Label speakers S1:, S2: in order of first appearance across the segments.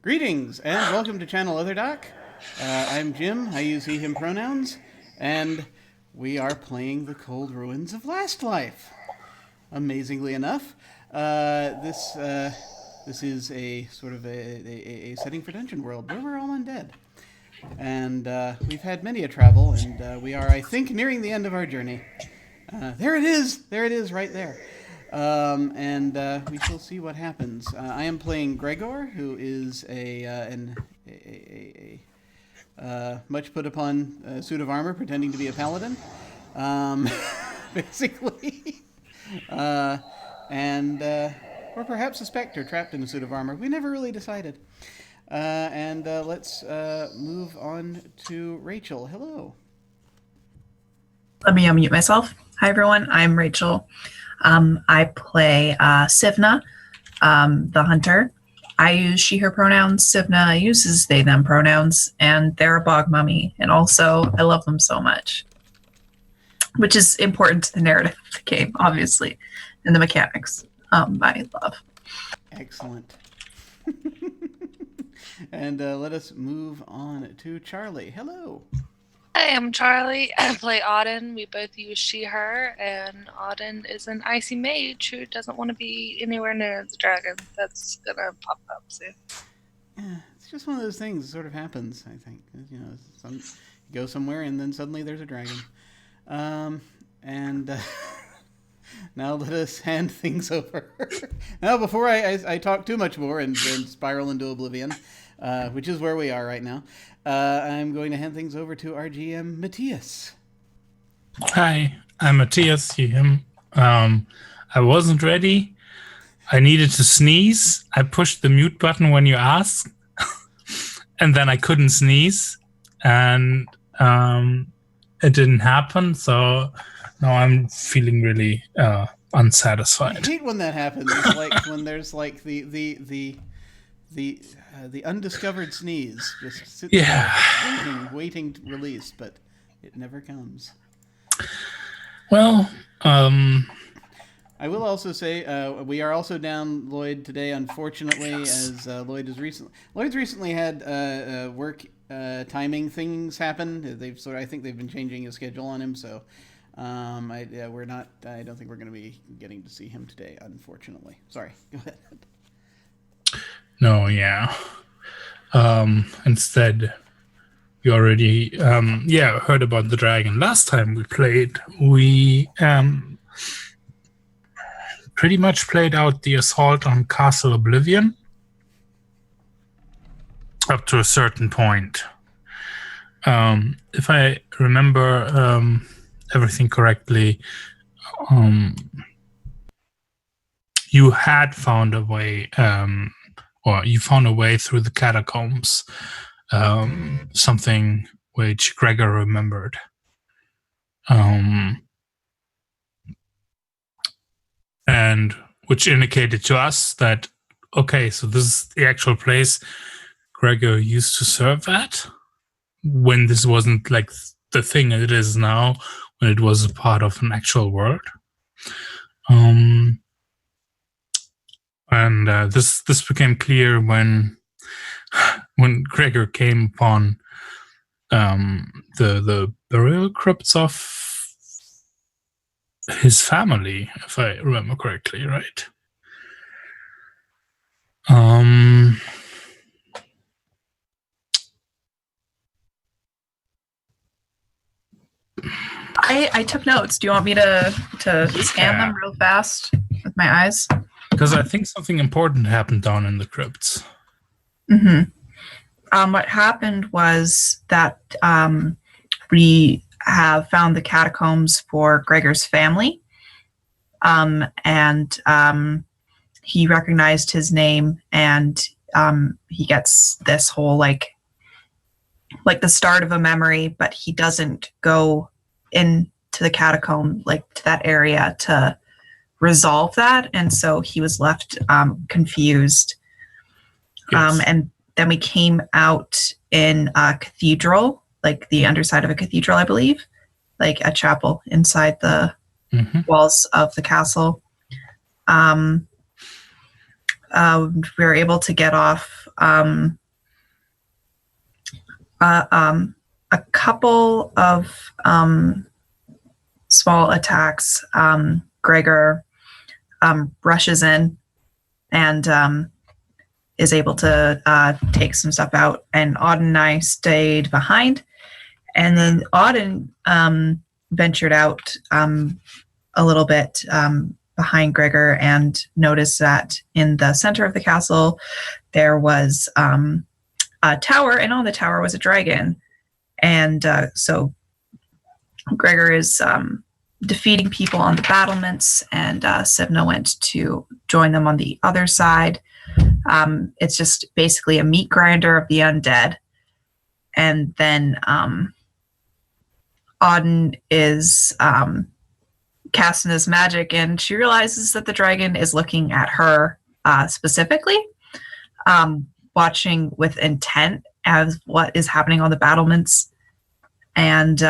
S1: Greetings and welcome to Channel Otherdoc. I'm Jim. I use he/him pronouns, and we are playing the Cold Ruins of Lastlife. Amazingly enough, this is a sort of a setting for Dungeon World where we're all undead, and we've had many a travel, and we are, I think, nearing the end of our journey. There it is! There it is, right there. And we shall see what happens. I am playing Gregor, who is a much put upon suit of armor, pretending to be a paladin, basically, and or perhaps a specter trapped in a suit of armor. We never really decided. And let's move on to Rachel. Hello.
S2: Let me unmute myself. Hi, everyone. I'm Rachel. I play Sivna, the hunter. I use she, her pronouns. Sivna uses they, them pronouns, and they're a bog mummy. And also, I love them so much, which is important to the narrative of the game, obviously, and the mechanics. I love.
S1: Excellent. And let us move on to Charlie. Hello.
S3: Hi, I'm Charlie. I play Auden. We both use she, her, and Auden is an icy mage who doesn't want to be anywhere near the dragon. That's gonna pop up soon.
S1: Yeah, it's just one of those things that sort of happens, I think. You know, you go somewhere and then suddenly there's a dragon. And now let us hand things over. Now, before I talk too much more and spiral into oblivion, which is where we are right now, I'm going to hand things over to our GM, Mathias.
S4: Hi, I'm Mathias, him. I wasn't ready. I needed to sneeze. I pushed the mute button when you asked, and then I couldn't sneeze, and it didn't happen, so now I'm feeling really unsatisfied.
S1: I hate when that happens. It's like when there's like the undiscovered sneeze just sits there waiting to release, but it never comes.
S4: Well,
S1: I will also say we are also down Lloyd today, unfortunately, as Lloyd's recently had work timing things happen. I think they've been changing his schedule on him, so I don't think we're going to be getting to see him today, unfortunately. Sorry, go ahead.
S4: No, yeah. Instead, we already heard about the dragon. Last time we played, we pretty much played out the assault on Castle Oblivion up to a certain point. If I remember everything correctly, you had found a way, or you found a way through the catacombs, something which Gregor remembered. And which indicated to us that, okay, so this is the actual place Gregor used to serve at, when this wasn't like the thing it is now, when it was a part of an actual world. And this became clear when Gregor came upon the burial crypts of his family, if I remember correctly, right?
S2: I took notes. Do you want me to scan them real fast with my eyes?
S4: Because I think something important happened down in the crypts.
S2: Mm-hmm. What happened was that we have found the catacombs for Gregor's family, and he recognized his name, and he gets this whole like the start of a memory, but he doesn't go into the catacomb, like to that area, to resolve that, and so he was left confused.
S4: Yes.
S2: And then we came out in a cathedral, like the underside of a cathedral, I believe, like a chapel inside the walls of the castle. We were able to get off a couple of small attacks. Gregor rushes in and is able to take some stuff out, and Auden and I stayed behind. And then Auden ventured out a little bit behind Gregor and noticed that in the center of the castle there was a tower, and on the tower was a dragon. And so Gregor is defeating people on the battlements, and Sivna went to join them on the other side. It's just basically a meat grinder of the undead. And then Auden is casting his magic, and she realizes that the dragon is looking at her specifically, watching with intent as what is happening on the battlements. And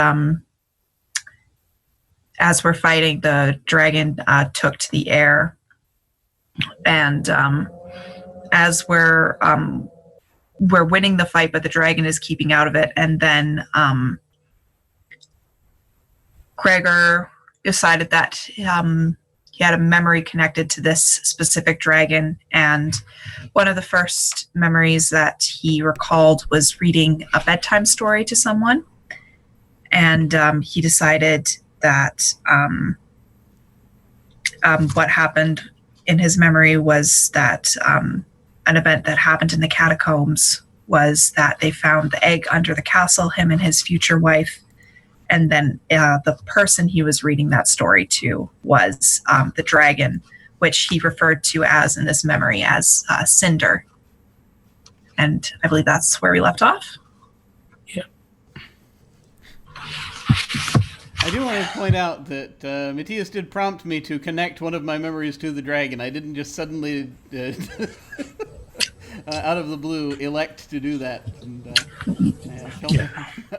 S2: as we're fighting, the dragon took to the air. And as we're winning the fight, but the dragon is keeping out of it. And then Gregor decided that he had a memory connected to this specific dragon, and one of the first memories that he recalled was reading a bedtime story to someone. And he decided that what happened in his memory was that an event that happened in the catacombs was that they found the egg under the castle, him and his future wife. And then the person he was reading that story to was the dragon, which he referred to as, in this memory, as Cinder. And I believe that's where we left off.
S4: Yeah.
S1: I do want to point out that Mathias did prompt me to connect one of my memories to the dragon. I didn't just suddenly, out of the blue, elect to do that. And,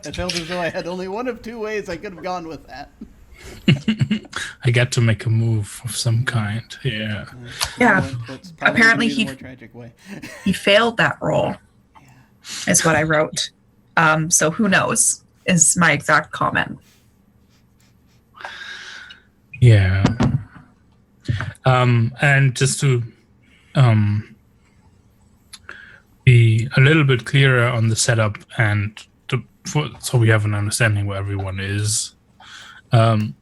S1: I felt as though I had only one of two ways I could have gone with that.
S4: I got to make a move of some kind. Yeah.
S2: Yeah.
S1: That's
S2: Apparently
S1: the more tragic way.
S2: He failed that roll, is what I wrote. So who knows, is my exact comment.
S4: Yeah. And just to be a little bit clearer on the setup, and so we have an understanding where everyone is, you've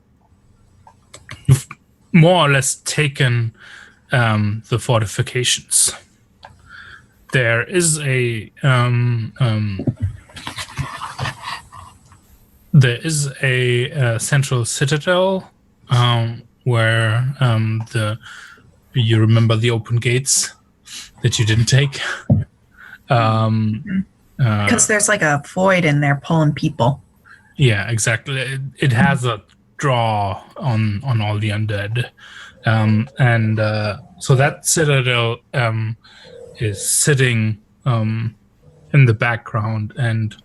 S4: more or less taken the fortifications. There is a central citadel where you remember the open gates that you didn't take.
S2: Because there's like a void in there pulling people.
S4: Yeah, exactly. It has a draw on all the undead, and so that citadel is sitting in the background, and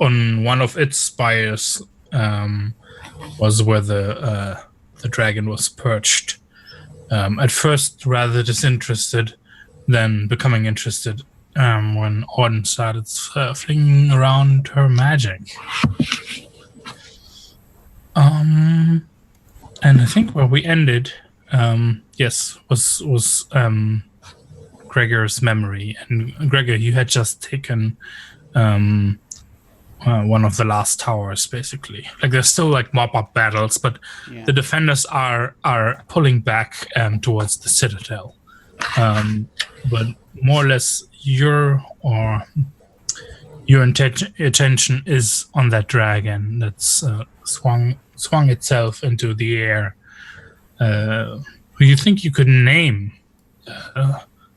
S4: on one of its spires was where the dragon was perched. At first, rather disinterested, then becoming interested when Auden started flinging around her magic. And I think where we ended, was Gregor's memory. And Gregor, you had just taken one of the last towers, basically. Like, there's still like mop-up battles, but the defenders are pulling back towards the citadel. But more or less, your attention is on that dragon that's swung itself into the air. Who you think you could name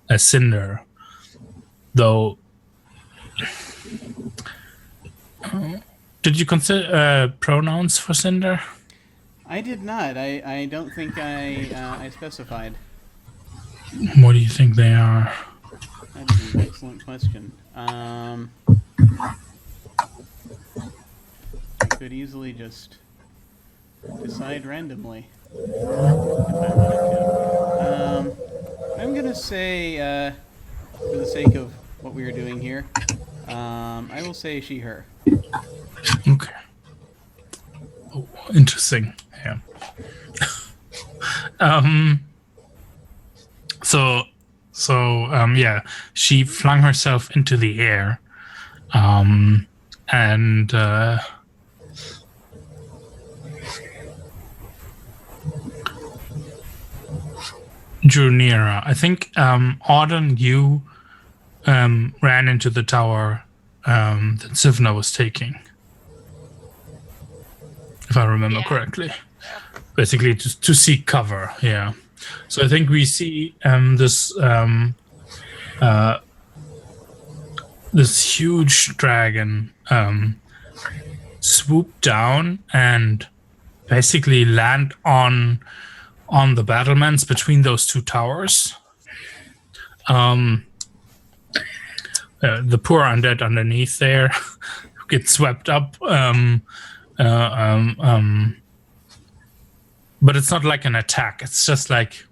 S4: as Cinder, though. Did you consider pronouns for Cinder?
S1: I did not. I don't think I specified.
S4: What do you think they are?
S1: That is an excellent question. I could easily just decide randomly if I wanted to. I'm going to say, for the sake of here. I will say she, her.
S4: Okay. Oh, interesting. Yeah. Yeah, she flung herself into the air, and drew nearer. I think, Auden, you ran into the tower that Sivna was taking, if I remember correctly. Basically, to seek cover. Yeah. So I think we see this huge dragon swoop down and basically land on the battlements between those two towers. The poor undead underneath there get swept up. But it's not like an attack. It's just like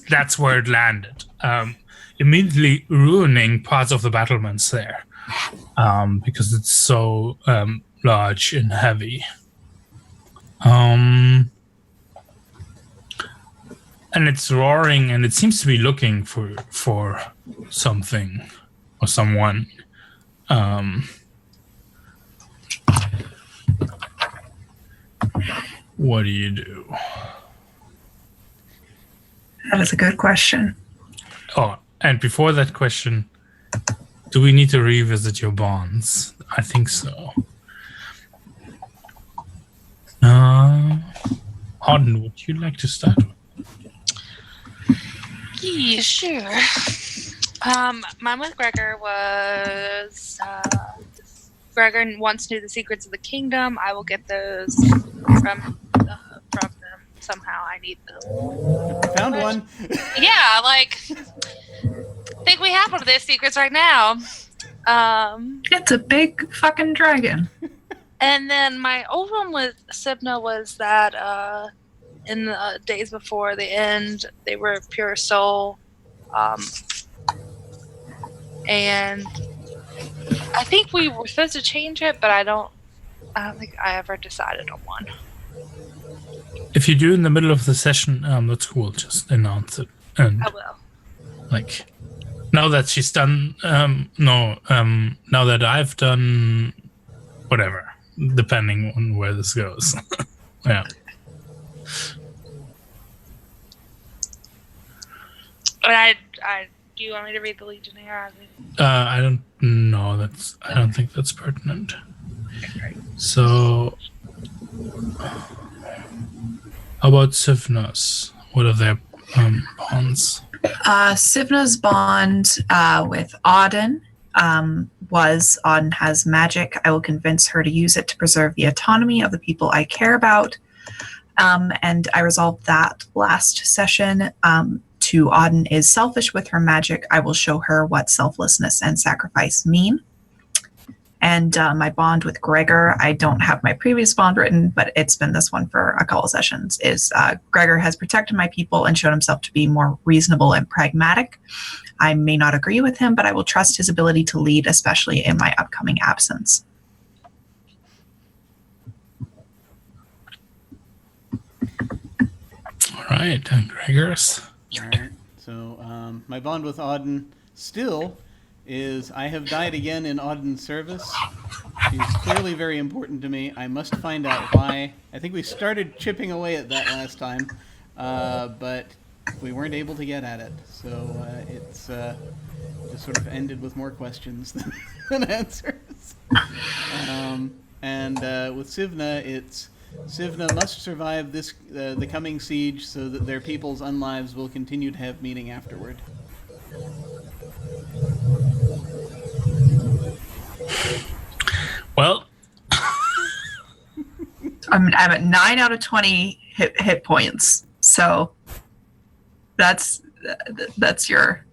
S4: that's where it landed, immediately ruining parts of the battlements there, because it's so large and heavy. And it's roaring, and it seems to be looking for something or someone. What do you do?
S2: That is a good question.
S4: Oh, and before that question, do we need to revisit your bonds? I think so. Auden, would you like to start?
S3: Yeah, sure. Mine with Gregor was Gregor once knew the secrets of the kingdom. I will get those from them somehow. I need them.
S1: Found one.
S3: Yeah, like I think we have one of those secrets right now.
S2: It's a big fucking dragon.
S3: And then my old one with Sibna was that in the days before the end, they were pure soul. And I think we were supposed to change it, but I don't think I ever decided on one.
S4: If you do in the middle of the session, that's cool. Just announce it. And
S3: I will.
S4: like, now that she's done, now that I've done, whatever, depending on where this goes. Yeah.
S3: But do you want me to read the Legionnaire?
S4: I don't know. I don't think that's pertinent. So, how about Sivnas? What are their bonds?
S2: Sivna's bond with Auden was Auden has magic. I will convince her to use it to preserve the autonomy of the people I care about. And I resolved that last session. To Auden is selfish with her magic. I will show her what selflessness and sacrifice mean. And my bond with Gregor, I don't have my previous bond written, but it's been this one for a couple sessions, is Gregor has protected my people and shown himself to be more reasonable and pragmatic. I may not agree with him, but I will trust his ability to lead, especially in my upcoming absence.
S4: All right, and Gregor's.
S1: All right. So my bond with Auden still is I have died again in Auden's service. She's clearly very important to me. I must find out why. I think we started chipping away at that last time, but we weren't able to get at it. So it's just sort of ended with more questions than answers. And with Sivna, it's Sivna must survive this the coming siege so that their people's unlives will continue to have meaning afterward.
S4: Well,
S2: I'm at 9 out of 20 hit points, so that's your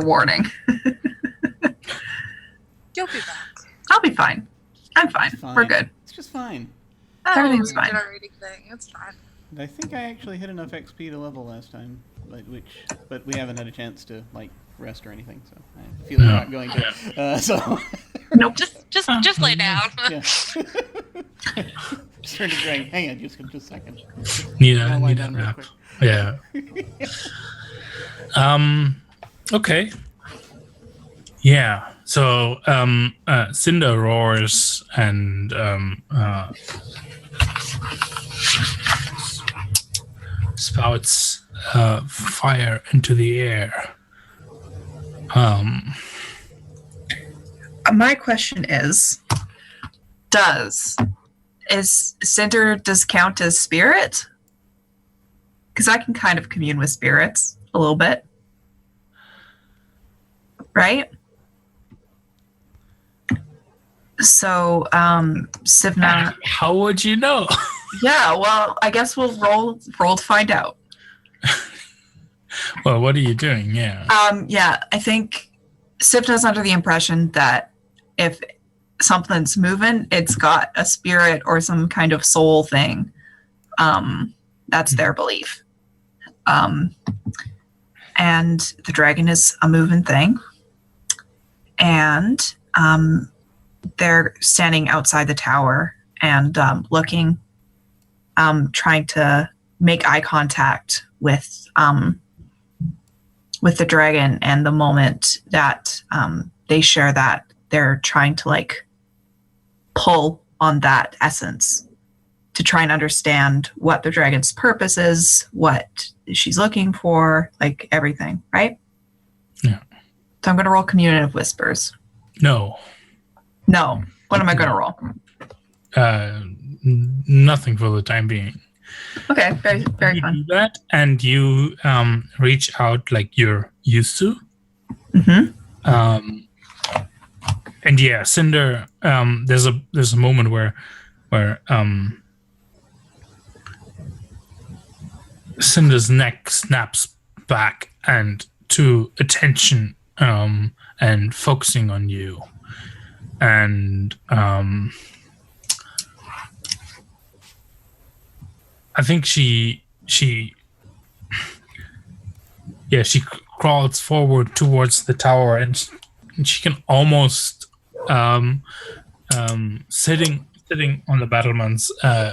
S2: warning.
S3: You'll be back.
S2: I'll be fine. I'm fine. We're good.
S1: It's just fine.
S2: Everything's fine.
S3: Generating thing. It's fine.
S1: And I think I actually hit enough XP to level last time, but we haven't had a chance to rest or anything, so I feel you're not going to. So
S2: Nope.
S3: Just lay down.
S1: yeah. Just turn to Greg. Hang on, just a second.
S4: Need
S1: I'll lie
S4: a
S1: down real
S4: nap.
S1: quick.
S4: Yeah. Okay. Yeah. So Cinder roars and spouts fire into the air.
S2: My question is Cinder count as spirit? Because I can kind of commune with spirits a little bit. Right? So, Sivna...
S4: How would you know?
S2: Yeah, well, I guess we'll roll to find out.
S4: Well, what are you doing? Yeah.
S2: Yeah, I think Sivna's under the impression that if something's moving, it's got a spirit or some kind of soul thing. That's their belief. And the dragon is a moving thing. And they're standing outside the tower and looking, trying to make eye contact with the dragon. And the moment that they share that, they're trying to like pull on that essence to try and understand what the dragon's purpose is, what she's looking for, like everything, right?
S4: Yeah.
S2: So I'm going to roll Communion of Whispers.
S4: No.
S2: What am I going to roll?
S4: Nothing for the time being.
S2: Okay, very, very
S4: You
S2: fun.
S4: do that, and you reach out like you're used to.
S2: Mm-hmm.
S4: And yeah, Cinder. There's a moment where Cinder's neck snaps back and to attention and focusing on you, and I think she crawls forward towards the tower, and she can almost sitting on the battlements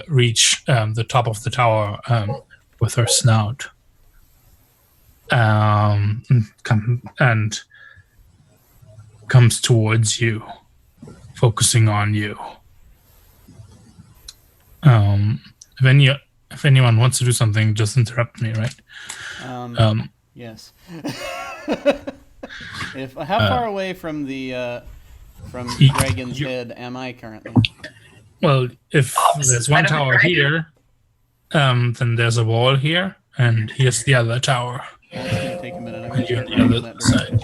S4: reach the top of the tower with her snout, and comes towards you, focusing on you. If anyone wants to do something, just interrupt me, right?
S1: Yes. How far away from the dragon's head am I currently?
S4: Well, if there's one tower here, then there's a wall here, and here's the other tower.
S1: It's gonna take a minute. I'm
S4: And you're
S1: gonna
S4: on
S1: start
S4: the
S1: running
S4: other
S1: that
S4: side.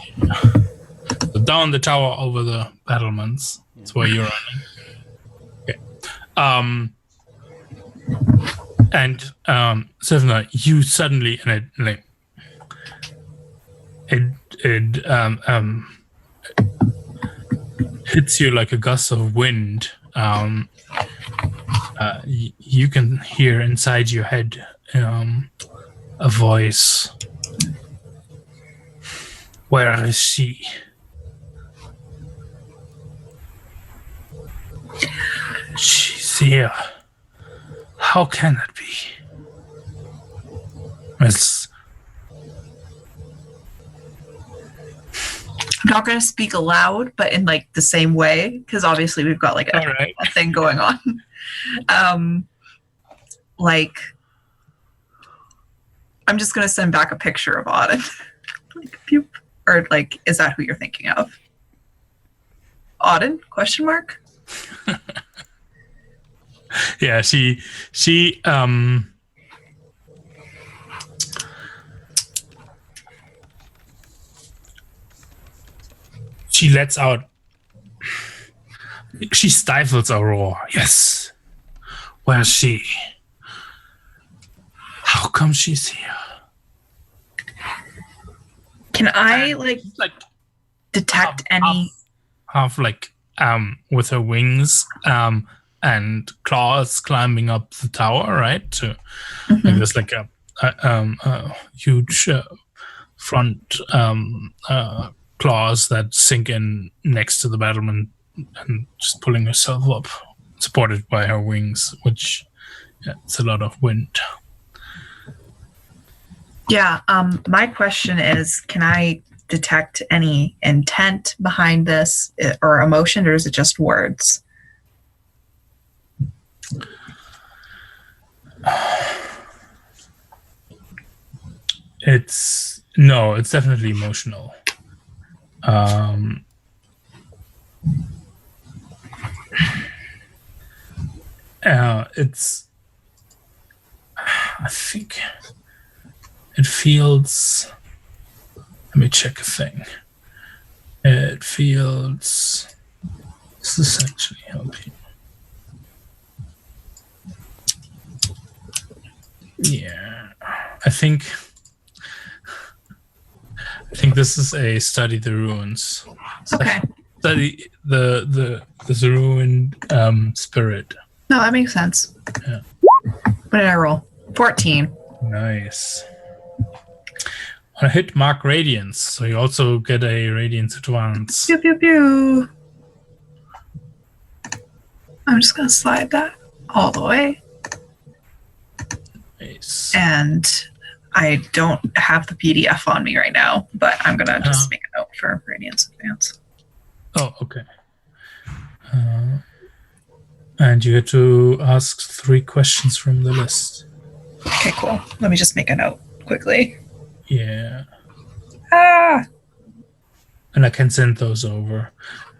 S4: So down the tower over the battlements. That's where you're running. Okay. And Sivna, you suddenly it hits you like a gust of wind. You can hear inside your head a voice. Where is she? She's here. How can that be?
S2: I'm not going to speak aloud, but in like the same way, because obviously we've got like a thing going on. Like, I'm just going to send back a picture of Auden. Like, pew. Or like, is that who you're thinking of? Auden? Question mark?
S4: Yeah, she lets out, she stifles a roar. Yes. Where's she? How come she's here?
S2: Can I like detect any
S4: half like with her wings and claws climbing up the tower, right? So like, there's like a huge front claws that sink in next to the battlement and just pulling herself up, supported by her wings, which it's a lot of wind.
S2: Yeah, my question is, can I detect any intent behind this or emotion, or is it just words?
S4: It's definitely emotional. I think it feels. Let me check a thing. It feels. Does this actually help you? Yeah, I think this is a study the ruins.
S2: Okay.
S4: Study the ruined spirit.
S2: No, that makes sense.
S4: Yeah.
S2: What did I roll? 14.
S4: Nice. I hit mark radiance, so you also get a radiance advance.
S2: Pew pew pew. I'm just gonna slide that all the way.
S4: Nice.
S2: And I don't have the PDF on me right now, but I'm gonna just make a note for Radiance Advance.
S4: Oh, okay. And you get to ask 3 questions from the list.
S2: Okay, cool. Let me just make a note quickly.
S4: Yeah.
S2: Ah!
S4: And I can send those over.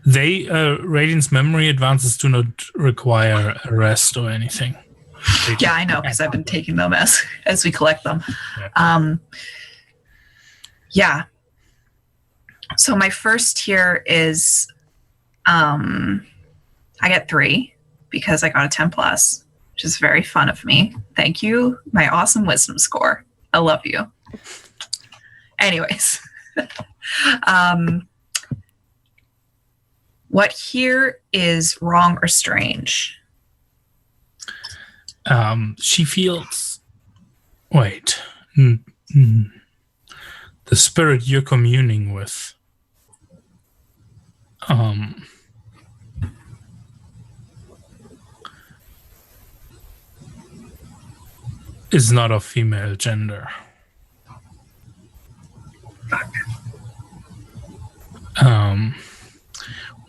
S4: Radiance memory advances do not require a rest or anything.
S2: Yeah, I know, because I've been taking them as we collect them.
S4: Yeah.
S2: Yeah. So my first here is I get 3 because I got a 10 plus, which is very fun of me. Thank you. My awesome wisdom score. I love you. Anyways. What here is wrong or strange?
S4: She feels. Wait. The spirit you're communing with. Is not of female gender.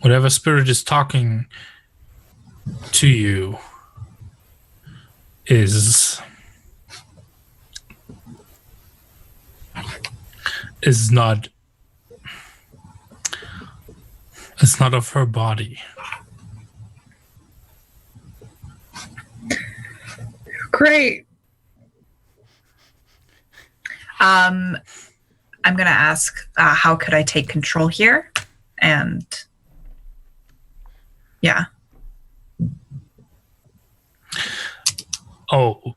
S4: Whatever spirit is talking to you is not of her body.
S2: Great. I'm going to ask, how could I take control here? And yeah.
S4: Oh,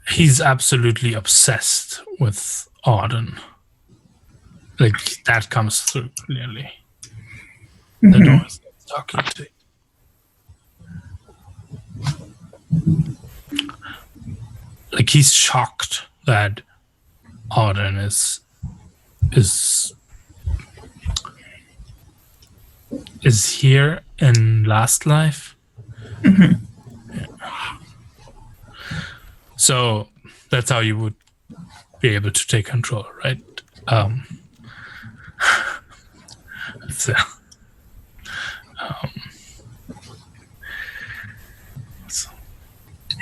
S4: he's absolutely obsessed with Auden. Like, that comes through clearly.
S2: Mm-hmm.
S4: The door is talking to you. Like, he's shocked that Auden is here in Lastlife.
S2: Mm-hmm.
S4: Yeah. So that's how you would be able to take control, right?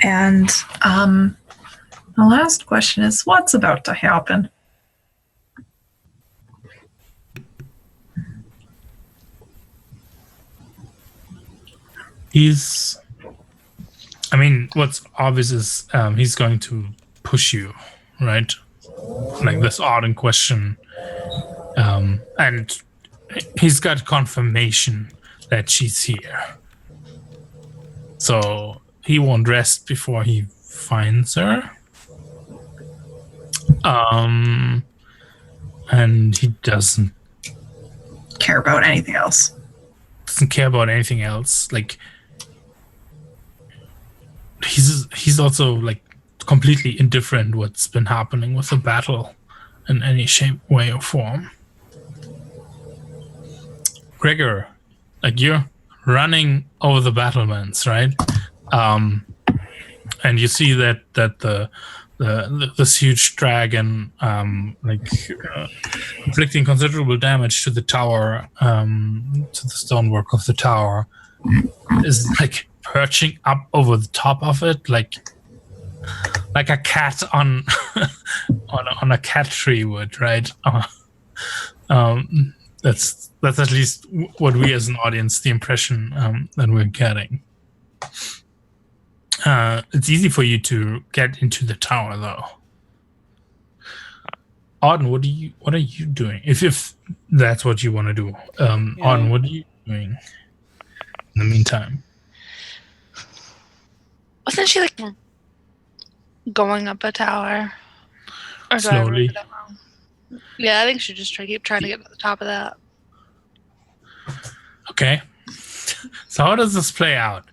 S2: And the last question is, what's about to happen?
S4: What's obvious is he's going to push you, right? Like this Auden question. And he's got confirmation that she's here. So he won't rest before he finds her. And he doesn't
S2: care about anything else.
S4: Like, he's also like completely indifferent what's been happening with the battle. in any shape, way, or form. Gregor, like you're running over the battlements, right? And you see that this huge dragon, inflicting considerable damage to the tower, to the stonework of the tower, is like perching up over the top of it, like a cat on on a cat tree would, right? That's at least what we as an audience, the impression that we're getting. It's easy for you to get into the tower, though. Auden, what are you doing? If that's what you want to do, Auden, what are you doing in the meantime?
S3: Wasn't she like going up a tower? Or do I remember
S4: Slowly.
S3: that wrong? Yeah, I think she just keep trying to get to the top of that.
S4: Okay. So how does this play out?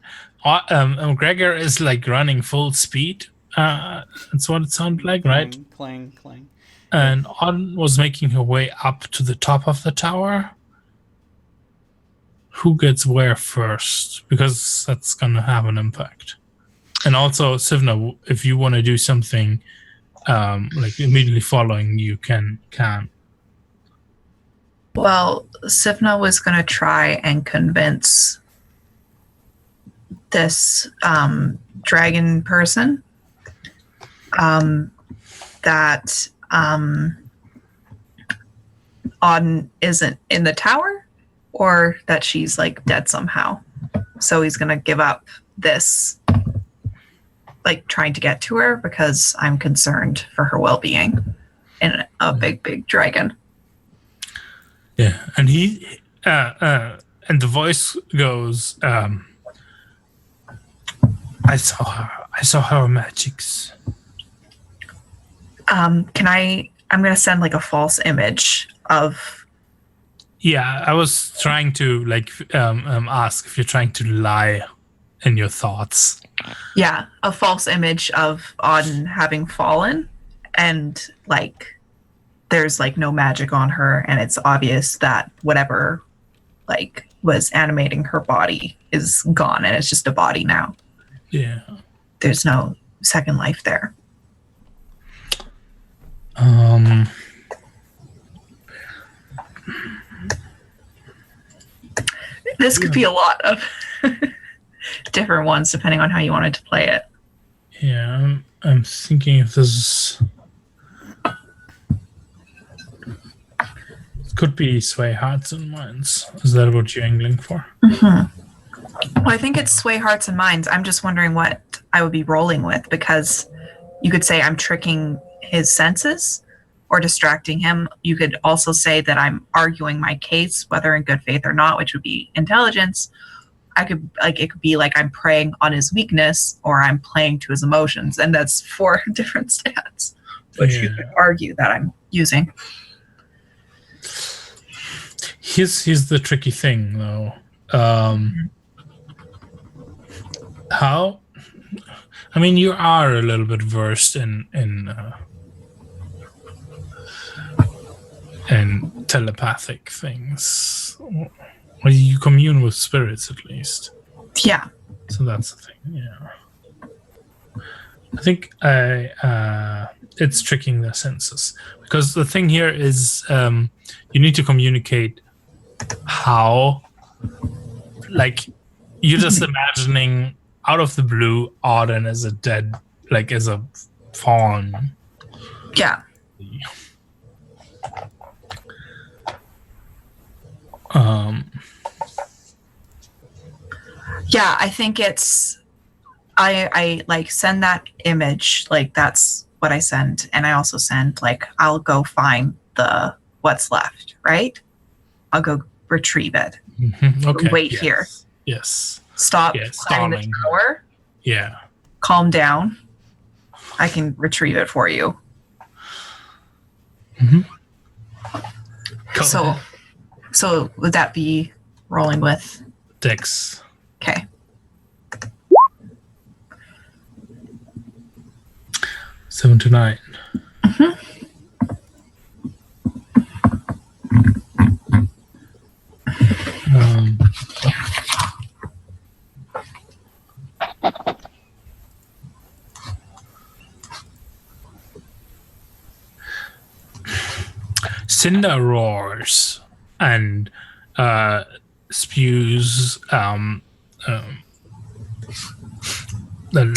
S4: Gregor is like running full speed. That's what it sounded like, right?
S1: Clang.
S4: And Auden was making her way up to the top of the tower. Who gets where first? Because that's going to have an impact. And also, Sivna, if you want to do something like immediately following, you can.
S2: Well, Sivna was going to try and convince this dragon person that Auden isn't in the tower, or that she's like dead somehow. So he's going to give up this, like trying to get to her, because I'm concerned for her well-being in a big dragon.
S4: Yeah, and he and the voice goes, I saw her magics.
S2: I'm going to send like a false image of.
S4: Yeah, I was trying to ask if you're trying to lie in your thoughts.
S2: Yeah, a false image of Auden having fallen, and like there's like no magic on her, and it's obvious that whatever like was animating her body is gone, and it's just a body now.
S4: Yeah.
S2: There's no second life there. This could be a lot of different ones depending on how you wanted to play it.
S4: Yeah, I'm thinking if this could be sway hearts and minds. Is that what you're angling for?
S2: Mm-hmm. Well, I think it's sway hearts and minds. I'm just wondering what I would be rolling with, because you could say I'm tricking his senses or distracting him. You could also say that I'm arguing my case, whether in good faith or not, which would be intelligence. It could be like I'm preying on his weakness, or I'm playing to his emotions, and that's 4 different stats, which you could argue that I'm using.
S4: Here's the tricky thing, though. How? I mean, you are a little bit versed in telepathic things. Well, you commune with spirits, at least.
S2: Yeah.
S4: So that's the thing. Yeah. I think it's tricking their senses, because the thing here is you need to communicate how, like, you're just imagining out of the blue Auden as a dead, like as a fawn.
S2: Yeah. Yeah, I think it's I like send that image, like that's what I send, and I also send like I'll go find the what's left, right? I'll go retrieve it.
S4: Mm-hmm. Okay.
S2: Wait here.
S4: Yes.
S2: Stop climbing the tower.
S4: Yeah.
S2: Calm down. I can retrieve it for you.
S4: Mm-hmm.
S2: So would that be rolling with
S4: Dex?
S2: Okay.
S4: 7 to 9.
S2: Mm-hmm.
S4: cinder roars and spews the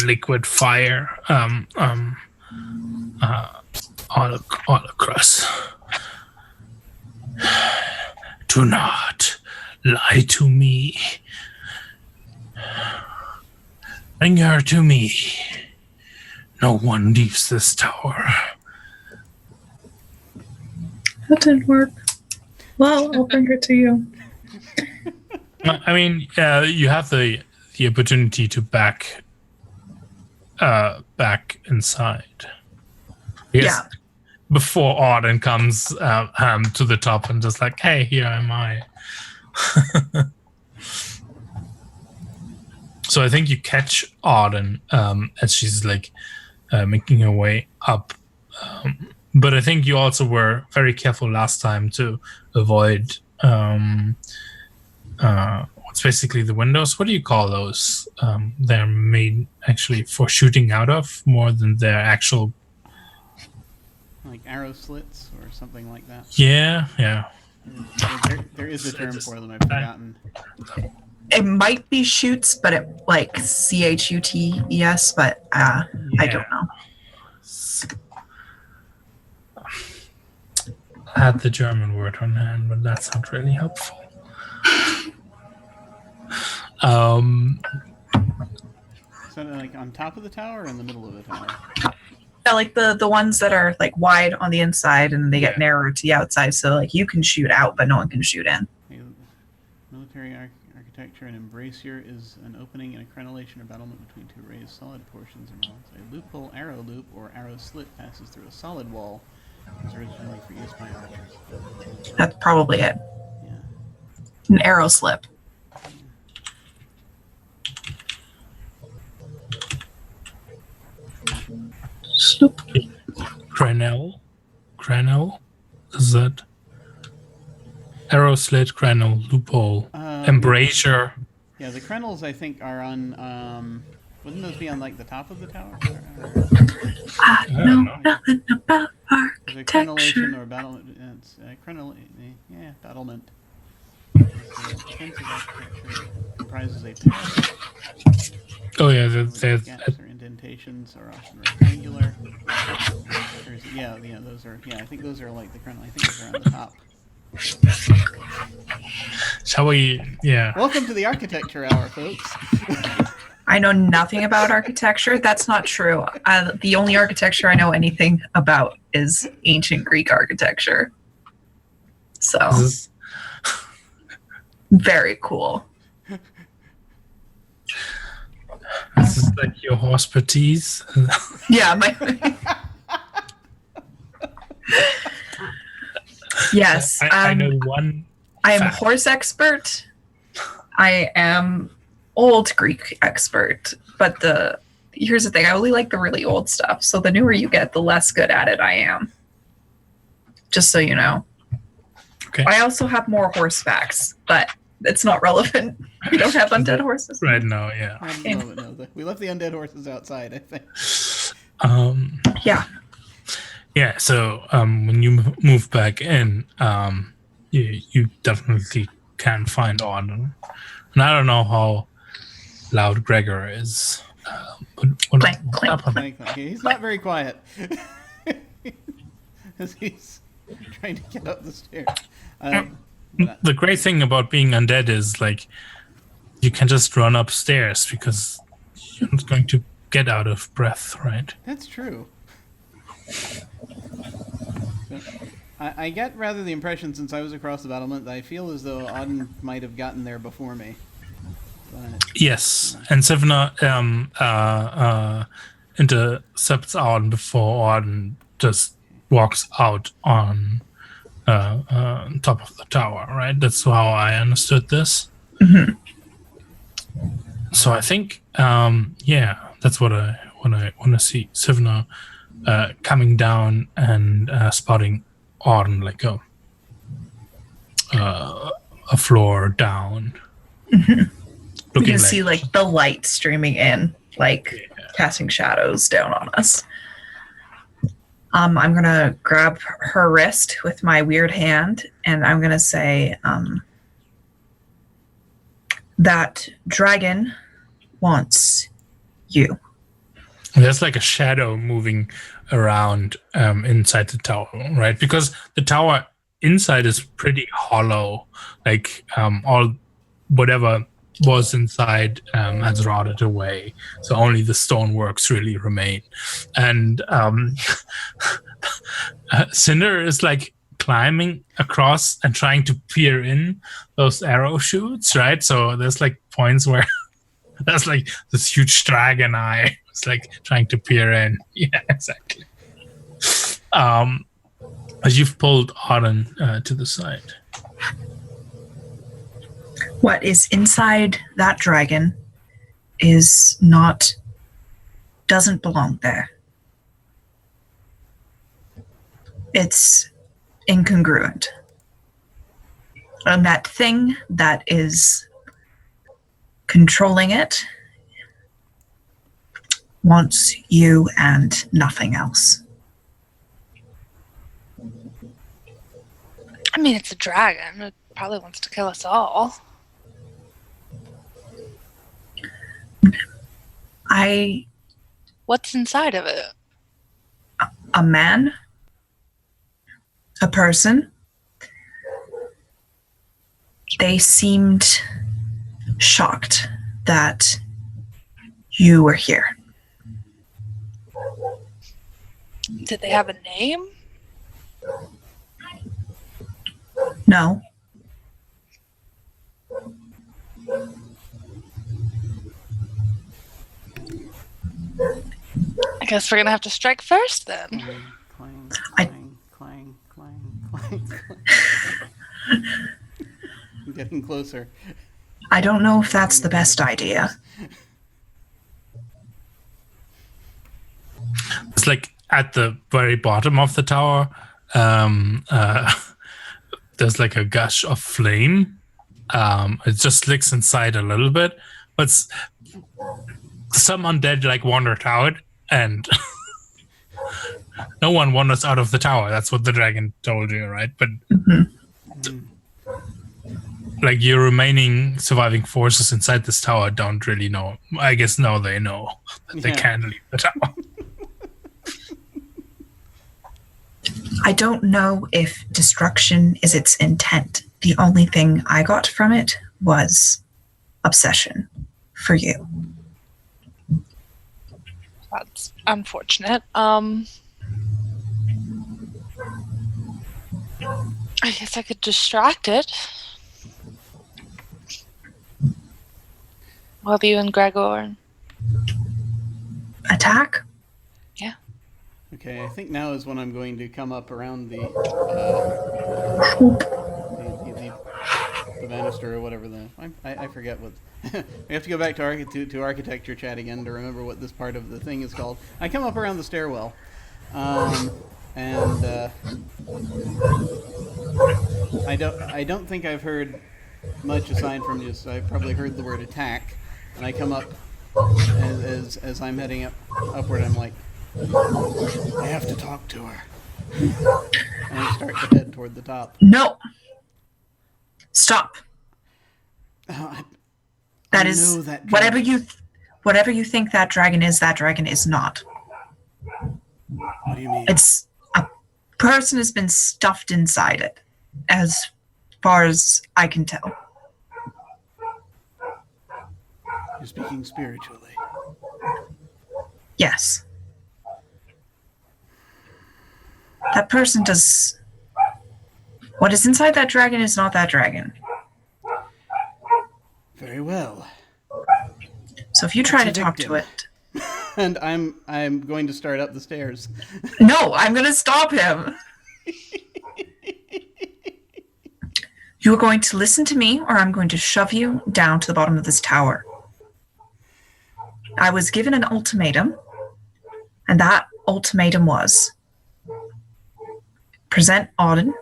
S4: liquid fire all across. Do not lie to me. Bring her to me. No one leaves this tower.
S2: That didn't work. Well, I'll bring her to you.
S4: I mean, you have the opportunity to back inside. Yes.
S2: Yeah.
S4: Before Auden comes to the top and just like, hey, here am I. So I think you catch Auden as she's like making her way up. But I think you also were very careful last time to avoid what's basically the windows. What do you call those? They're made actually for shooting out of more than their actual...
S1: Like arrow slits or something like that.
S4: Yeah.
S1: There is a term for them. I've forgotten.
S2: It might be shoots, but it like CHUTES, but I don't know.
S4: I had the German word on hand, but that's not really helpful.
S1: So like on top of the tower or in the middle of the tower?
S2: Yeah, like the ones that are like wide on the inside and they get narrower to the outside, so like you can shoot out, but no one can shoot in.
S1: Military architecture and embrasure is an opening in a crenellation or battlement between two raised solid portions and walls. A loophole, arrow loop, or arrow slit passes through a solid wall. It was originally for use by archers.
S2: That's probably it.
S1: Yeah.
S2: An arrow slip.
S4: Snoop. Crenell? Is that? Arrow slit, crenell, loophole, embrasure.
S1: Yeah, the crenels I think are on. Wouldn't those be on like the top of the tower?
S2: I know nothing about
S1: The crenellation
S2: architecture.
S1: or battlement. It's battlement. Defensive architecture comprises a parapet.
S4: Oh yeah,
S1: Gaps or indentations are often rectangular. Those are. Yeah, I think those are like the crenel. I think those are on the top.
S4: Shall we? Yeah.
S1: Welcome to the architecture hour, folks.
S2: I know nothing about architecture. That's not true. The only architecture I know anything about is ancient Greek architecture. So, very cool.
S4: This is like your expertise.
S2: Yeah, yes.
S4: I know one.
S2: I am a horse expert. I am old Greek expert. But here's the thing. I only like the really old stuff. So the newer you get, the less good at it I am. Just so you know.
S4: Okay.
S2: I also have more horse facts, but it's not relevant. We don't have undead horses.
S4: Right now, yeah.
S1: We left the undead horses outside, I think.
S2: Yeah.
S4: Yeah, so when you move back in, you definitely can find Auden. And I don't know how loud Gregor is.
S2: Clank, clank.
S1: He's not very quiet. As he's trying to get up the stairs.
S4: The great thing about being undead is like you can just run upstairs because you're not going to get out of breath, right?
S1: That's true. I get rather the impression since I was across the battlement that I feel as though Auden might have gotten there before me. But,
S4: yes, and Sivna intercepts Auden before Auden just walks out on top of the tower, right? That's how I understood this.
S2: Mm-hmm.
S4: So I think, that's what I want to see. Sivna coming down and spotting Auden like a floor down.
S2: Mm-hmm. You can
S4: Like,
S2: see like the light streaming in, like casting shadows down on us. I'm going to grab her wrist with my weird hand, and I'm going to say, that dragon wants you.
S4: There's like a shadow moving around inside the tower, right? Because the tower inside is pretty hollow. Like all whatever was inside has rotted away. So only the stoneworks really remain. And Cinder is like climbing across and trying to peer in those arrow shoots, right? So there's like points where there's like this huge dragon eye. It's like trying to peer in. Yeah, exactly. As you've pulled Auden to the side.
S2: What is inside that dragon doesn't belong there. It's incongruent. And that thing that is controlling it wants you and nothing else.
S3: I mean, it's a dragon. It probably wants to kill us all. What's inside of it?
S2: A man, a person. They seemed shocked that you were here.
S3: Did they have a name?
S2: No.
S3: I guess we're gonna have to strike first then.
S1: Clang,
S2: I-
S1: clang, clang, clang, clang, clang. I'm getting closer.
S2: I don't know if that's the best idea.
S4: It's like at the very bottom of the tower, there's like a gush of flame. It just licks inside a little bit, but some undead like wandered out, and no one wanders out of the tower. That's what the dragon told you, right? But like your remaining surviving forces inside this tower don't really know. I guess now they know that they can't leave the tower.
S2: I don't know if destruction is its intent. The only thing I got from it was obsession for you.
S3: That's unfortunate. I guess I could distract it. While you and Gregor.
S2: Attack?
S1: Okay, I think now is when I'm going to come up around the banister or whatever I forget what. We have to go back to architecture chat again to remember what this part of the thing is called. I come up around the stairwell, and I don't think I've heard much aside from just I've probably heard the word attack, and I come up as I'm heading upward. I'm like, I have to talk to her. And I start to head toward the top.
S2: No. Stop.
S1: That
S2: is whatever you think that dragon is not.
S1: What do you mean?
S2: It's a person has been stuffed inside it, as far as I can tell.
S1: You're speaking spiritually.
S2: Yes. That person does... What is inside that dragon is not that dragon.
S1: Very well.
S2: So if you try to talk to it...
S1: And I'm going to start up the stairs.
S2: No, I'm going to stop him. You are going to listen to me, or I'm going to shove you down to the bottom of this tower. I was given an ultimatum, and that ultimatum was... present Auden,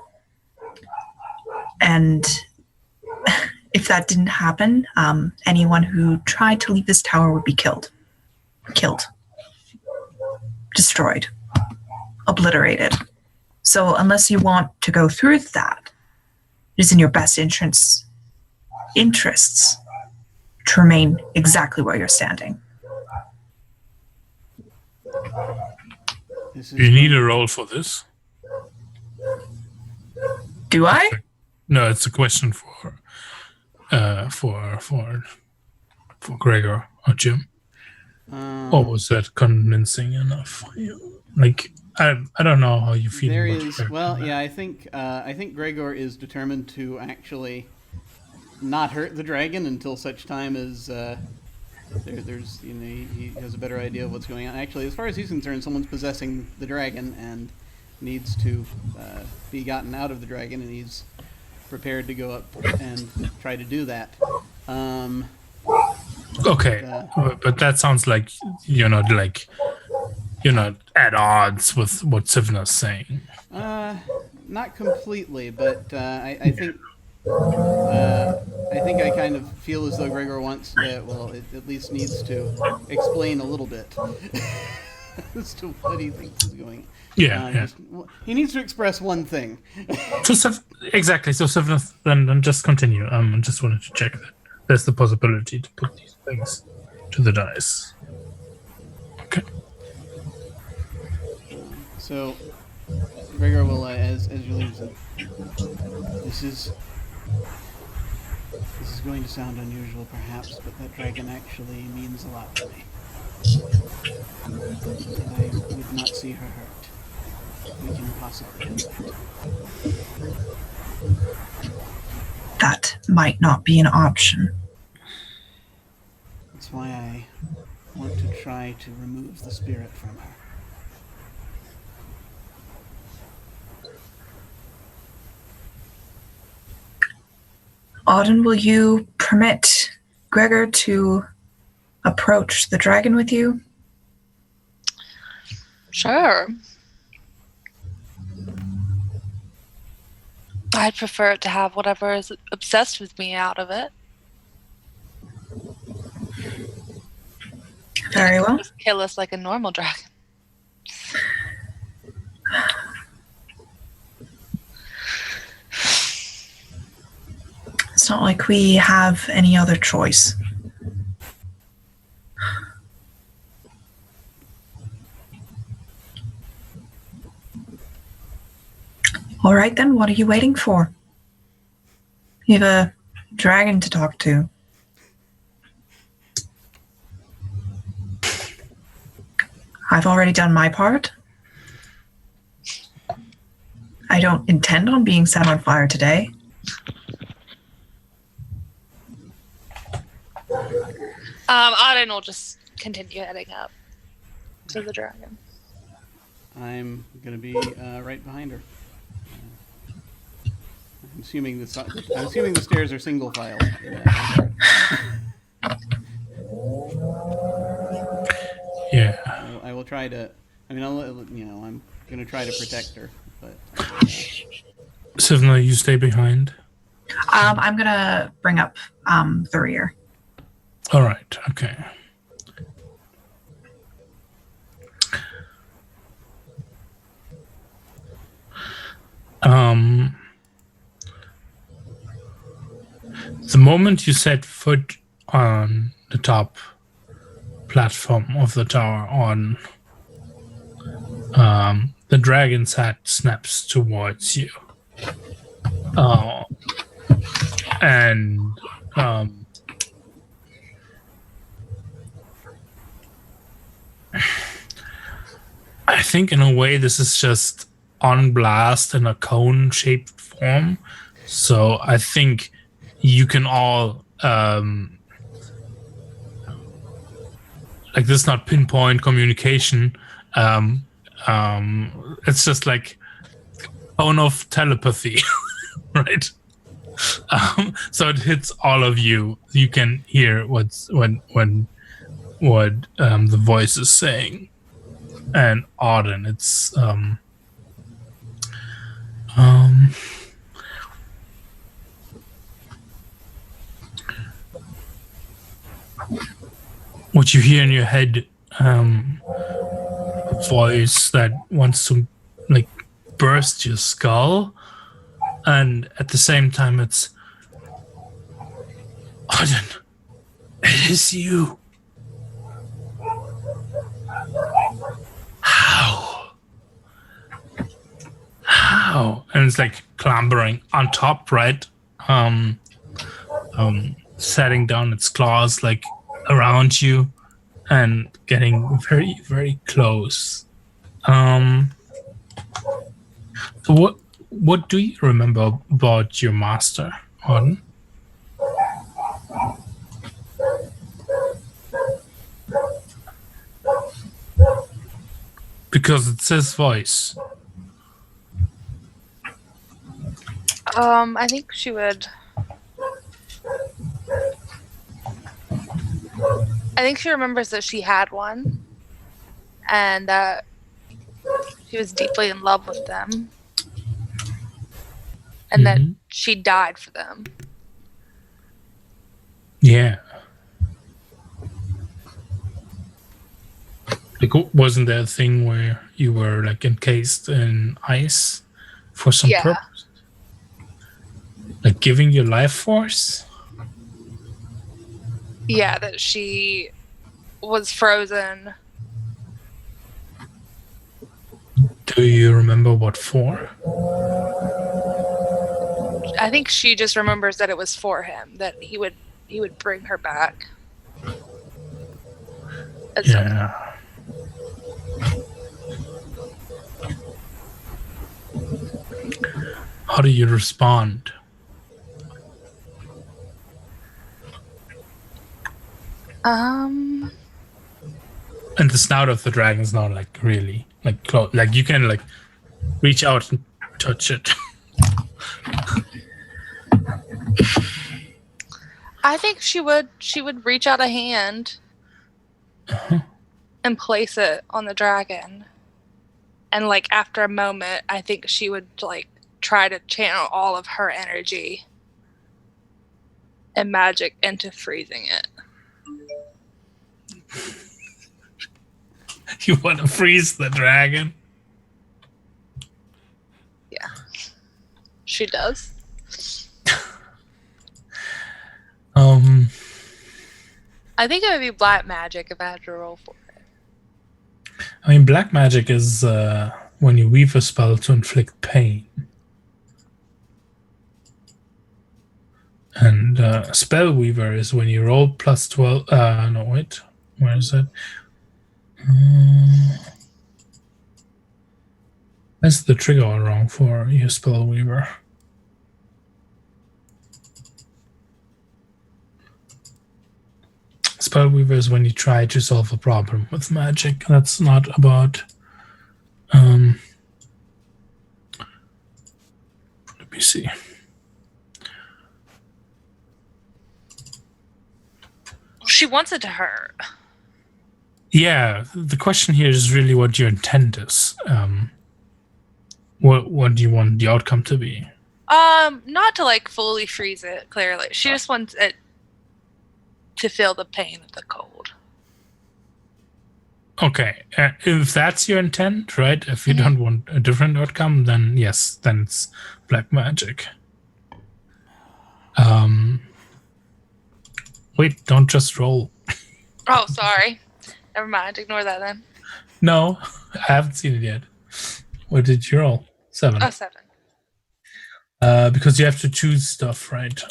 S2: and if that didn't happen, anyone who tried to leave this tower would be killed. Destroyed. obliterated. So unless you want to go through that, it is in your best interests to remain exactly where you're standing.
S4: You need a roll for this?
S2: Do I?
S4: No, it's a question for Gregor or Jim. Or was that convincing enough for you? Like, I don't know how you feel.
S1: There is, well, yeah, I think Gregor is determined to actually not hurt the dragon until such time as there's he has a better idea of what's going on. Actually, as far as he's concerned, someone's possessing the dragon and needs to be gotten out of the dragon, and he's prepared to go up and try to do that.
S4: Okay, but that sounds like you're not at odds with what Sivna's saying.
S1: Not completely, but I think I kind of feel as though Gregor wants it at least needs to explain a little bit as to what he thinks is going on.
S4: Yeah.
S1: He needs to express one thing.
S4: Exactly. So Sivna, then just continue. I just wanted to check that there's the possibility to put these things to the dice. Okay.
S1: So Gregor will, as Julian said, this is going to sound unusual, perhaps, but that dragon actually means a lot to me. I would not see her hurt. We can possibly do that.
S2: That might not be an option.
S1: That's why I want to try to remove the spirit from her.
S2: Auden, will you permit Gregor to approach the dragon with you?
S3: Sure. I'd prefer it to have whatever is obsessed with me out of it.
S2: Very well.
S3: Just kill us like a normal dragon.
S2: It's not like we have any other choice. All right, then, what are you waiting for? You have a dragon to talk to. I've already done my part. I don't intend on being set on fire today.
S3: Auden will just continue heading up to the dragon.
S1: I'm going to be right behind her. I'm assuming the stairs are single file.
S4: Yeah.
S1: I will try to. I mean, I'm going to try to protect her, but.
S4: Sivna, you stay behind.
S2: I'm gonna bring up the rear.
S4: All right. Okay. The moment you set foot on the top platform of the tower, the dragon's head snaps towards you. I think in a way this is just on blast in a cone-shaped form. So I think you can all like this is not pinpoint communication. It's just like cone of telepathy, right? So it hits all of you. You can hear what the voice is saying. And Auden, it's what you hear in your head, voice that wants to like burst your skull, and at the same time it's Odin, it is you. How? And it's like clambering on top, right? Setting down its claws like around you and getting very, very close. So what do you remember about your master, Odin? Because it's his voice.
S3: I think she would. I think she remembers that she had one, and that she was deeply in love with them, and that she died for them.
S4: Yeah. Like, wasn't there a thing where you were like encased in ice for some purpose? Like giving your life force?
S3: Yeah, that she was frozen.
S4: Do you remember what for?
S3: I think she just remembers that it was for him, that he would bring her back.
S4: Yeah. How do you respond?
S3: And
S4: the snout of the dragon's not like really like close. Like you can like reach out and touch it.
S3: I think she would reach out a hand and place it on the dragon. And like after a moment, I think she would like try to channel all of her energy and magic into freezing it.
S4: You want to freeze the dragon?
S3: Yeah. She does. I think it would be black magic if I had to roll for it.
S4: I mean, black magic is when you weave a spell to inflict pain. And spell weaver is when you roll plus 12. No, wait. Where is it? That's the trigger wrong for your spell weaver. Spell weaver is when you try to solve a problem with magic. That's not about. Let me see.
S3: She wants it to hurt.
S4: Yeah, the question here is really what your intent is. What do you want the outcome to be?
S3: Not to like fully freeze it, clearly. She just wants it to feel the pain of the cold.
S4: Okay, if that's your intent, right? If you don't want a different outcome, then yes, then it's black magic. Wait, don't just roll.
S3: Oh, sorry. Never mind. Ignore that then.
S4: No, I haven't seen it yet. What did you roll? 7.
S3: Oh, 7.
S4: Because you have to choose stuff, right?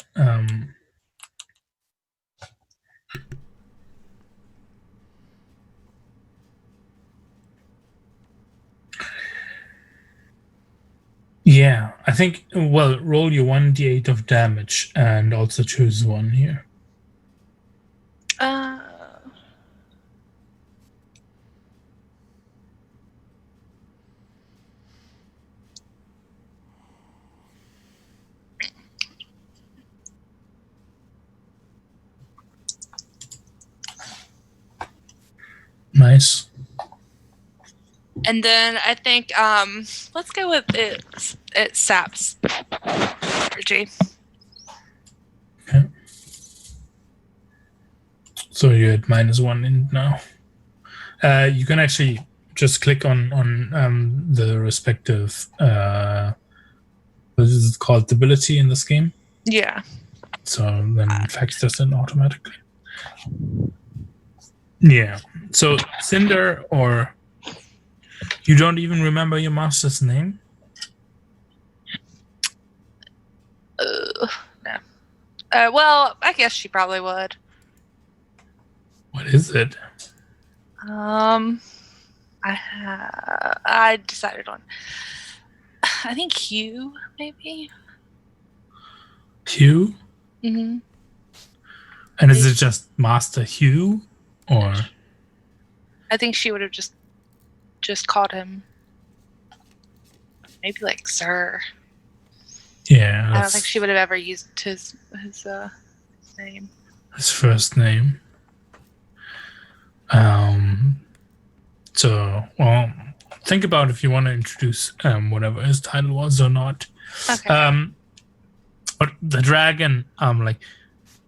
S4: Yeah, I think, well, roll your 1d8 of damage and also choose one here. Nice.
S3: And then I think let's go with it saps energy.
S4: Okay. So you're at -1 in now. You can actually just click on the respective what is it called, ability in this game.
S3: Yeah.
S4: So then factors in automatically. Yeah. So Cinder, or you don't even remember your master's name?
S3: No. Well, I guess she probably would.
S4: What is it?
S3: I decided on. I think Hugh, maybe.
S4: Hugh?
S3: Mm-hmm.
S4: And is it just Master Hugh, or?
S3: I think she would have just called him maybe like Sir.
S4: Yeah,
S3: I don't think she would have ever used his name.
S4: His first name. So, well, think about if you want to introduce whatever his title was or not.
S3: Okay.
S4: But the dragon, like,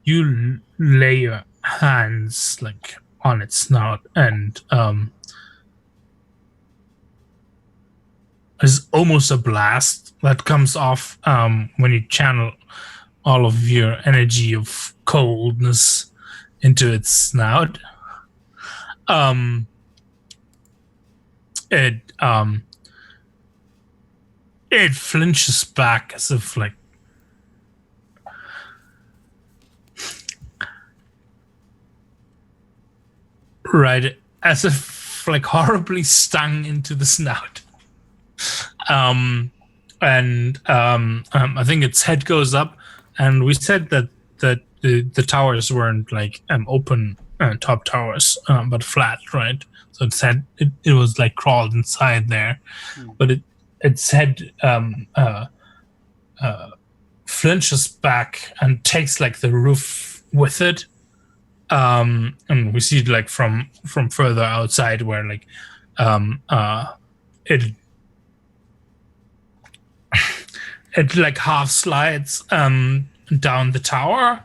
S4: you lay your hands like on its snout, and there's almost a blast that comes off when you channel all of your energy of coldness into its snout. It flinches back as if like right, as if like horribly stung into the snout. I think its head goes up, and we said that the towers weren't like open top towers, but flat, right? So its head it was like crawled inside there, but its head flinches back and takes like the roof with it. And we see it like from further outside where like it like half slides down the tower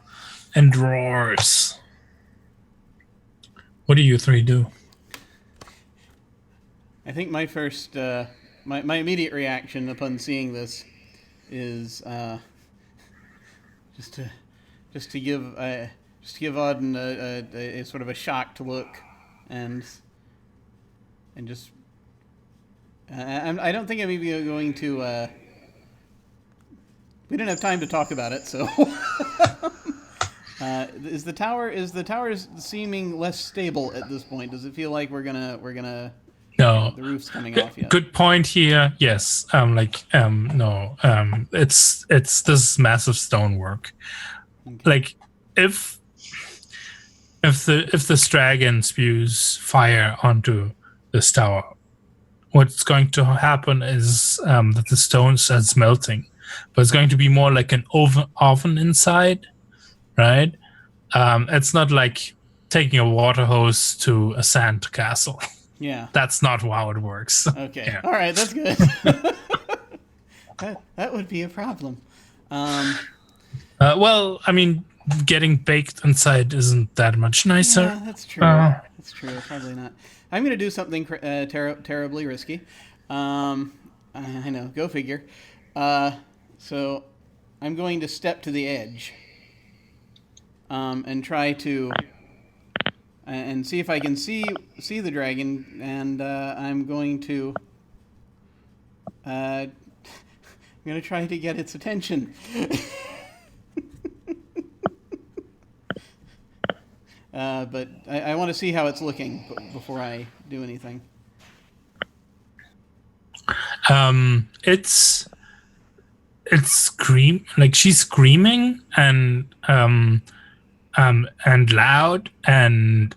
S4: and roars. What do you three do?
S1: I think my first, my immediate reaction upon seeing this is just to give Auden a sort of a shocked look, and just I don't think I'm even going to. We didn't have time to talk about it, so. Is the tower seeming less stable at this point? Does it feel like we're gonna
S4: No.
S1: The roof's coming off yet?
S4: Good point here. Yes. No. It's this massive stonework. Okay. Like if the dragon spews fire onto this tower, what's going to happen is that the stone starts melting, but it's going to be more like an oven inside, right? It's not like taking a water hose to a sand castle.
S1: Yeah.
S4: That's not how it works.
S1: Okay.
S4: Yeah.
S1: All right. That's good. that would be a problem.
S4: Well, I mean, getting baked inside isn't that much nicer.
S1: Yeah, that's true. That's true. Probably not. I'm going to do something terribly risky. I know. Go figure. So I'm going to step to the edge and try to and see if I can see the dragon, and I'm going to try to get its attention. But I want to see how it's looking before I do anything.
S4: It's she's screaming and loud and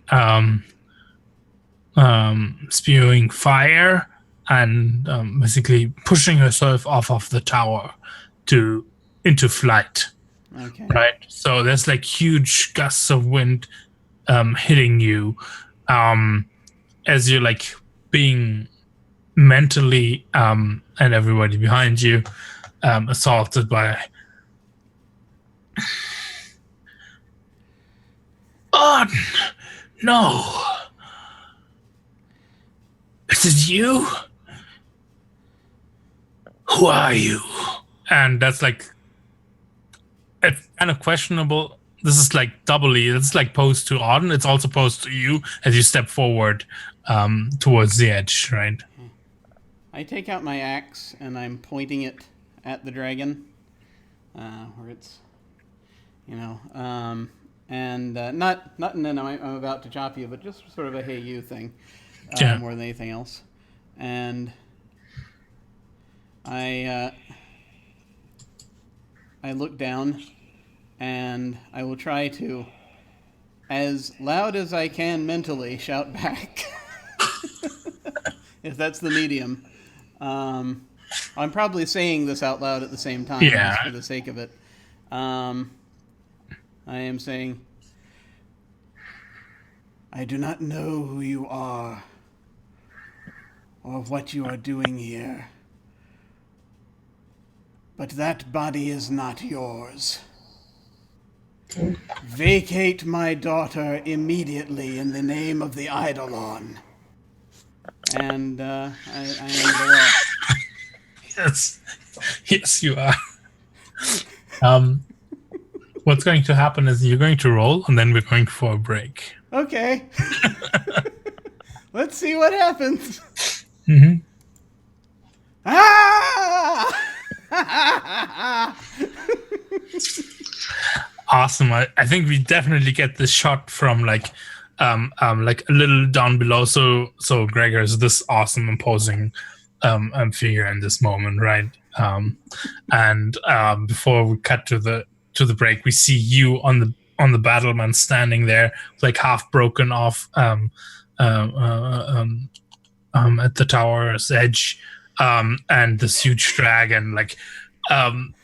S4: spewing fire and basically pushing herself off of the tower into flight.
S1: Okay.
S4: Right. So there's like huge gusts of wind hitting you as you're like being mentally and everybody behind you assaulted by oh no, Is it you? Who are you? And that's like, it's kind of questionable. This is like doubly, it's like posed to Auden. It's also posed to you as you step forward towards the edge, right?
S1: I take out my axe and I'm pointing it at the dragon, where it's, and not in an I'm about to chop you, but just sort of a hey you thing,
S4: Yeah.
S1: more than anything else. And I look down, and I will try to, as loud as I can mentally, shout back. If that's the medium. I'm probably saying this out loud at the same time,
S4: Yeah.
S1: just for the sake of it. I am saying, I do not know who you are, or what you are doing here. But that body is not yours. Vacate my daughter immediately in the name of the Eidolon. And I am go off.
S4: Yes, you are. What's going to happen is you're going to roll, and then we're going for a break.
S1: Okay. Let's see what happens.
S4: Mm-hmm.
S1: Ah!
S4: Awesome. I think we definitely get this shot from like a little down below. So Gregor is this awesome imposing figure in this moment, right? And before we cut to the break, we see you on the battlement standing there, like half broken off at the tower's edge, and this huge dragon like in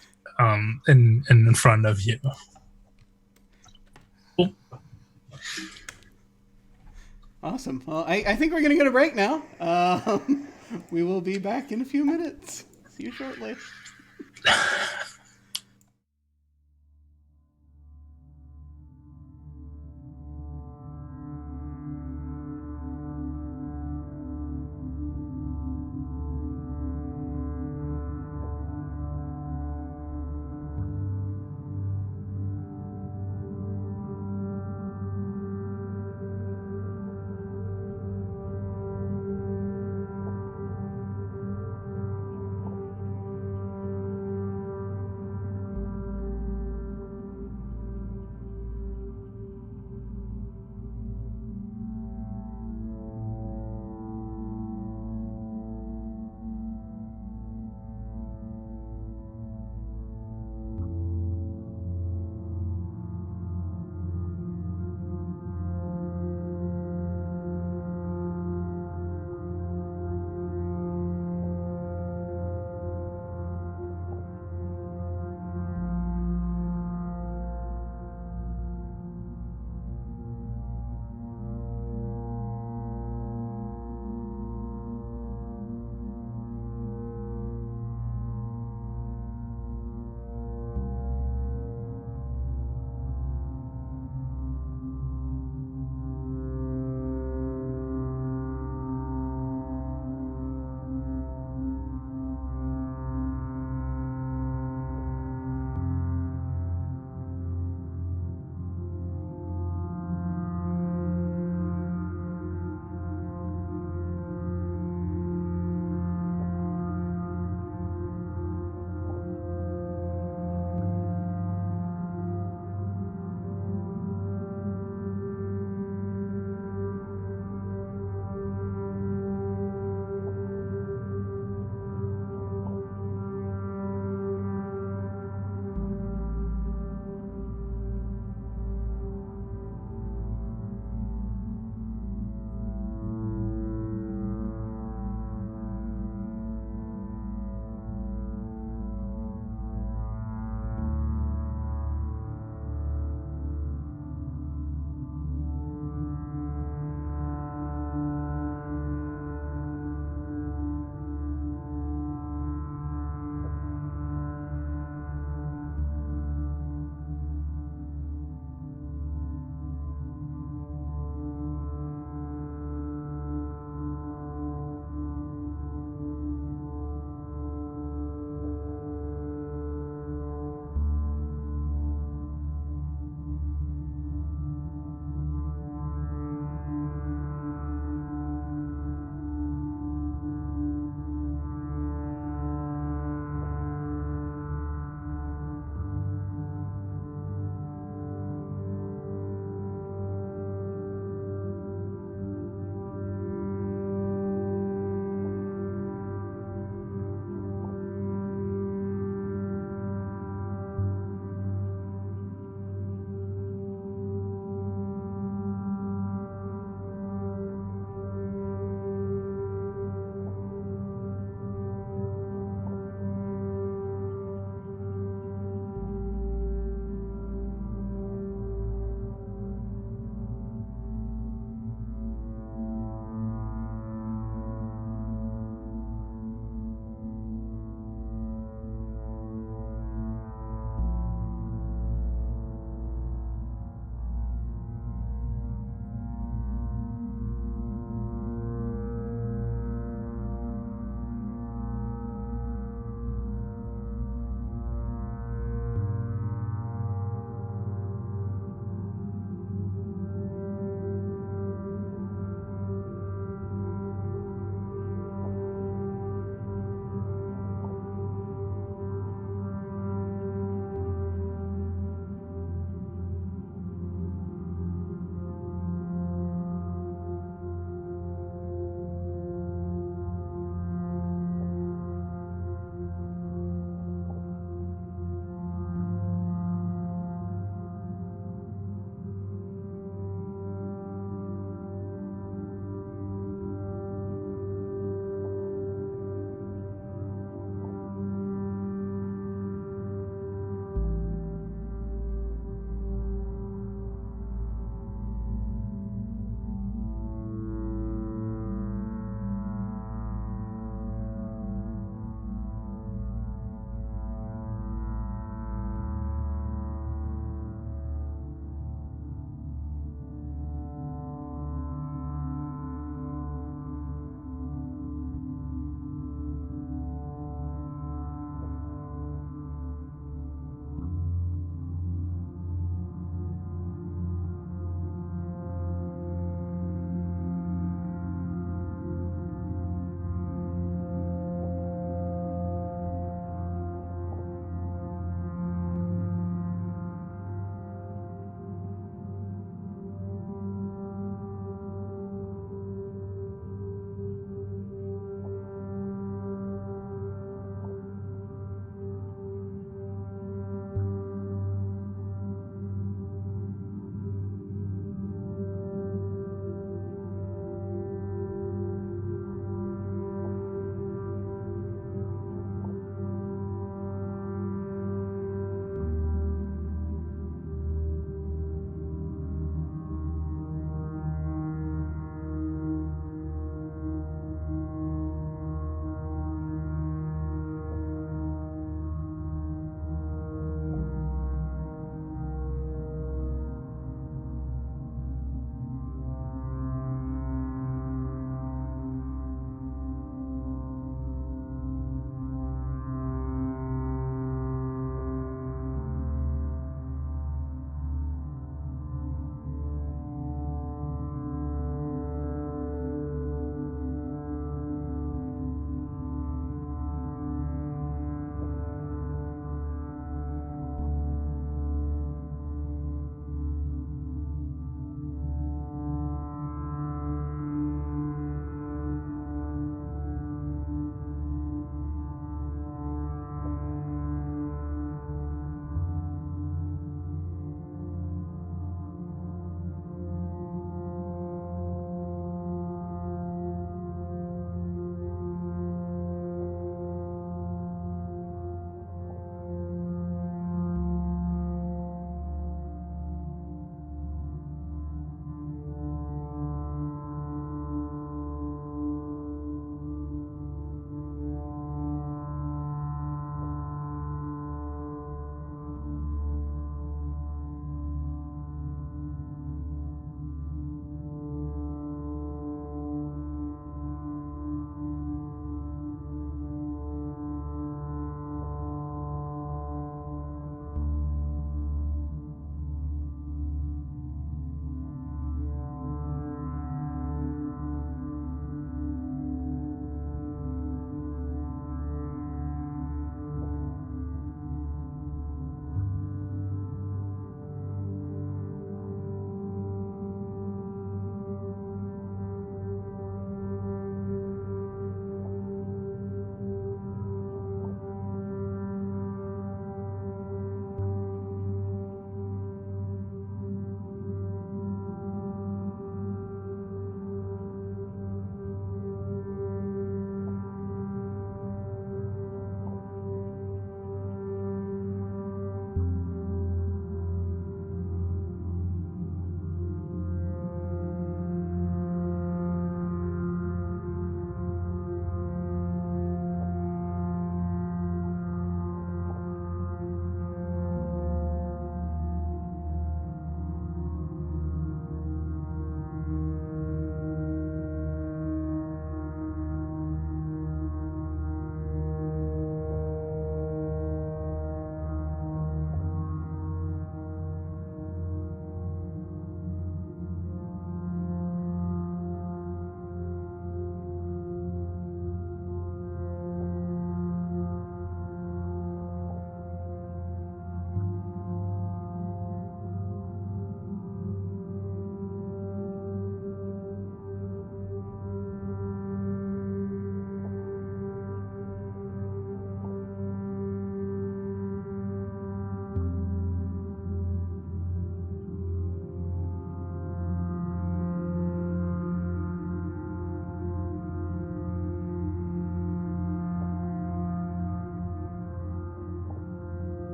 S4: front of you.
S1: Awesome. Well, I think we're going to go to break now. We will be back in a few minutes. See you shortly.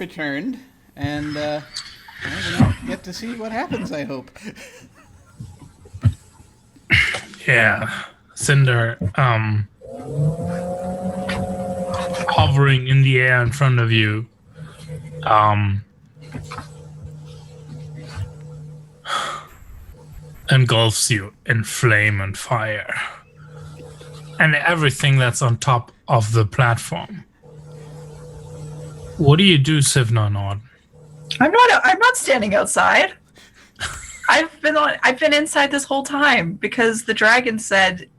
S1: returned, and we'll get to see what happens, I hope.
S4: Yeah. Cinder, hovering in the air in front of you, engulfs you in flame and fire. And everything that's on top of the platform. What do you do, Sivna Nord?
S2: I'm not standing outside. I've been inside this whole time because the dragon said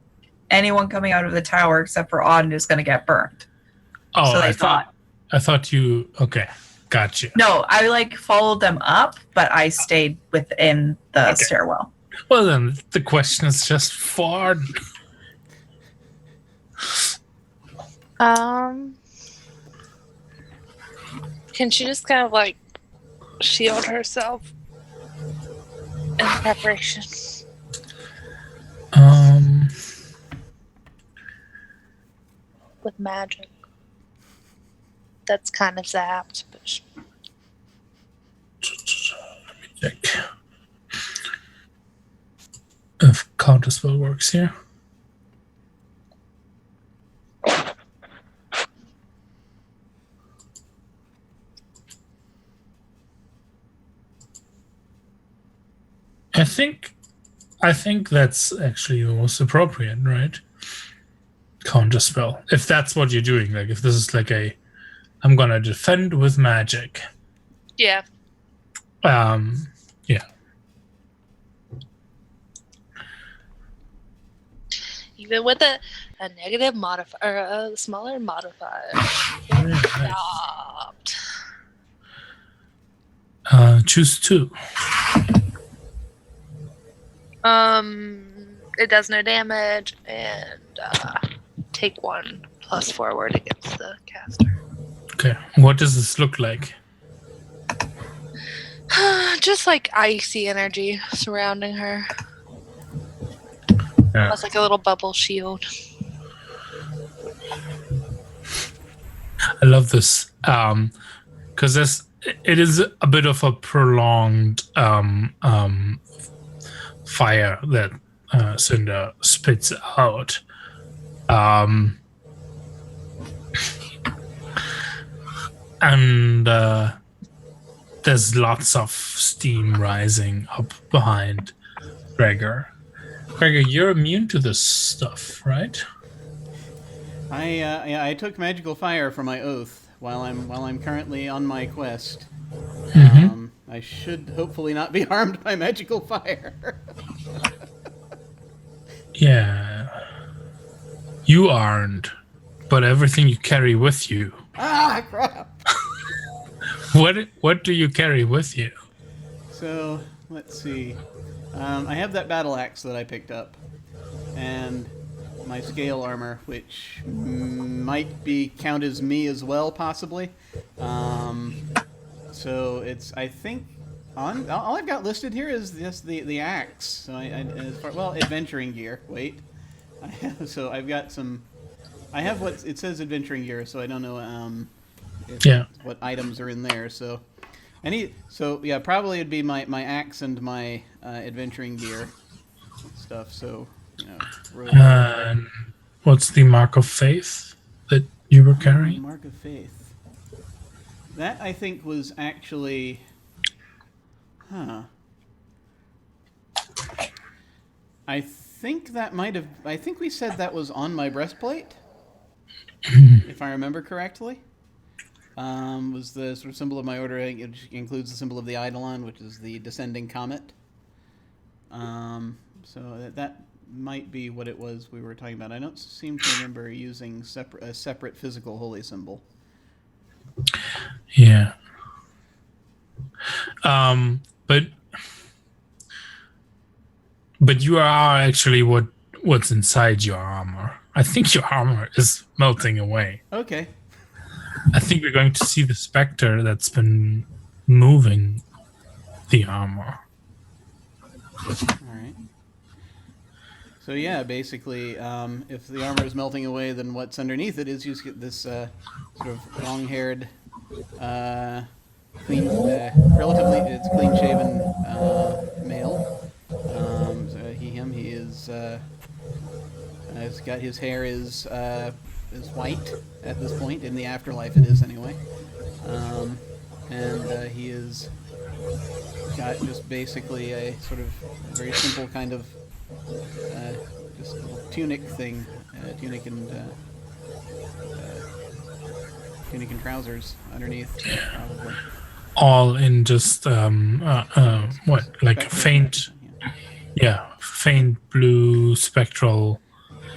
S2: anyone coming out of the tower except for Auden is going to get burned.
S4: Oh,
S2: so
S4: I thought you. Okay, gotcha.
S2: No, I followed them up, but I stayed within the stairwell.
S4: Well, then the question is just for.
S3: Can she just kind of shield herself in preparation? With magic. That's kind of zapped, but
S4: let me check if counterspell works here. I think that's actually the most appropriate, right? Counterspell. If that's what you're doing, if this is I'm gonna defend with magic.
S3: yeah.
S4: Yeah.
S3: Even with a negative modifier, or a smaller modifier. Stopped.
S4: Choose 2.
S3: It does no damage, and take 1 plus forward against the caster.
S4: Okay. What does this look like?
S3: Just icy energy surrounding her.
S4: Yeah.
S3: Plus a little bubble shield.
S4: I love this because it is a bit of a prolonged fire that Cinder spits out. And there's lots of steam rising up behind Gregor. Gregor, you're immune to this stuff, right?
S1: I took magical fire for my oath while I'm currently on my quest.
S4: Mm-hmm.
S1: I should hopefully not be harmed by magical fire.
S4: Yeah. You aren't, but everything you carry with you.
S1: Ah, crap!
S4: What do you carry with you?
S1: So, let's see. I have that battle axe that I picked up, and my scale armor, which might count as me as well, possibly. So it's, I think, all I've got listed here is just the axe. So adventuring gear. Wait, so I've got some. I have what it says adventuring gear, so I don't know what items are in there. So probably it'd be my axe and my adventuring gear stuff. So
S4: what's the mark of faith that you were carrying?
S1: Mark of faith. That I think was actually, I think we said that was on my breastplate, if I remember correctly. Was the sort of symbol of my order, which includes the symbol of the Eidolon, which is the descending comet. So that might be what it was we were talking about. I don't seem to remember using a separate physical holy symbol.
S4: Yeah. But you are actually what's inside your armor. I think your armor is melting away.
S1: Okay.
S4: I think we're going to see the specter that's been moving the armor.
S1: All right. So yeah, basically, if the armor is melting away, then what's underneath it is you get this sort of long-haired relatively, it's clean-shaven male. So he is has got his hair is white at this point. In the afterlife, it is anyway. And he is got just basically a sort of very simple kind of just a little tunic thing, tunic and trousers underneath, probably.
S4: All in just what, like a faint, faint blue spectral.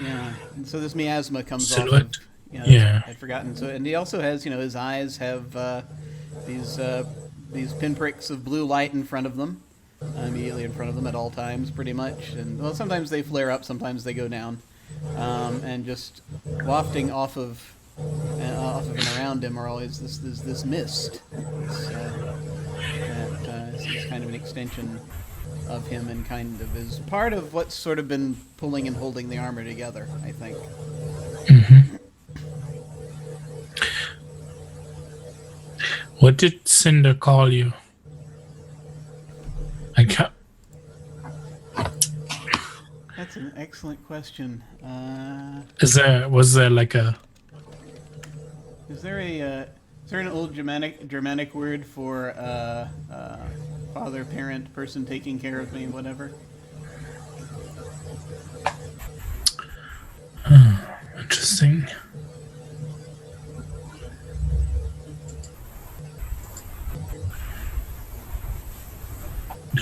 S1: Yeah, and so this miasma comes
S4: silhouette.
S1: off of,
S4: Yeah.
S1: I'd forgotten. So, and he also has, his eyes have these pinpricks of blue light in front of them, immediately in front of them at all times, pretty much. And well, sometimes they flare up, sometimes they go down, and just wafting off of and around him are always this mist. It's kind of an extension of him, and kind of is part of what's sort of been pulling and holding the armor together, I think.
S4: Mm-hmm. What did Cinder call you?
S1: That's an excellent question.
S4: Was there like a?
S1: Is there an old Germanic word for father, parent, person taking care of me, whatever?
S4: Interesting.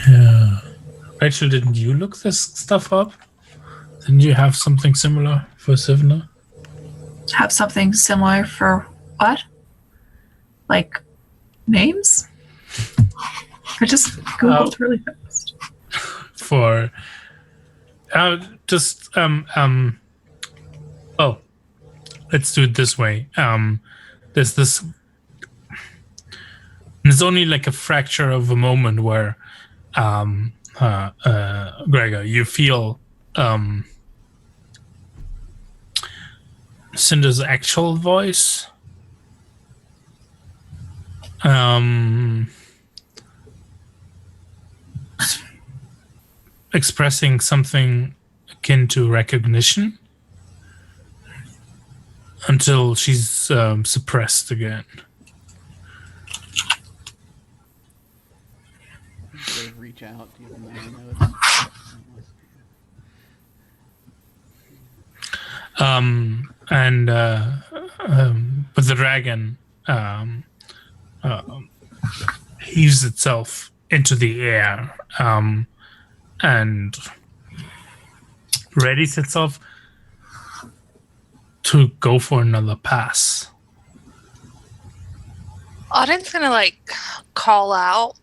S4: Yeah. Rachel, didn't you look this stuff up? Didn't you have something similar for Sivna?
S2: Have something similar for what? Like names? I just googled really fast.
S4: For let's do it this way. There's only like a fracture of a moment where Gregor, you feel Cinder's actual voice expressing something akin to recognition until she's suppressed again.
S1: Sort of reach out, even though I know
S4: but the dragon heaves itself into the air and readies itself to go for another pass.
S3: Auden's gonna call out,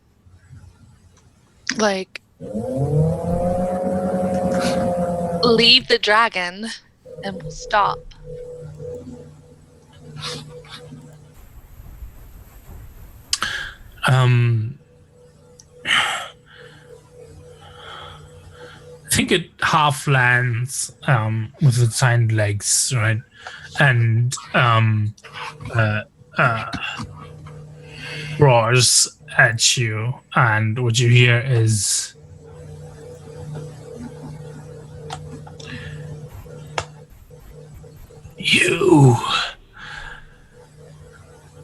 S3: leave the dragon and we'll stop.
S4: I think it half lands with its hind legs, right? And roars at you, and what you hear is you.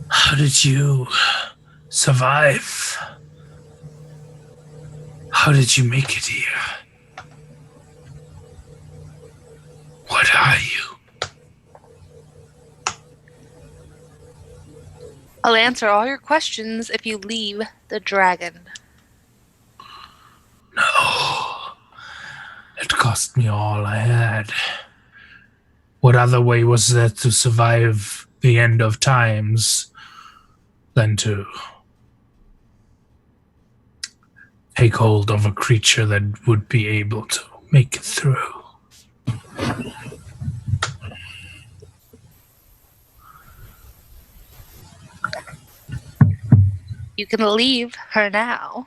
S4: How did you survive? How did you make it here? What are you?
S3: I'll answer all your questions if you leave the dragon.
S4: No. It cost me all I had. What other way was there to survive the end of times than to take hold of a creature that would be able to make it through?
S3: You can leave her now.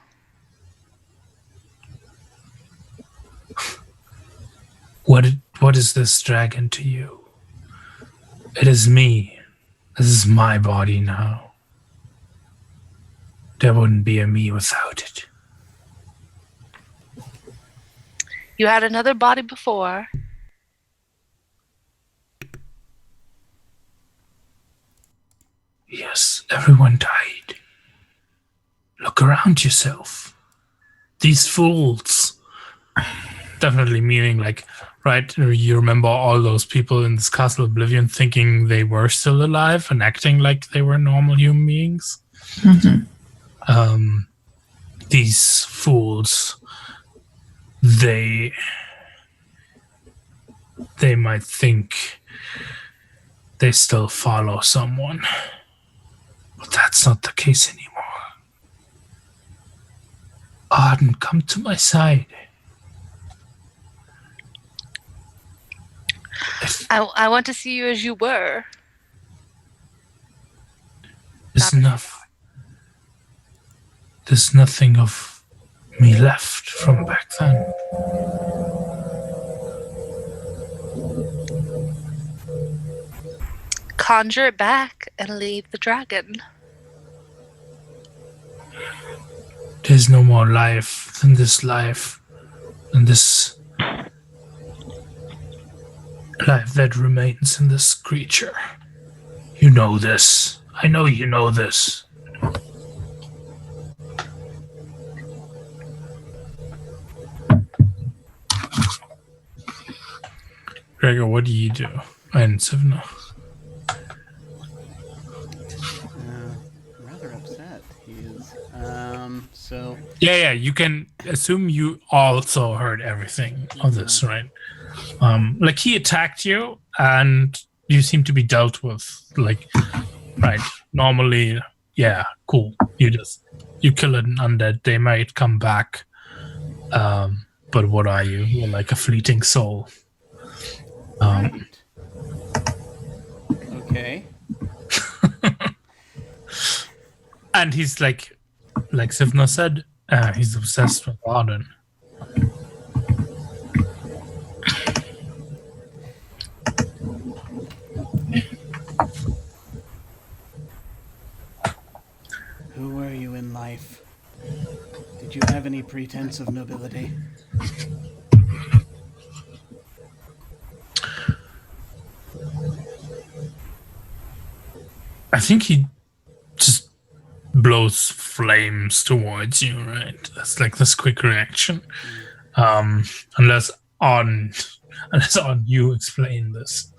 S4: What is this dragon to you? It is me. This is my body now. there wouldn't be a me without it.
S3: You had another body before.
S4: Yes, everyone died. Look around yourself. These fools. Definitely meaning like, right, you remember all those people in this Castle Oblivion thinking they were still alive and acting like they were normal human beings.
S2: Mm-hmm.
S4: These fools, they might think they still follow someone. But that's not the case anymore. Arden, come to my side.
S3: I want to see you as you were.
S4: There's nothing of me left from back then.
S3: Conjure it back and leave the dragon.
S4: There's no more life than this life, and this life that remains in this creature. You know this. I know you know this. Gregor, what do you do? And Sivna.
S1: Rather upset. He is. So.
S4: Yeah. You can assume you also heard everything of this, right? Like he attacked you, and you seem to be dealt with. Like, right? Normally, yeah, cool. You kill an undead, they might come back. But what are you? You're like a fleeting soul.
S1: Right. Okay.
S4: And he's like Sivna said, he's obsessed with Arden.
S1: Who were you in life? Did you have any pretense of nobility?
S4: I think he just blows flames towards you, right? That's like this quick reaction. Unless on you explain this.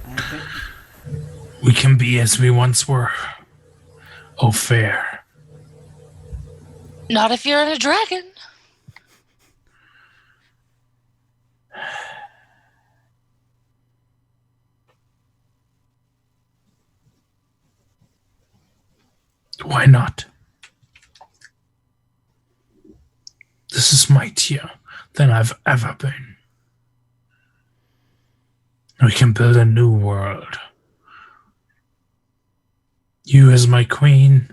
S1: I think
S4: We can be as we once were. Oh, fair.
S3: Not if you're in a dragon.
S4: Why not? This is mightier than I've ever been. We can build a new world. You as my queen.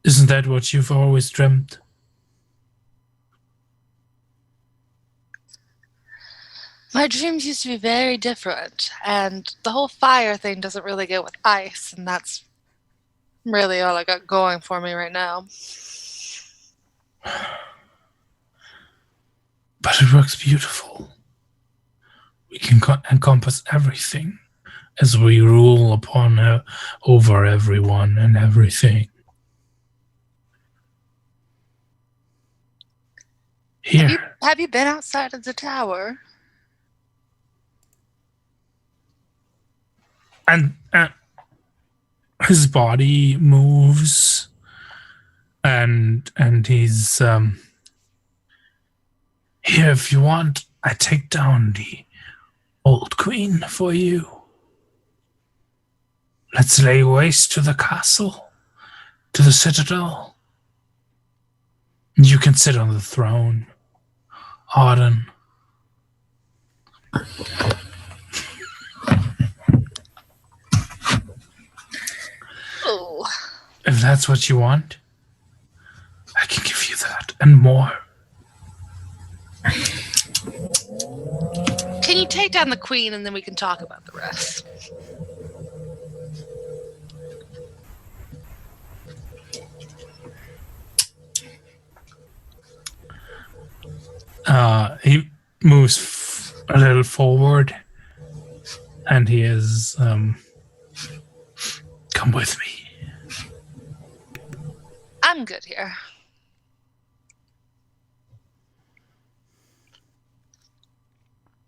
S4: Isn't that what you've always dreamt?
S3: My dreams used to be very different, and the whole fire thing doesn't really get with ice, and that's really all I got going for me right now.
S4: But it works beautiful. We can encompass everything as we rule upon over everyone and everything. Here.
S3: Have you been outside of the tower?
S4: And his body moves, and he's here. If you want, I take down the old queen for you. Let's lay waste to the castle, to the citadel. You can sit on the throne, Arden.
S3: Oh.
S4: If that's what you want, I can give you that and more.
S3: Can you take down the queen, and then we can talk about the rest.
S4: He moves a little forward, and he is, come with me.
S3: I'm good here.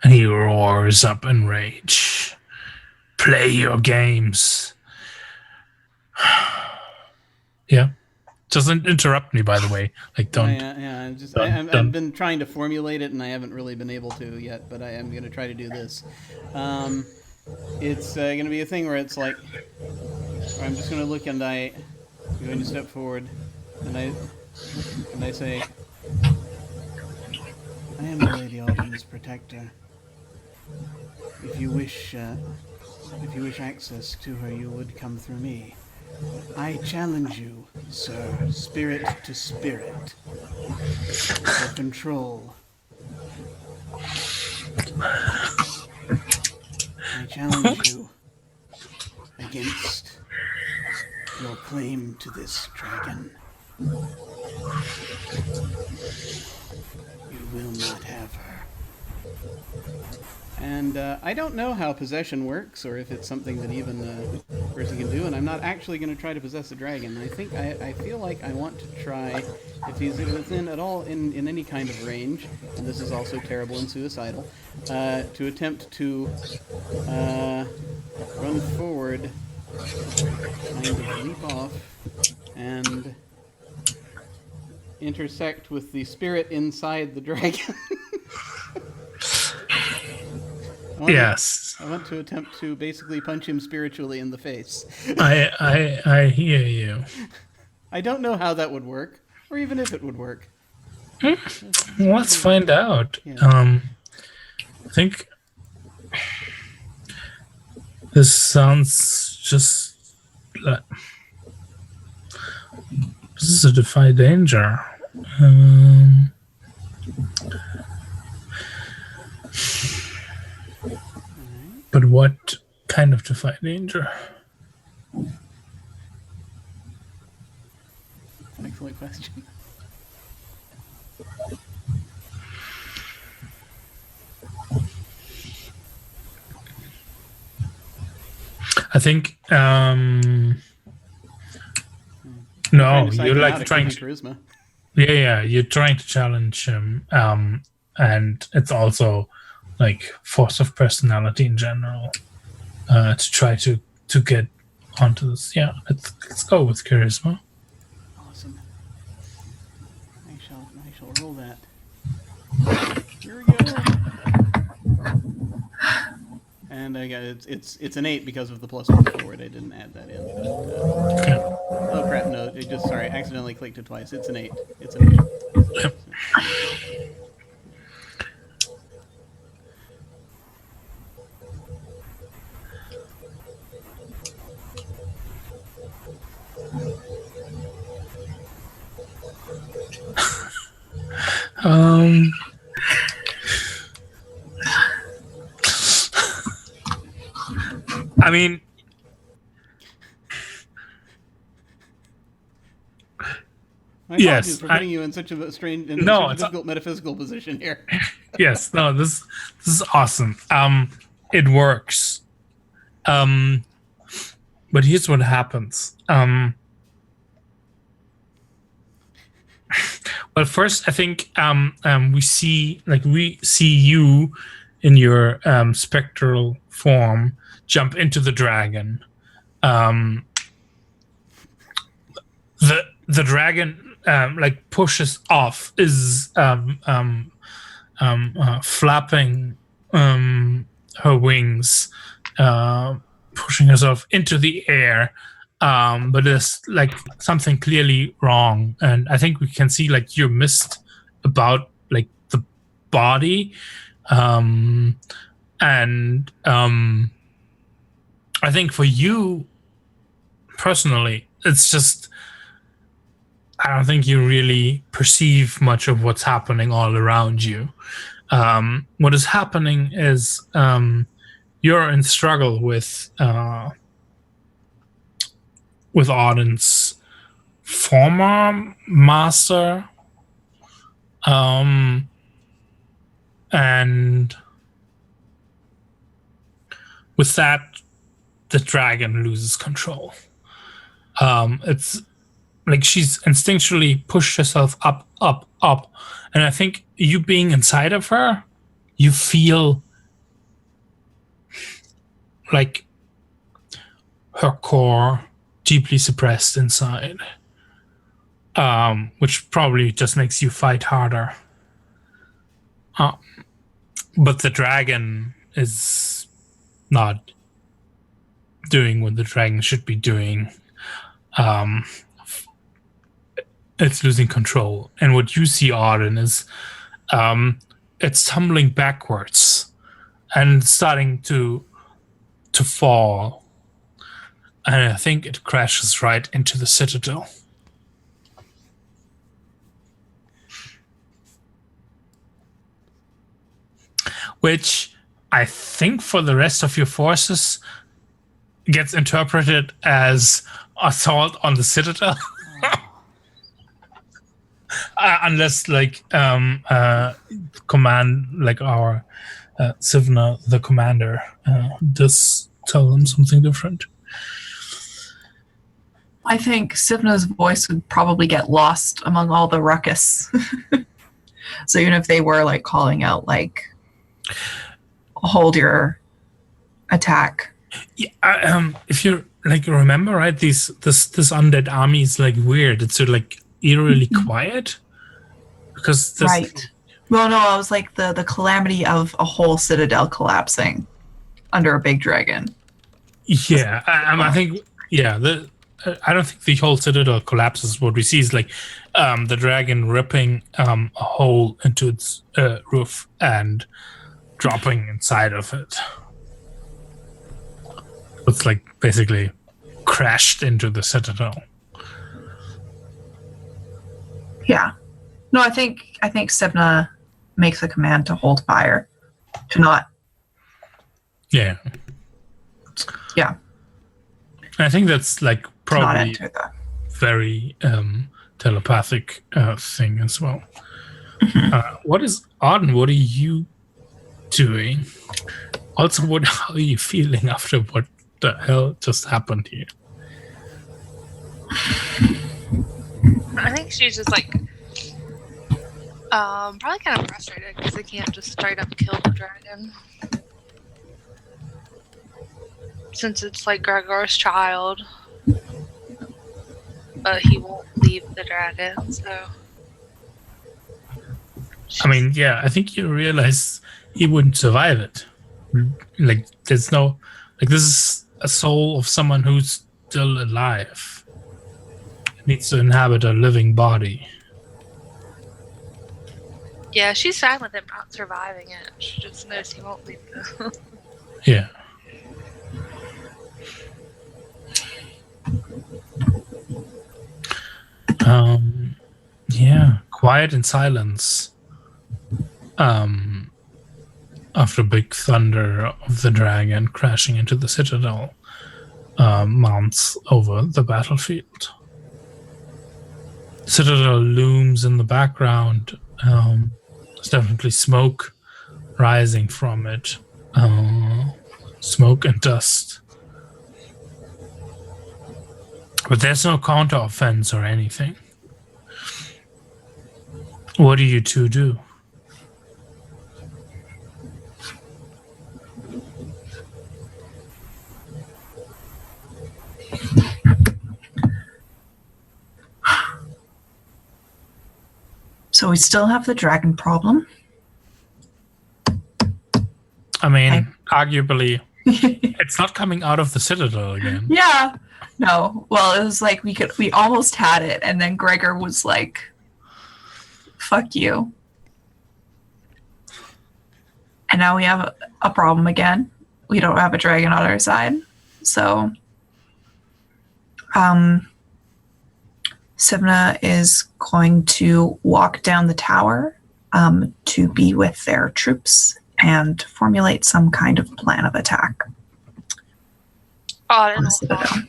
S4: And he roars up in rage. Play your games. Yeah. Doesn't interrupt me, by the way. Like, don't.
S1: Yeah.
S4: Don't.
S1: I've been trying to formulate it, and I haven't really been able to yet. But I am going to try to do this. It's going to be a thing where it's like, I'm just going to look, and I'm going to step forward, and I say, I am the Lady Autumn's protector. If you wish access to her, you would come through me. I challenge you, sir, spirit to spirit, for control. I challenge you against your claim to this dragon. You will not have her. And I don't know how possession works, or if it's something that even a person can do, and I'm not actually going to try to possess a dragon. I feel like I want to try, if he's within at all in any kind of range, and this is also terrible and suicidal, to attempt to run forward, kind of leap off, and intersect with the spirit inside the dragon.
S4: Yes.
S1: I want to attempt to basically punch him spiritually in the face.
S4: I hear you.
S1: I don't know how that would work, or even if it would work.
S4: Let's find out.
S1: Yeah.
S4: I think this sounds just like this is a defy danger. But what kind of defy danger?
S1: Excellent question.
S4: I think no, you're like trying to
S1: charisma.
S4: Yeah, you're trying to challenge him, and it's also like force of personality in general, to try to get onto this. Yeah, let's go with charisma.
S1: Awesome. I shall roll that. Here we go. And I got it's an 8 because of the +1 forward. I didn't add that in.
S4: Okay.
S1: Oh crap! No, it just I accidentally clicked it twice. It's an 8. It's an 8.
S4: Yep. I mean,
S1: My
S4: yes,
S1: apologies for putting you in such a strange, such a difficult metaphysical position here.
S4: Yes, no, this is awesome. It works. But here's what happens. Well, first, I think we see you in your spectral form jump into the dragon. The dragon pushes off, is flapping her wings, pushing herself into the air. But there's something clearly wrong, and I think we can see you missed about the body, and I think for you personally, it's just I don't think you really perceive much of what's happening all around you. what is happening is you're in struggle with Auden's former master, and with that, the dragon loses control. It's like she's instinctually pushed herself up, and I think you being inside of her, you feel like her core deeply suppressed inside, which probably just makes you fight harder. But the dragon is not doing what the dragon should be doing. It's losing control. And what you see, Auden, is it's tumbling backwards and starting to fall. And I think it crashes right into the citadel. Which I think for the rest of your forces gets interpreted as assault on the citadel. Unless command, like our Sivna, the commander, does tell them something different.
S2: I think Sivna's voice would probably get lost among all the ruckus. So even if they were like calling out like, hold your attack.
S4: Yeah, if you like remember, right, this undead army is like weird. It's sort of like eerily quiet. Because
S2: right. Well, no, I was like the calamity of a whole citadel collapsing under a big dragon.
S4: Yeah, I think, yeah, I don't think the whole citadel collapses. What we see is like the dragon ripping a hole into its roof and dropping inside of it. It's like basically crashed into the citadel.
S2: Yeah. No, I think Sivna makes a command to hold fire, to not.
S4: Yeah.
S2: Yeah.
S4: I think that's like probably very telepathic thing as well. Mm-hmm. What is Auden? What are you doing? Also, how are you feeling after what the hell just happened here?
S3: I think she's just like probably kind of frustrated because they can't just straight up kill the dragon. Since it's like Gregor's child. But he won't leave the dragon, so.
S4: I mean, yeah, I think you realize he wouldn't survive it. Like, there's no. Like, this is a soul of someone who's still alive. It needs to inhabit a living body.
S3: Yeah, she's fine with him not surviving it. She just knows he won't leave the.
S4: Yeah. Yeah, quiet and silence. After big thunder of the dragon crashing into the citadel mounts over the battlefield. Citadel looms in the background. There's definitely smoke rising from it. Smoke and dust. But there's no counter-offense or anything. What do you two do?
S2: So we still have the dragon problem.
S4: I mean, arguably, it's not coming out of the citadel again.
S2: Yeah. No. Well, it was like we almost had it, and then Gregor was like, fuck you. And now we have a problem again. We don't have a dragon on our side. So Sivna is going to walk down the tower to be with their troops and formulate some kind of plan of attack on the Citadel.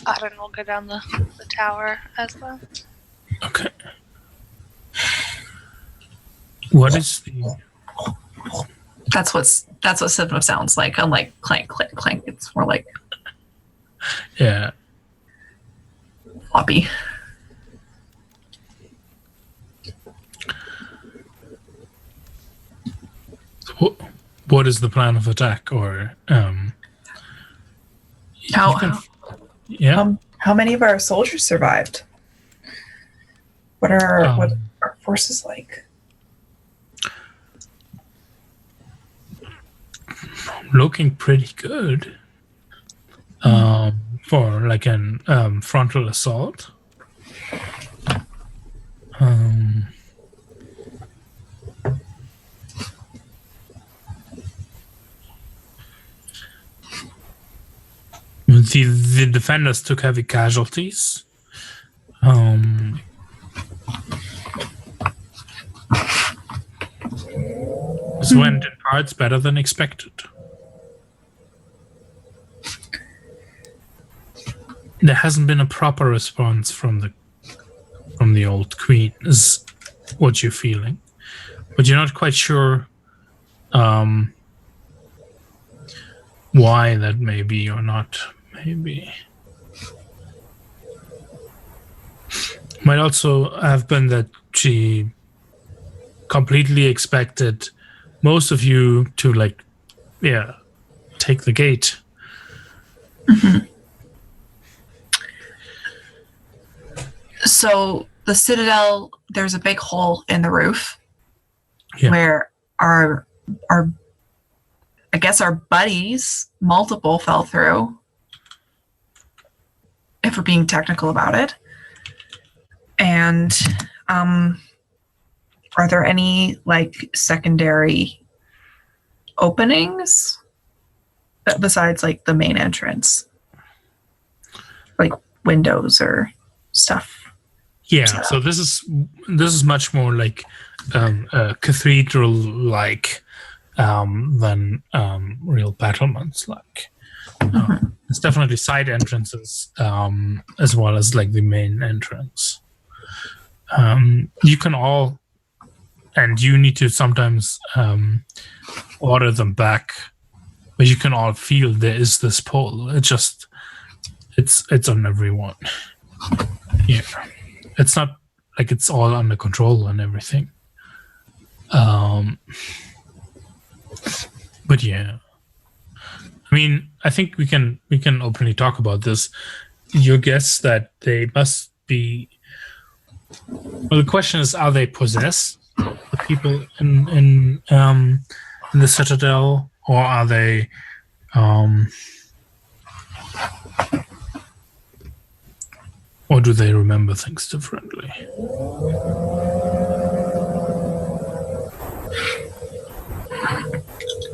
S3: Auden will go down the tower as well.
S4: Okay. What is the...
S2: That's what Sivna sounds like. Unlike clank, clank, clank. It's more like
S4: Yeah.
S2: floppy.
S4: What is the plan of attack? Or
S2: How many of our soldiers survived? What are our forces like?
S4: Looking pretty good. For like an frontal assault. The defenders took heavy casualties. This went in parts better than expected. There hasn't been a proper response from the old queen, is what you're feeling, but you're not quite sure why that may be or not. Maybe might also have been that she completely expected most of you to take the gate.
S2: Mm-hmm. So the Citadel, there's a big hole in the roof where our I guess our buddies, multiple, fell through, if we're being technical about it. And are there any secondary openings besides the main entrance, like windows or stuff?
S4: Yeah, so this is much more like cathedral-like than real battlements. It's definitely side entrances as well as the main entrance. You can all, and you need to sometimes order them back, but you can all feel there is this pull. It's on everyone. Yeah. It's not like it's all under control and everything. But yeah. I mean, I think we can openly talk about this. Your guess that they must be... Well, the question is, are they possessed? The people in the Citadel, or are they... or do they remember things differently?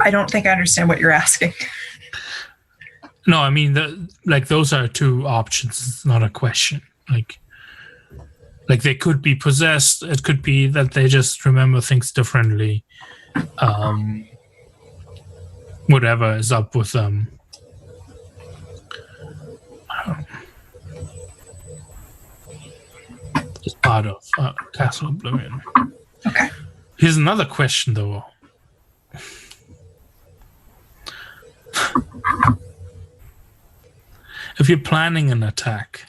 S2: I don't think I understand what you're asking.
S4: No, I mean, those are two options. It's not a question. Like they could be possessed. It could be that they just remember things differently. Whatever is up with them. Just part of Castle Oblivion.
S2: Okay.
S4: Here's another question, though. If you're planning an attack,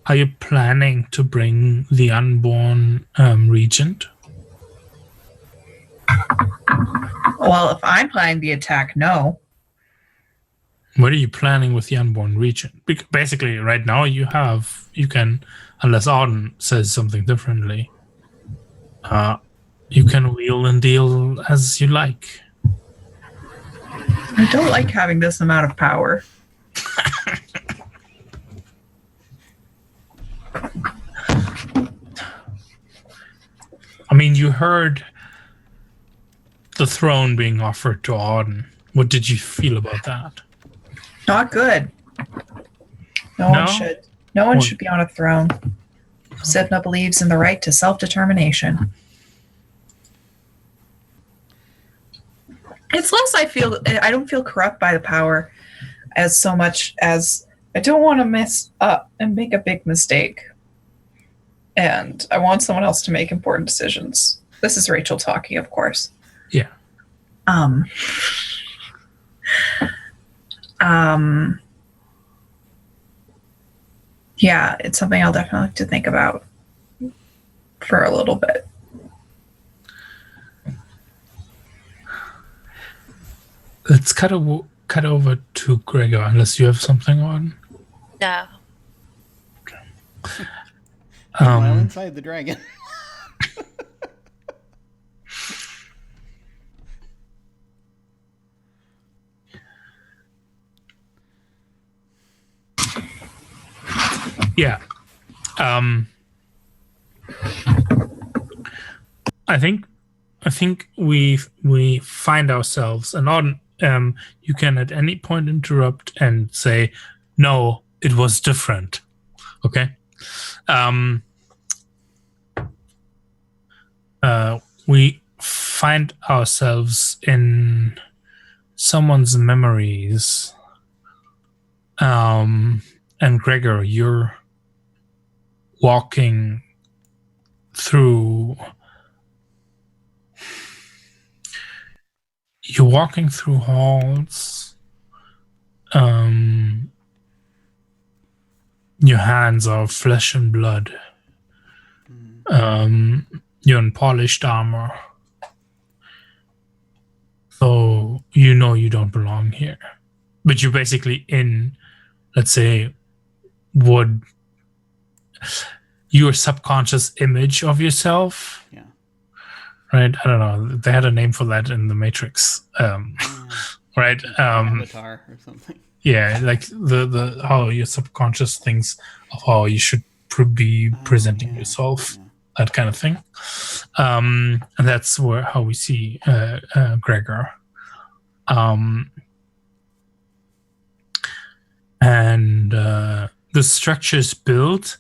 S4: are you planning to bring the unborn regent?
S2: Well, if I'm planning the attack, no.
S4: What are you planning with the unborn regent? Basically, right now you can, unless Auden says something differently, you can wheel and deal as you like.
S2: I don't like having this amount of power.
S4: I mean, you heard the throne being offered to Auden. What did you feel about that?
S2: Not good. No one should. No one
S4: Or-
S2: should be on a throne. Sivna believes in the right to self-determination. It's less I don't feel corrupt by the power as so much as I don't want to mess up and make a big mistake. And I want someone else to make important decisions. This is Rachel talking, of course.
S4: Yeah.
S2: Yeah, it's something I'll definitely have to think about for a little bit.
S4: Let's cut over to Gregor, unless you have something on.
S3: No.
S1: Meanwhile, inside the dragon.
S4: Yeah. I think we find ourselves, and on you can at any point interrupt and say, no, it was different. Okay. We find ourselves in someone's memories. And Gregor, you're walking through halls. Your hands are flesh and blood. You're in polished armor. So you know you don't belong here. But you're basically in, let's say, your subconscious image of yourself.
S1: Yeah.
S4: Right? I don't know. They had a name for that in the Matrix. Right?
S1: Avatar or something.
S4: Yeah, like the how your subconscious thinks of how you should be presenting yourself, that kind of thing. And that's how we see Gregor. And the structure is built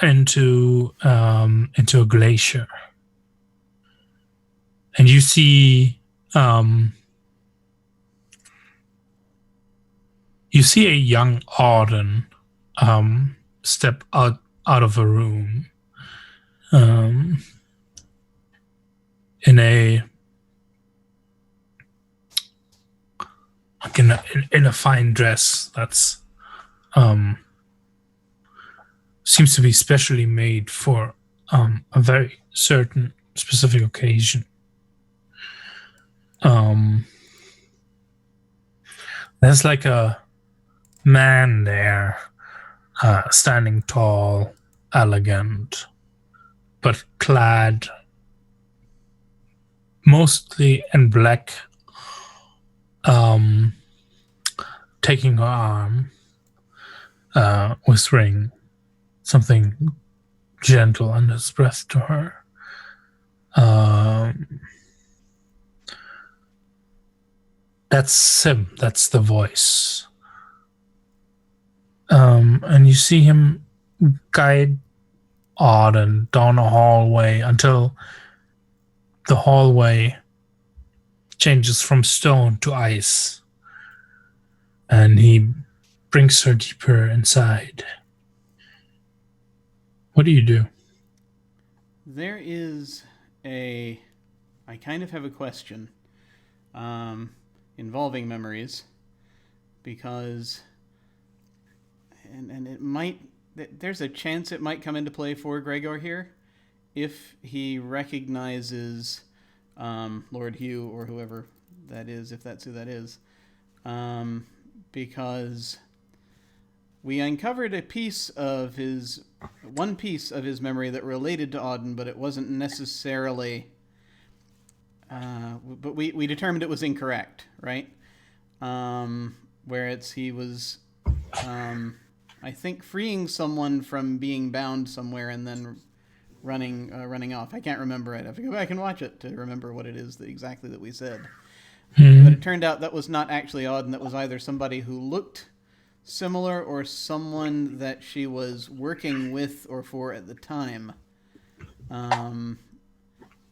S4: into a glacier, and you see a young Auden step out of a room in a fine dress that's seems to be specially made for a very certain specific occasion. There's like a man there, standing tall, elegant, but clad mostly in black, taking her arm, whispering something gentle under his breath to her. That's Sim. That's the voice. And you see him guide Auden down a hallway until the hallway changes from stone to ice. And he brings her deeper inside. What do you do?
S1: There is I kind of have a question involving memories, because and it might, there's a chance it might come into play for Gregor here if he recognizes Lord Hugh or whoever that is, if that's who that is, because we uncovered one piece of his memory that related to Auden, but it wasn't necessarily. But we determined it was incorrect, right? Where he was, I think, freeing someone from being bound somewhere and then running off. I can't remember it. I have to go back and watch it to remember what it is exactly that we said. But it turned out that was not actually Auden. That was either somebody who looked similar or someone that she was working with or for at the time. And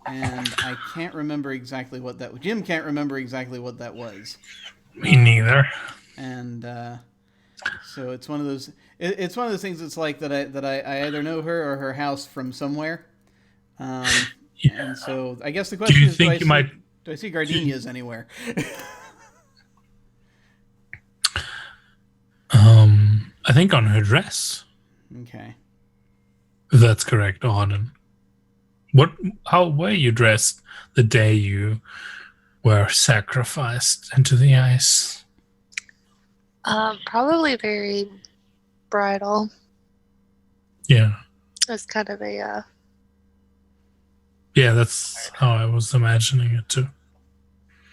S1: I can't remember exactly what that. Jim can't remember exactly what that was.
S4: Me neither.
S1: And so it's one of those. It's one of those things. It's like that. I either know her or her house from somewhere.
S4: Yeah.
S1: And so I guess the question is, do I see gardenias anywhere?
S4: I think on her dress.
S1: Okay.
S4: If that's correct, Auden. How were you dressed the day you were sacrificed into the ice?
S3: Probably very bridal.
S4: Yeah.
S3: It's kind of a
S4: Yeah, that's how I was imagining it too.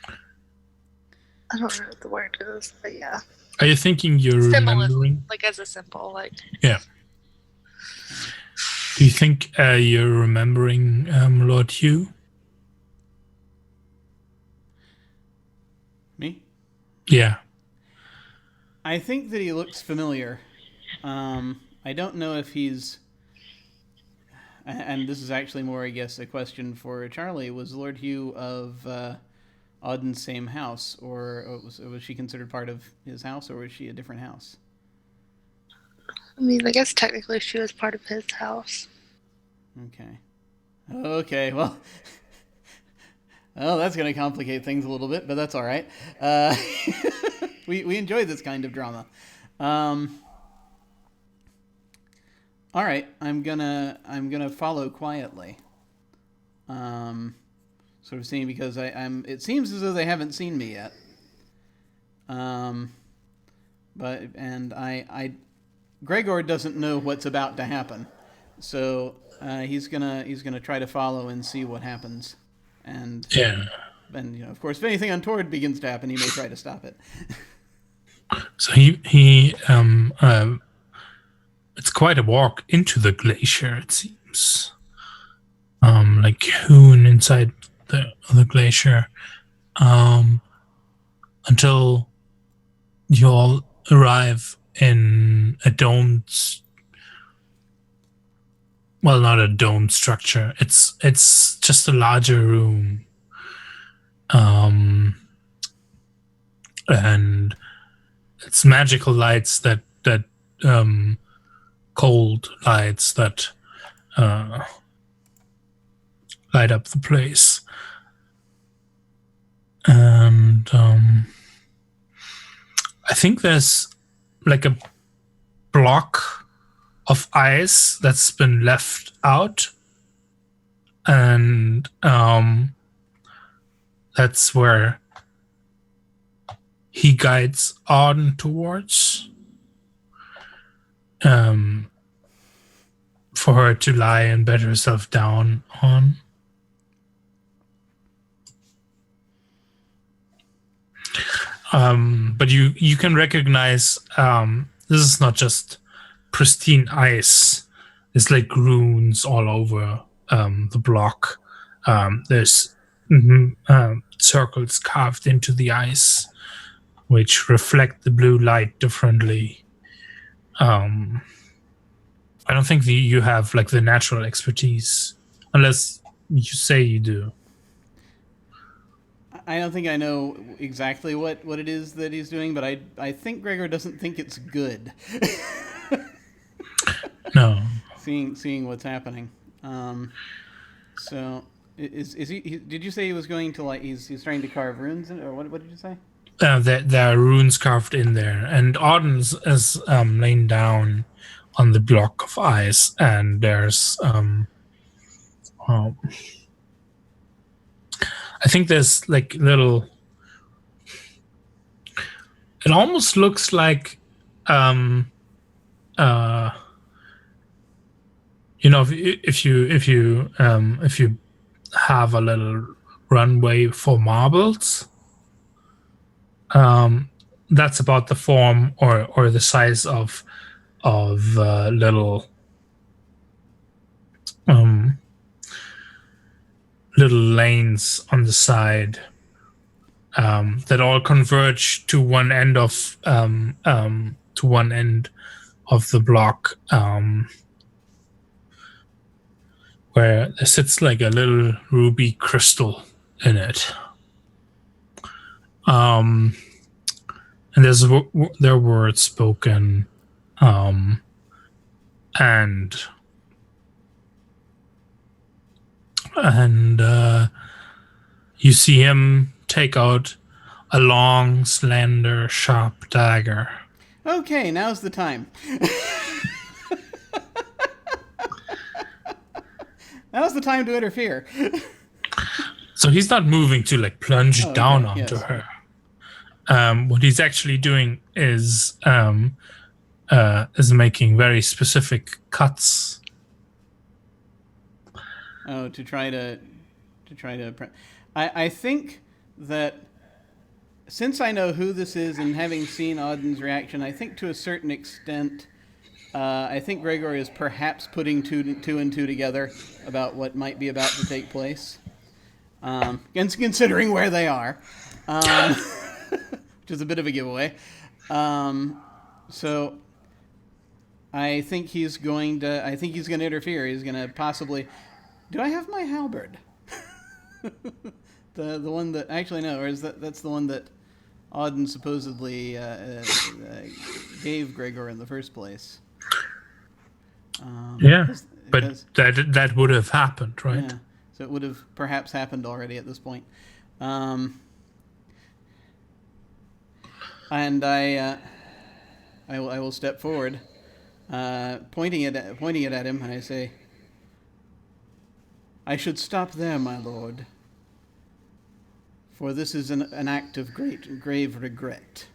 S3: I don't know what the word is, but yeah.
S4: Are you thinking you're remembering?
S3: Like as a symbol, like.
S4: Yeah. Do you think you're remembering Lord Hugh?
S1: Me?
S4: Yeah.
S1: I think that he looks familiar. I don't know if he's... And this is actually more, I guess, a question for Charlie. Was Lord Hugh of Auden's same house, or was she considered part of his house, or was she a different house?
S3: I mean, I guess technically she was part of his house.
S1: Okay, well... Well, that's going to complicate things a little bit, but that's all right. We enjoy this kind of drama. All right, I'm gonna follow quietly. Sort of seeing, because I'm. It seems as though they haven't seen me yet. Gregor doesn't know what's about to happen, so he's gonna try to follow and see what happens. And of course, if anything untoward begins to happen, he may try to stop it.
S4: So it's quite a walk into the glacier, it seems. Like hewn inside the glacier, until you all arrive in a domed. Well, not a domed structure. It's just a larger room, and it's magical lights that cold lights that light up the place, and I think there's like a block of ice that's been left out, and that's where he guides Auden towards, for her to lie and bed herself down on. But you can recognize this is not just pristine ice. There's like runes all over the block. There's circles carved into the ice, which reflect the blue light differently. I don't think you have like the natural expertise, unless you say you do.
S1: I don't think I know exactly what it is that he's doing, but I think Gregor doesn't think it's good.
S4: No.
S1: Seeing what's happening. So is he? Did you say he was going to he's trying to carve runes or what did you say?
S4: There are runes carved in there, and Auden is laying down on the block of ice, and there's I think there's like little. It almost looks like if you have a little runway for marbles, that's about the form or the size of little little lanes on the side that all converge to one end of to one end of the block, where there sits like a little ruby crystal in it. And there are words spoken, and you see him take out a long, slender, sharp dagger.
S1: Okay, now's the time. Now's the time to interfere.
S4: So he's not moving to like plunge it down onto
S1: yes.
S4: her. What he's actually doing is making very specific cuts.
S1: Oh, to try to. I think that since I know who this is and having seen Auden's reaction, I think to a certain extent, I think Gregor is perhaps putting two and two together about what might be about to take place. Considering where they are, which is a bit of a giveaway. So I think he's going to interfere. He's going to possibly. Do I have my halberd? the one that actually no, or is that's the one that Auden supposedly gave Gregor in the first place.
S4: But that would have happened, right?
S1: Yeah, so it would have perhaps happened already at this point. And I will step forward, pointing it at him, and I say, "I should stop there, my lord, for this is an act of grave regret."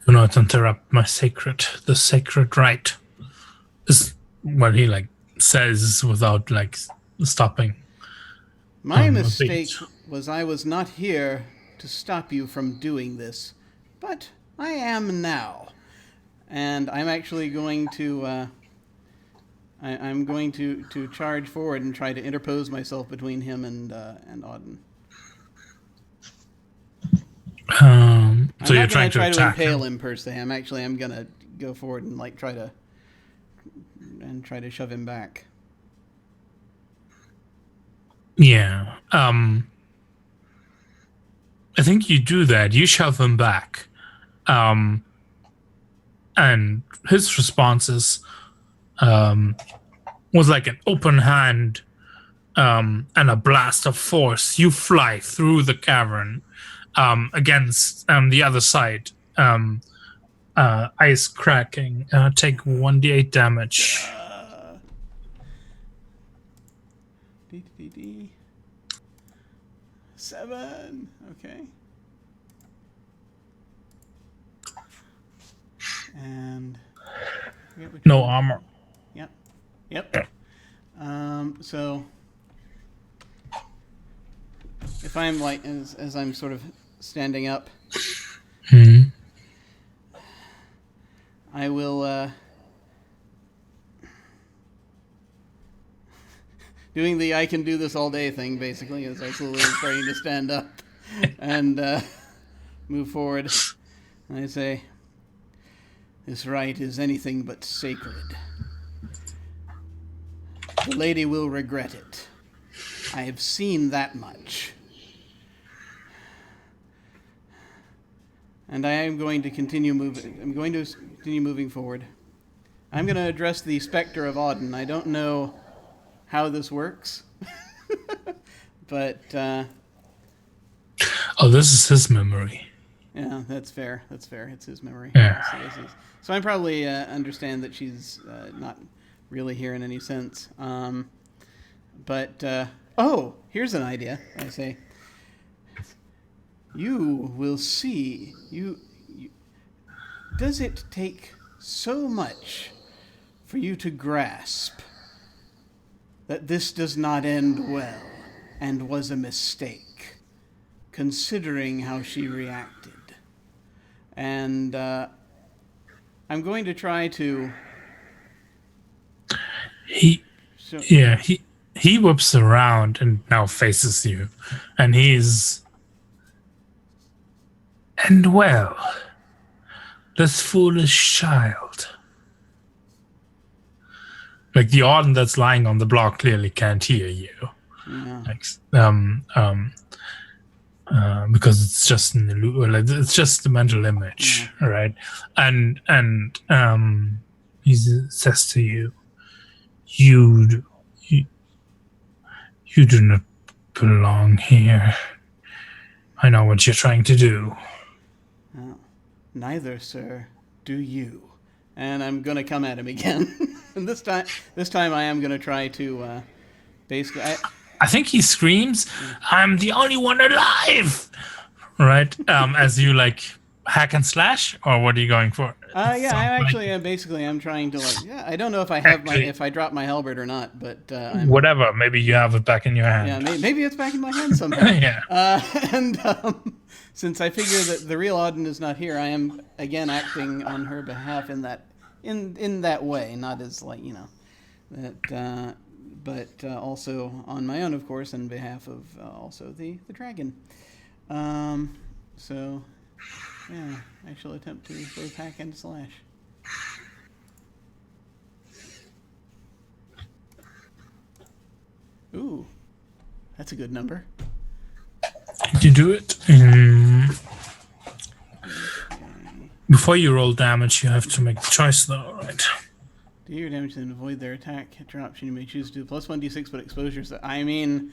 S4: Do not interrupt the sacred rite. Is what he says without stopping.
S1: My mistake was I was not here to stop you from doing this, but I am now, and I'm actually going to. I'm going to charge forward and try to interpose myself between him and Auden.
S4: So you're trying to attack
S1: impale him per se. I'm gonna go forward and try to shove him back.
S4: Yeah. I think you do that. You shove him back. And his response was like an open hand and a blast of force. You fly through the cavern against the other side. Ice cracking. Take 1d8 damage.
S1: D. 7. Okay. And
S4: no armor.
S1: Yep. So if I'm as I'm sort of standing up, I will doing the I can do this all day thing basically as I slowly starting to stand up and move forward. And I say, "This rite is anything but sacred. The lady will regret it. I have seen that much. And I am going to continue moving. I'm going to continue moving forward. I'm going to address the specter of Auden. I don't know how this works, but
S4: this is his memory.
S1: Yeah, that's fair. It's his memory.
S4: Yeah.
S1: So I probably understand that she's not really here in any sense. But here's an idea. I say, you will see. You does it take so much for you to grasp that this does not end well and was a mistake, considering how she reacted? And I'm going to try to.
S4: He whips around and now faces you, and he's And well, this foolish child. Like the Auden that's lying on the block clearly can't hear you.
S1: Yeah.
S4: Like, because it's just it's just a mental image, right? And he says to you, you do not belong here. I know what you're trying to do.
S1: Oh, neither, sir, do you. And I'm gonna come at him again. And this time I am gonna try to basically.
S4: I think he screams, "I'm the only one alive!" Right? As you like hack and slash, or what are you going for?
S1: Yeah, I actually am basically. I'm trying to I don't know if I have if I drop my halberd or not, but
S4: whatever. Maybe you have it back in your hand.
S1: Yeah, maybe it's back in my hand somehow.
S4: Yeah.
S1: And since I figure that the real Auden is not here, I am again acting on her behalf in that way, not as that, but also on my own, of course, in behalf of also the dragon. So, yeah, I shall attempt to both hack and slash. Ooh, that's a good number.
S4: You do it. Before you roll damage, you have to make the choice, though, right?
S1: Do your damage then avoid their attack. Hit your option. You may choose to do plus 1d6, but exposures. I mean,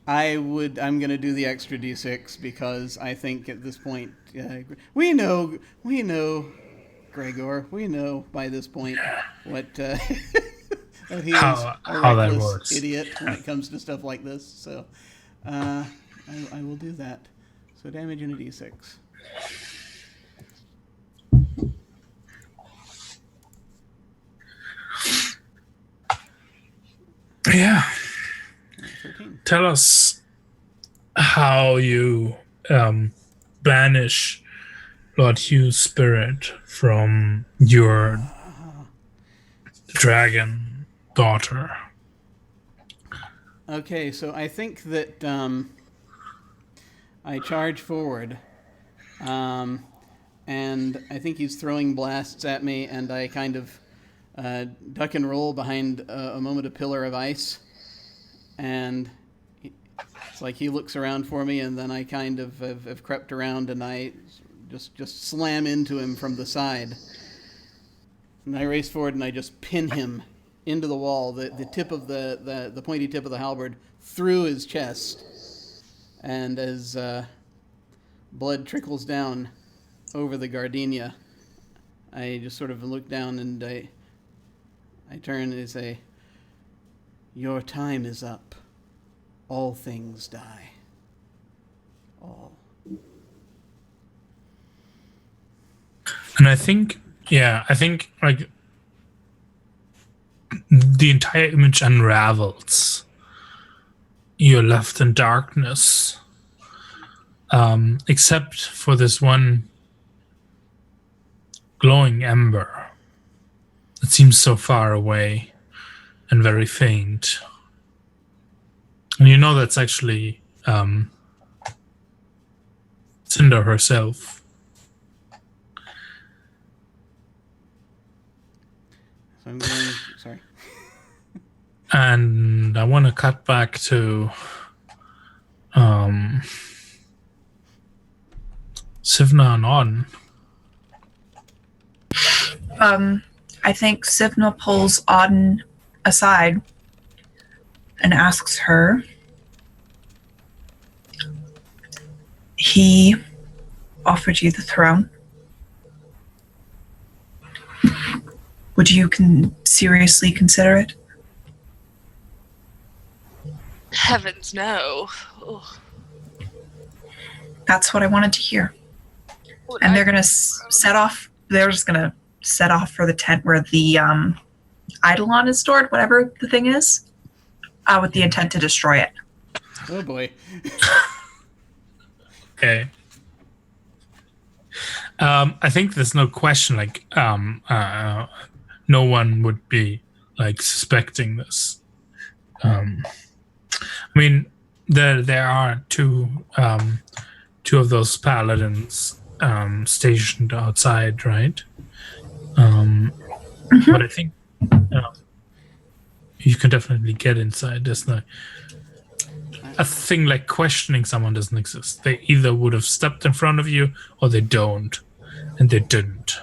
S1: I'm gonna do the extra d6 because I think at this point, we know, Gregor. We know by this point what that he is a reckless idiot when it comes to stuff like this. So, I will do that. So damage in a d6.
S4: Yeah.
S1: 13.
S4: Tell us how you banish Lord Hugh's spirit from your dragon daughter.
S1: Okay, so I think that I charge forward, and I think he's throwing blasts at me, and I kind of duck and roll behind a moment of pillar of ice, and it's like he looks around for me, and then I kind of have crept around, and I just slam into him from the side, and I race forward, and I just pin him into the wall, the tip of the pointy tip of the halberd through his chest, and as blood trickles down over the gardenia, I just sort of look down, and I turn and say, "Your time is up. All things die. All."
S4: And I think like the entire image unravels. You're left in darkness, except for this one glowing ember. It seems so far away and very faint. And you know that's actually Cinder herself.
S1: So I'm going, sorry.
S4: And I want to cut back to Sivna and Auden.
S2: I think Sivna pulls Auden aside and asks her, "He offered you the throne. Would you seriously consider it?"
S3: Heavens no. Ugh.
S2: That's what I wanted to hear. And they're going to set off. They're just going to set off for the tent where the Eidolon is stored, whatever the thing is, with the intent to destroy it.
S1: Oh boy.
S4: Okay. I think there's no question. Like, no one would be like suspecting this. I mean, there are two two of those paladins stationed outside, right? But I think you can definitely get inside. There's no a thing like questioning someone doesn't exist. They either would have stepped in front of you or they don't, and they didn't.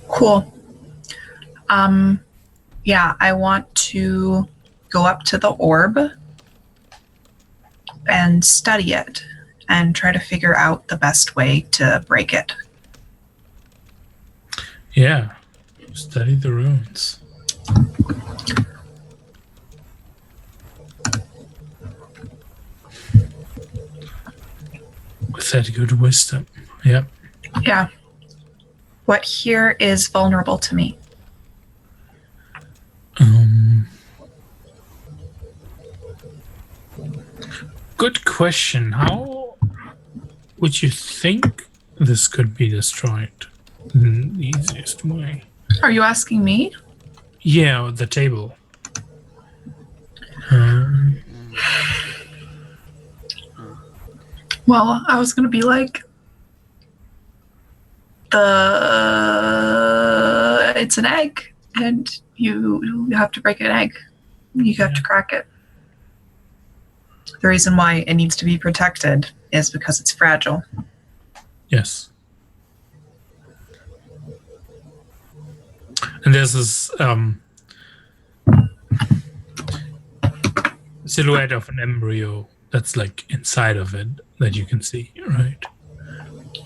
S2: Cool. Yeah, I want to go up to the orb and study it and try to figure out the best way to break it.
S4: Yeah, study the runes. With that good wisdom. Yep.
S2: Yeah. What here is vulnerable to me?
S4: Good question. How would you think this could be destroyed in the easiest way?
S2: Are you asking me?
S4: Yeah, the table.
S2: Well, I was gonna be like, it's an egg, and you have to break an egg. You have to crack it. The reason why it needs to be protected is because it's fragile.
S4: Yes. And there's this silhouette of an embryo that's like inside of it that you can see, right?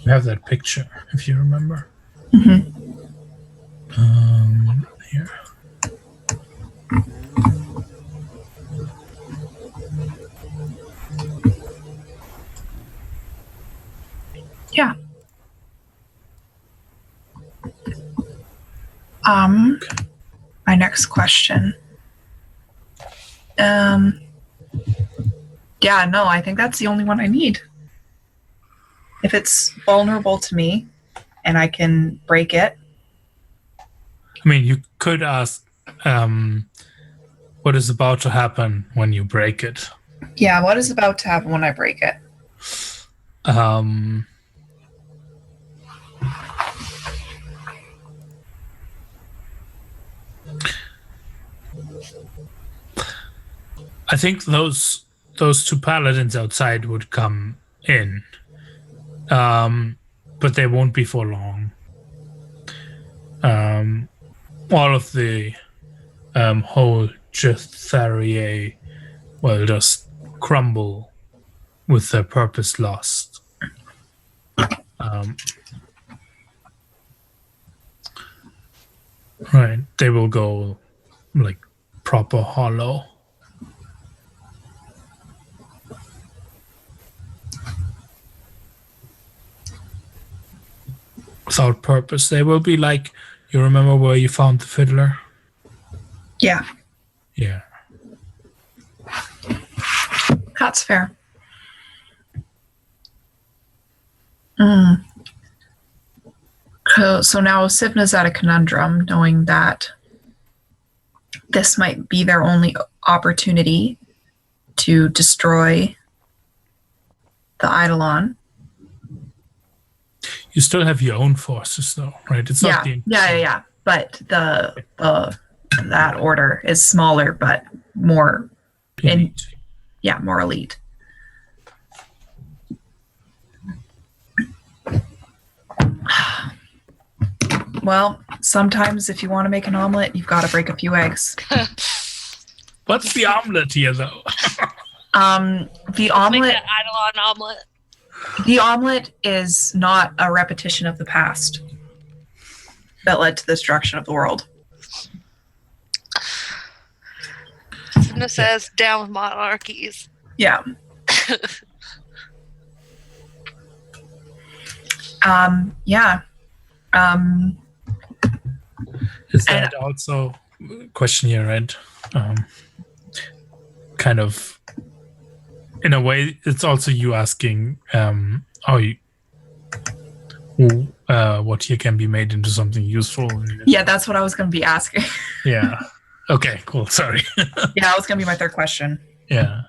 S4: You have that picture, if you remember.
S2: Mm-hmm.
S4: Here.
S2: Yeah. My next question. Yeah, no, I think that's the only one I need. If it's vulnerable to me and I can break it.
S4: I mean, you could ask what is about to happen when you break it.
S2: Yeah, what is about to happen when I break it?
S4: I think those two paladins outside would come in, but they won't be for long. All of the whole Jetharier will just crumble with their purpose lost. Right, they will go like proper hollow. Without purpose, they will be like, you remember where you found the fiddler?
S2: Yeah,
S4: Yeah.
S2: that's fair. So now Sivna's at a conundrum, knowing that this might be their only opportunity to destroy the Eidolon.
S4: You still have your own forces, though, right? It's not the
S2: Yeah. But that order is smaller, but more
S4: elite.
S2: more elite. Well, sometimes if you want to make an omelet, you've got to break a few eggs.
S4: What's the omelet here, though?
S2: The
S3: Like
S2: omelet.
S3: that Eidolon omelet.
S2: The omelet is not a repetition of the past that led to the destruction of the world.
S3: Sivna says, down with monarchies.
S2: Yeah. Yeah.
S4: Is that also question here, right? Kind of, in a way, it's also you asking what here can be made into something useful.
S2: Yeah, that's what I was going to be asking.
S4: Yeah. Okay, cool. Sorry.
S2: Yeah, that was going to be my third question.
S4: Yeah.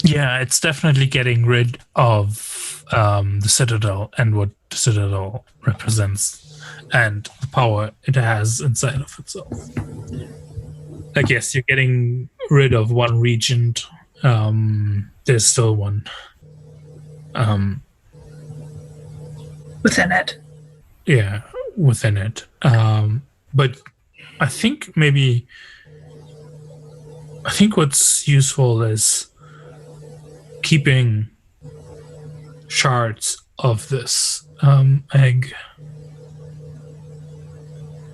S4: Yeah, it's definitely getting rid of the Citadel and what the Citadel represents and the power it has inside of itself. I guess you're getting rid of one regent. There's still one.
S2: Within it.
S4: Yeah, within it. But I think what's useful is keeping shards of this egg.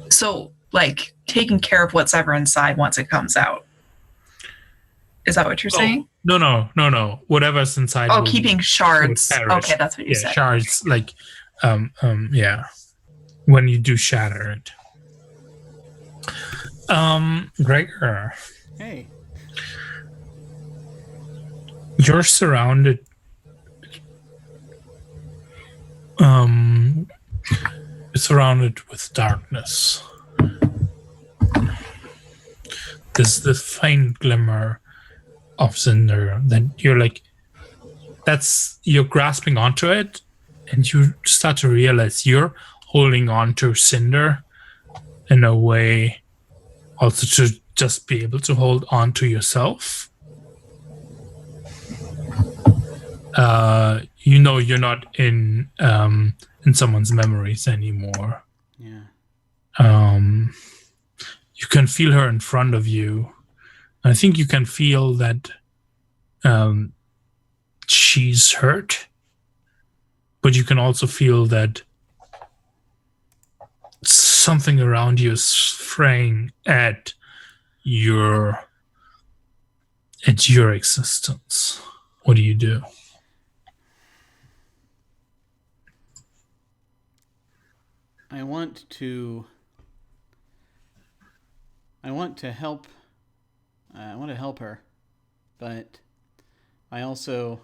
S2: So, like, taking care of what's ever inside once it comes out. Is that what you're saying?
S4: No. Whatever's inside.
S2: Oh, keeping shards. Okay, that's what you said.
S4: Shards, like, yeah. When you do shatter it. Gregor.
S1: Hey.
S4: You're surrounded. Surrounded with darkness. There's the faint glimmer of cinder that you're grasping onto it, and you start to realize you're holding on to cinder in a way also to just be able to hold on to yourself. You're not in someone's memories anymore.
S1: Yeah.
S4: You can feel her in front of you. I think you can feel that she's hurt, but you can also feel that something around you is fraying at your existence. What do you do?
S1: I want to help. I want to help her, but I also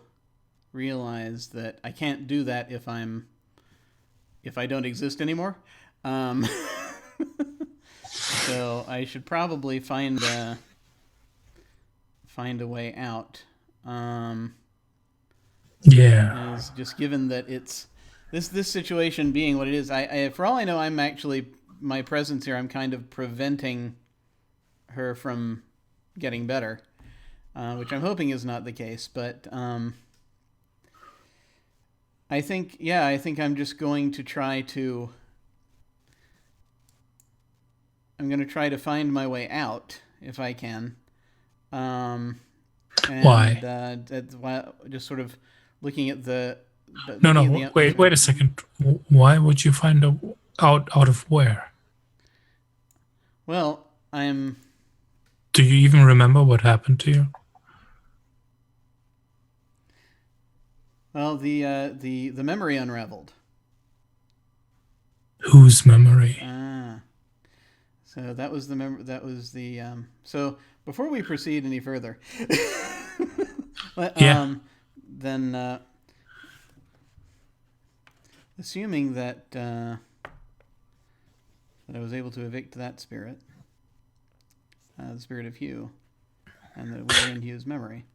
S1: realize that I can't do that if I don't exist anymore. So I should probably find a way out.
S4: Yeah.
S1: Just given that it's this situation being what it is, I for all I know, I'm actually, my presence here, I'm kind of preventing her from getting better, which I'm hoping is not the case. But I think I'm just going to try to. I'm going to try to find my way out if I can. And,
S4: Why?
S1: Just sort of looking at the.
S4: Wait a second. Why would you find out of where?
S1: Well, I'm.
S4: Do you even remember what happened to you?
S1: Well, the memory unraveled.
S4: Whose memory?
S1: So that was the So before we proceed any further, then assuming that I was able to evict that spirit, the spirit of Hugh, and that we're in Hugh's memory,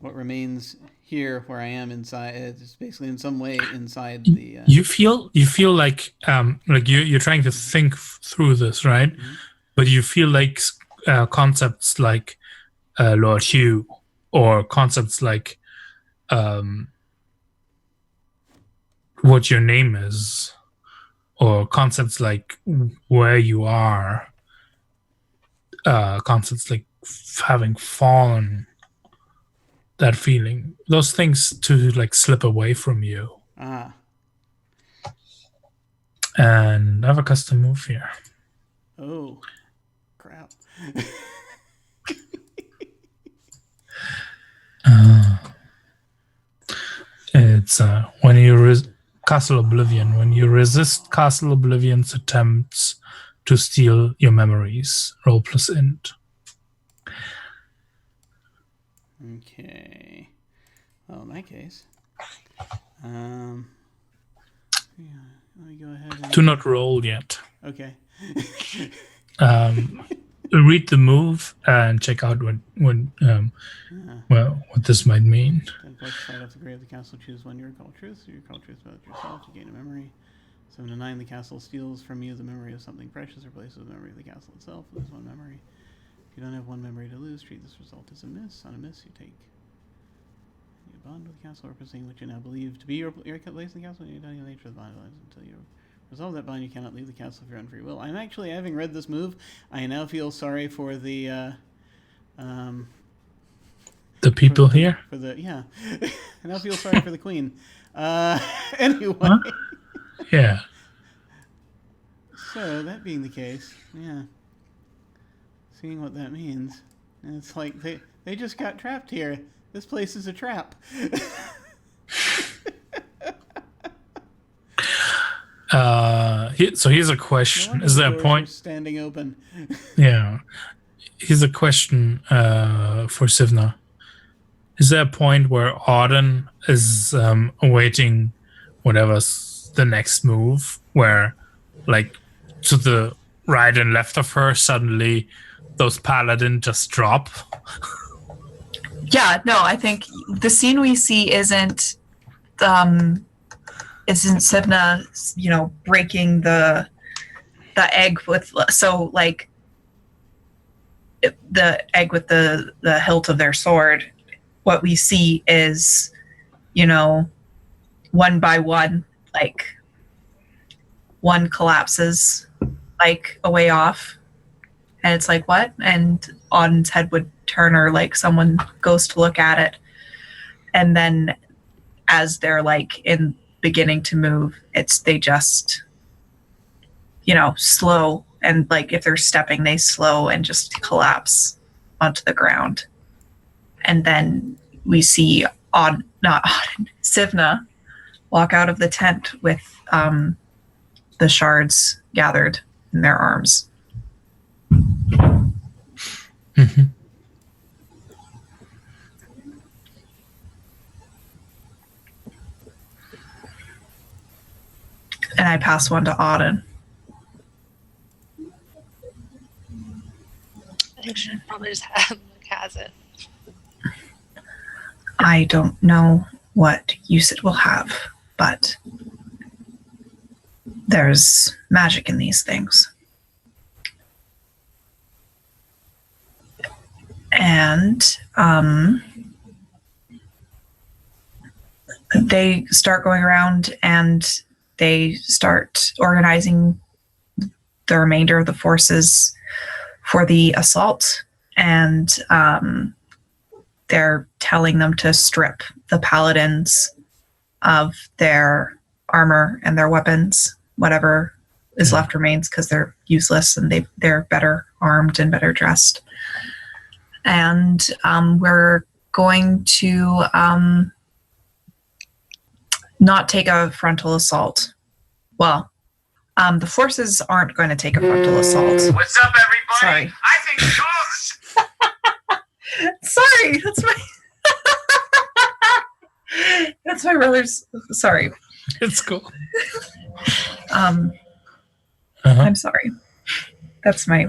S1: what remains here, where I am inside, is basically in some way inside the.
S4: You feel like you're trying to think through this, right? Mm-hmm. But you feel like concepts like Lord Hugh, or concepts like what your name is, or concepts like where you are, concepts like having fallen. That feeling, those things to slip away from you. And I have a custom move here.
S1: Oh, crap.
S4: It's when you Castle Oblivion. When you resist Castle Oblivion's attempts to steal your memories, roll +int.
S1: Okay. Well, in that case, let me go ahead and...
S4: Do not roll yet.
S1: Okay.
S4: read the move and check out what this might mean.
S1: Then place the side off the grave of the castle. Choose one you recall truth. So you recall truth about yourself to gain a memory. 7 to 9. The castle steals from you the memory of something precious, replaces the memory of the castle itself. Lose one memory. If you don't have one memory to lose, treat this result as a miss. On a miss, you take. You bond with the castle, representing what you now believe to be your place in the castle. You don't know the nature of the bond until you resolve that bond. You cannot leave the castle of your own free will. I'm actually, having read this move, I now feel sorry for the
S4: people here.
S1: I now feel sorry for the queen. Anyway.
S4: Huh? Yeah.
S1: So that being the case, yeah. Seeing what that means, and it's like they just got trapped here. This place is a trap.
S4: So here's a question: Is there a point
S1: standing open?
S4: Yeah. Here's a question for Sivna. Is there a point where Auden is awaiting whatever's the next move, where, like, to the right and left of her, suddenly those paladin just drop?
S2: Yeah, no, I think the scene we see isn't Sivna, breaking the egg with, so like the egg with the hilt of their sword. What we see is, one by one, like one collapses like a way off, and it's like, what? And Auden's head would turn, or like someone goes to look at it, and then as they're like in beginning to move, they just slow, and like if they're stepping, they slow and just collapse onto the ground. And then we see Sivna walk out of the tent with the shards gathered in their arms.
S4: Mm-hmm.
S2: And I pass one to Auden.
S3: I think she probably just has it.
S2: I don't know what use it will have, but there's magic in these things. And they start going around and they start organizing the remainder of the forces for the assault. And they're telling them to strip the paladins of their armor and their weapons, whatever is left remains, because they're useless and they're better armed and better dressed. And we're going to not take a frontal assault. Well, the forces aren't going to take a frontal assault.
S5: What's up, everybody?
S2: Sorry.
S5: I think dogs.
S2: Sorry, that's my brother's. Sorry.
S4: It's cool.
S2: I'm sorry. That's my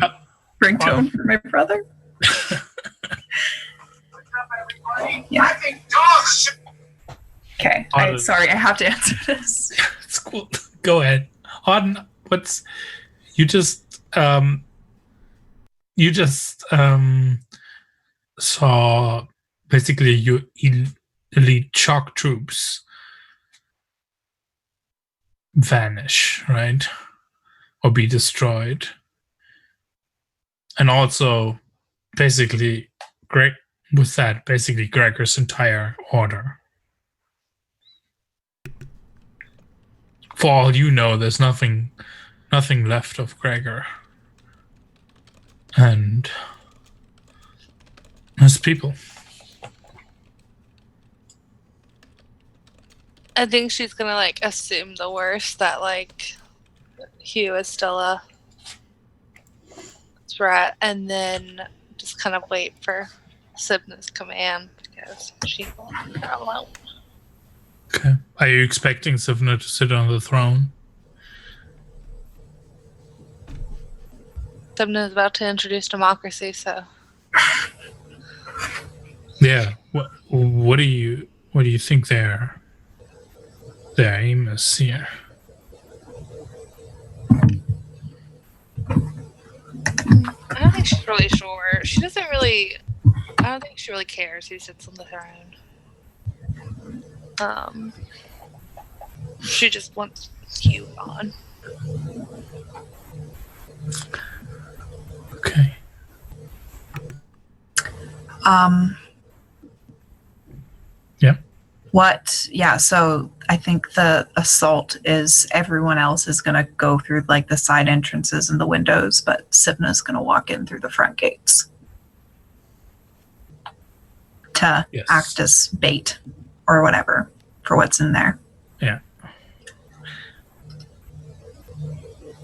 S2: ringtone for my brother.
S5: What's up, everybody?
S2: Yeah.
S5: I think dogs should.
S2: Okay. Sorry, I have to answer this.
S4: It's cool. Go ahead. Auden, you just saw basically your elite shock troops vanish, right? Or be destroyed. And also basically Gregor's entire order. For all you know, there's nothing left of Gregor and his people.
S3: I think she's gonna assume the worst, that Hugh is still a threat, and then just kind of wait for Sivna's command, because she won't leave her alone.
S4: Okay. Are you expecting Sivna to sit on the throne?
S3: Thumna is about to introduce democracy, so
S4: Yeah. What do you think their aim is here?
S3: I don't think she's really sure. She doesn't really. I don't think she really cares who sits on the throne. She just wants you on.
S4: Okay. Yeah.
S2: So I think the assault is everyone else is going to go through like the side entrances and the windows, but Sivna's going to walk in through the front gates to act as bait or whatever for what's in there.
S4: Yeah.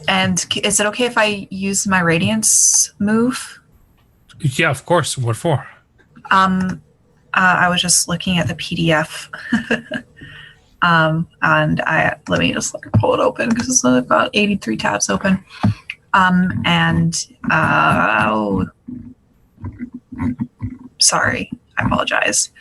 S2: And is it okay if I use my Radiance move?
S4: Yeah, of course. What for?
S2: I was just looking at the PDF, and let me just pull it open because it's about 83 tabs open. Sorry, I apologize.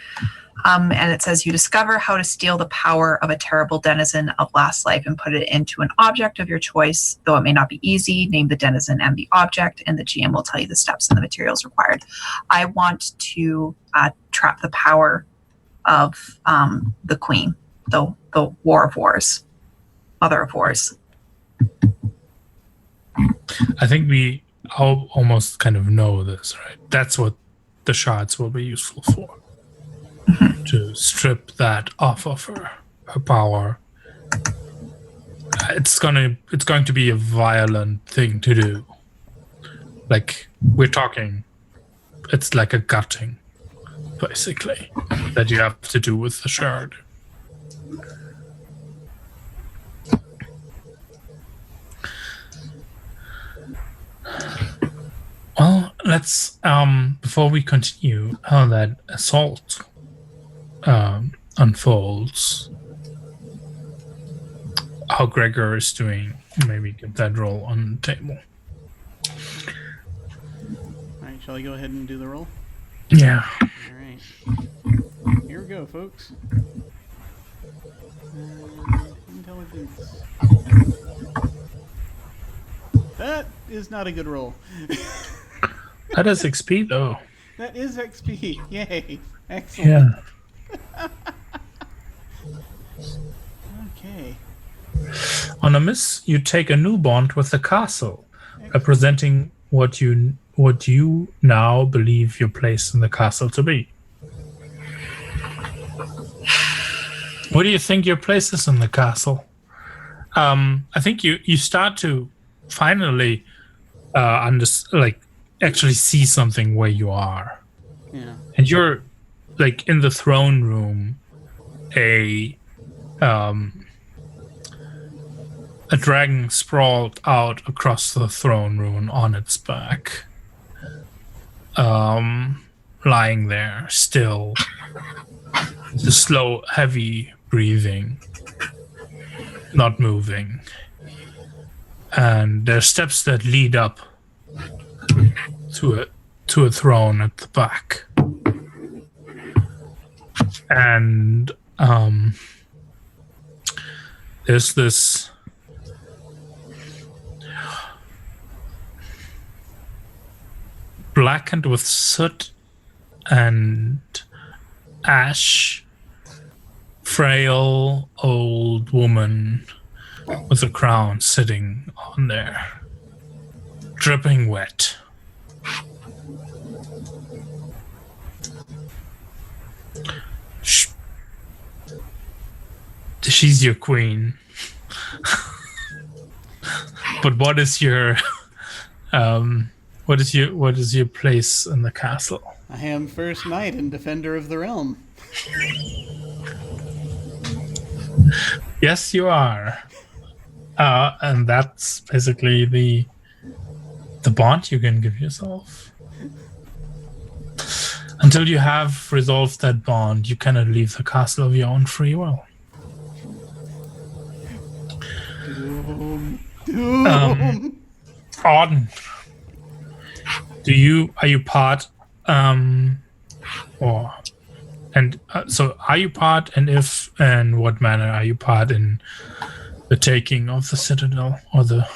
S2: And it says you discover how to steal the power of a terrible denizen of Lastlife and put it into an object of your choice. Though it may not be easy, name the denizen and the object, and the GM will tell you the steps and the materials required. I want to trap the power of the Queen, the War of Wars, Mother of Wars.
S4: I think we all almost kind of know this, right? That's what the shards will be useful for. To strip that off of her power. It's going to be a violent thing to do. Like, we're talking, it's like a gutting, basically, that you have to do with the shard. Well, let's, before we continue how that assault unfolds, how Gregor is doing, maybe get that roll on the table.
S1: Alright, shall I go ahead and do the roll?
S4: Yeah.
S1: Alright. Here we go, folks. Intelligence. That is not a good roll.
S4: That is XP, though.
S1: That is XP. Yay. Excellent.
S4: Yeah.
S1: Okay.
S4: On a miss, you take a new bond with the castle, representing what you now believe your place in the castle to be. What do you think your place is in the castle? I think you start to finally actually see something where you are.
S1: Yeah.
S4: And you're like in the throne room. A dragon sprawled out across the throne room on its back, lying there still, the slow, heavy breathing, not moving. And there are steps that lead up to a throne at the back. And there's this blackened with soot and ash, frail old woman with a crown sitting on there, dripping wet. She's your queen. But what is your what is your place in the castle?
S1: I am First Knight and Defender of the Realm.
S4: Yes, you are. And that's basically the bond you can give yourself. Until you have resolved that bond, you cannot leave the castle of your own free will.
S1: Doom.
S4: Auden, Are you part, so are you part, and if and what manner are you part in the taking of the citadel or the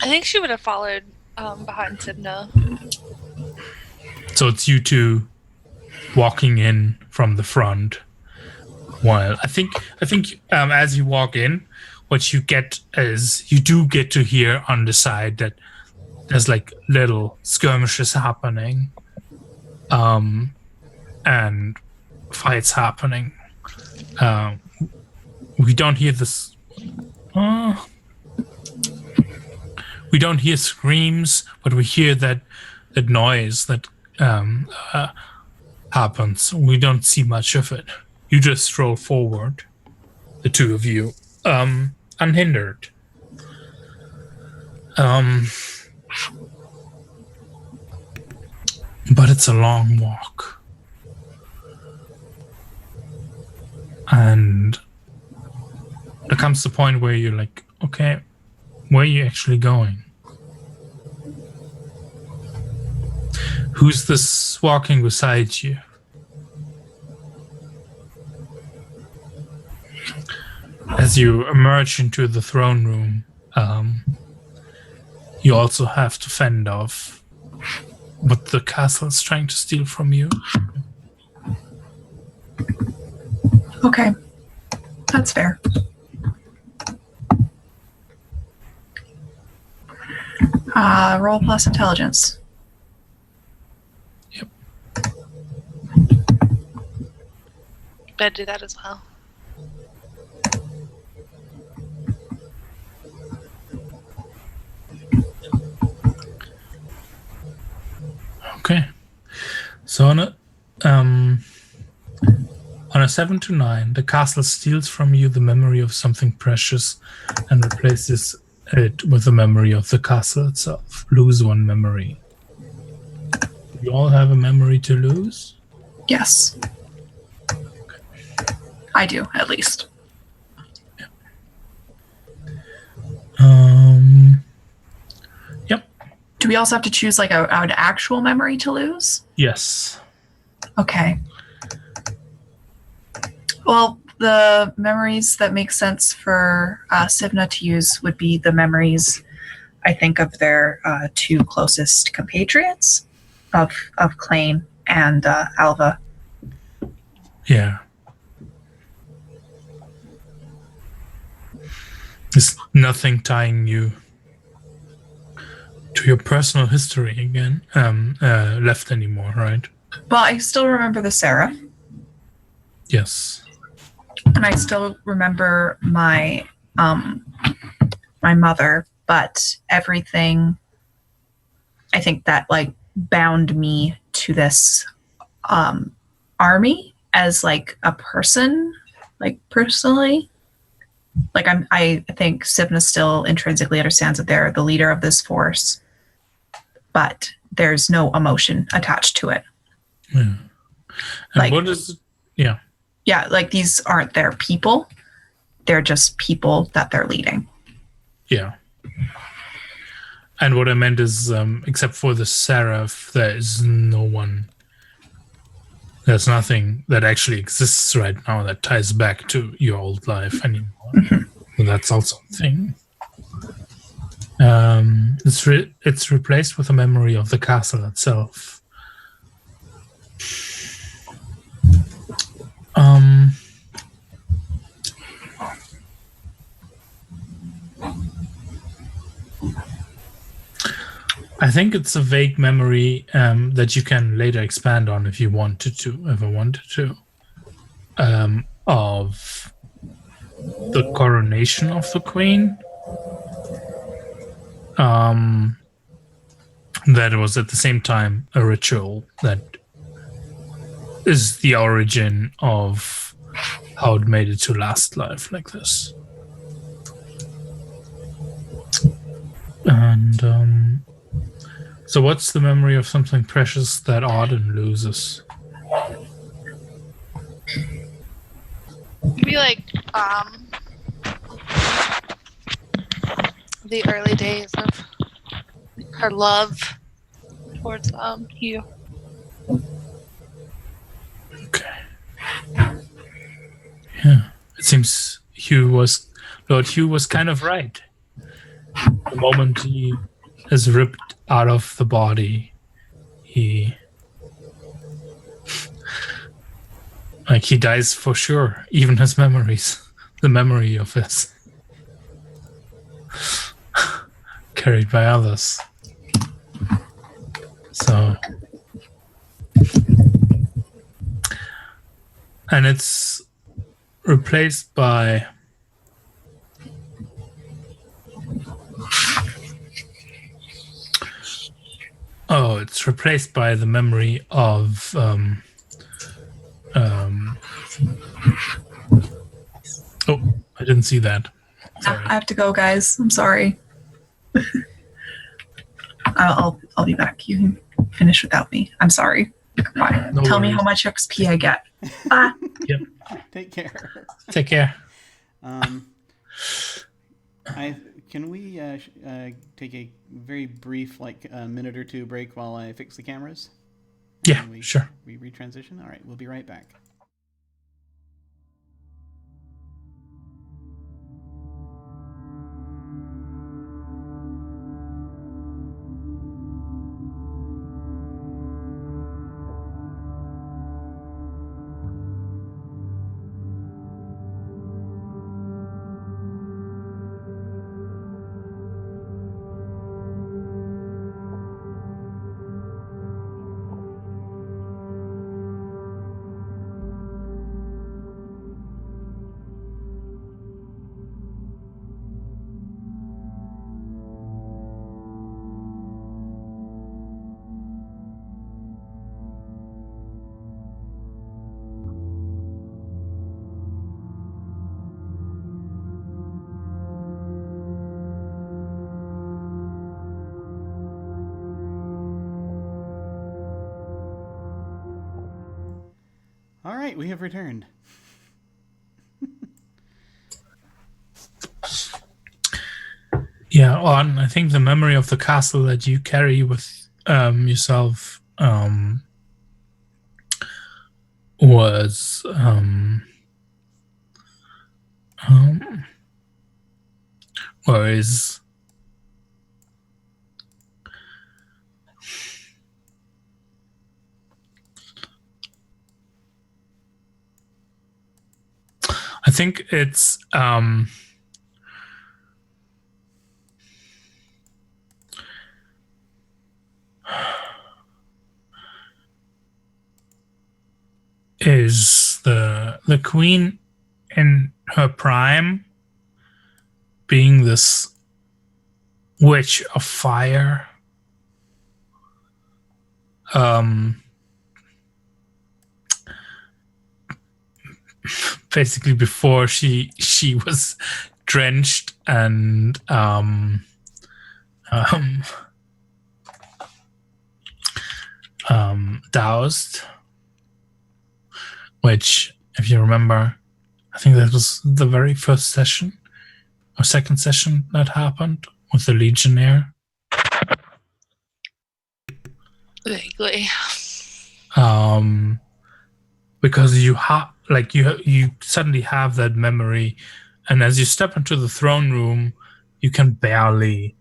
S3: I think she would have followed behind Sivna.
S4: So it's you two walking in from the front. While I think as you walk in, what you get is you do get to hear on the side that there's like little skirmishes happening, and fights happening. We don't hear this. We don't hear screams, but we hear that noise that happens. We don't see much of it. You just stroll forward, the two of you, unhindered. But it's a long walk. And there comes the point where you're like, okay, where are you actually going? Who's this walking beside you? As you emerge into the throne room, you also have to fend off what the castle is trying to steal from you.
S2: Okay. That's fair. Roll plus intelligence.
S4: Yep.
S3: I'd do that as well.
S4: Okay. So on a 7 to 9, the castle steals from you the memory of something precious and replaces it with the memory of the castle itself. Lose one memory. You all have a memory to lose?
S2: Yes.
S4: Okay.
S2: I do, at least.
S4: Yeah. Yep.
S2: Do we also have to choose like an actual memory to lose?
S4: Yes.
S2: Okay. Well, the memories that make sense for Sivna to use would be the memories, I think, of their two closest compatriots, of Klain and Alva.
S4: Yeah. There's nothing tying you to your personal history again left anymore, right?
S2: Well, I still remember the Seraph.
S4: Yes.
S2: And I still remember my my mother, but everything, I think, that like bound me to this army as like a person, like personally. Like I think Sivna still intrinsically understands that they're the leader of this force, but there's no emotion attached to it.
S4: Yeah. And
S2: like,
S4: what is? Yeah.
S2: Yeah, like these aren't their people. They're just people that they're leading.
S4: Yeah. And what I meant is, except for the Seraph, there is no one. There's nothing that actually exists right now that ties back to your old life anymore. Mm-hmm. So that's also a thing. It's replaced with a memory of the castle itself. I think it's a vague memory that you can later expand on if you ever wanted to, of the coronation of the queen. That was at the same time a ritual that is the origin of how it made it to Lastlife like this. And so what's the memory of something precious that Auden loses?
S3: Maybe like the early days of her love towards you.
S4: Okay. Yeah. It seems Lord Hugh was kind of right. The moment he is ripped out of the body, he dies for sure. Even his memories, the memory of his carried by others. So, and it's replaced by the memory of oh, I didn't see that. Sorry.
S2: I have to go, guys. I'm sorry. I'll be back. You can finish without me. I'm sorry. Goodbye.
S4: No
S2: Tell me
S4: worries.
S2: how much XP I get. Bye.
S4: Yep.
S1: Take care.
S4: Take care.
S1: Can we take a very brief, like a minute or two break while I fix the cameras?
S4: Yeah,
S1: And
S4: sure.
S1: We retransition. All right, we'll be right back. All right, we have returned.
S4: Yeah, I think the memory of the castle that you carry with yourself was or is I think it's is the queen in her prime being this witch of fire. Basically before she was drenched and doused, which, if you remember, I think that was the very first session or second session that happened with the Legionnaire.
S3: Vaguely.
S4: Because you suddenly have that memory, and as you step into the throne room, you can barely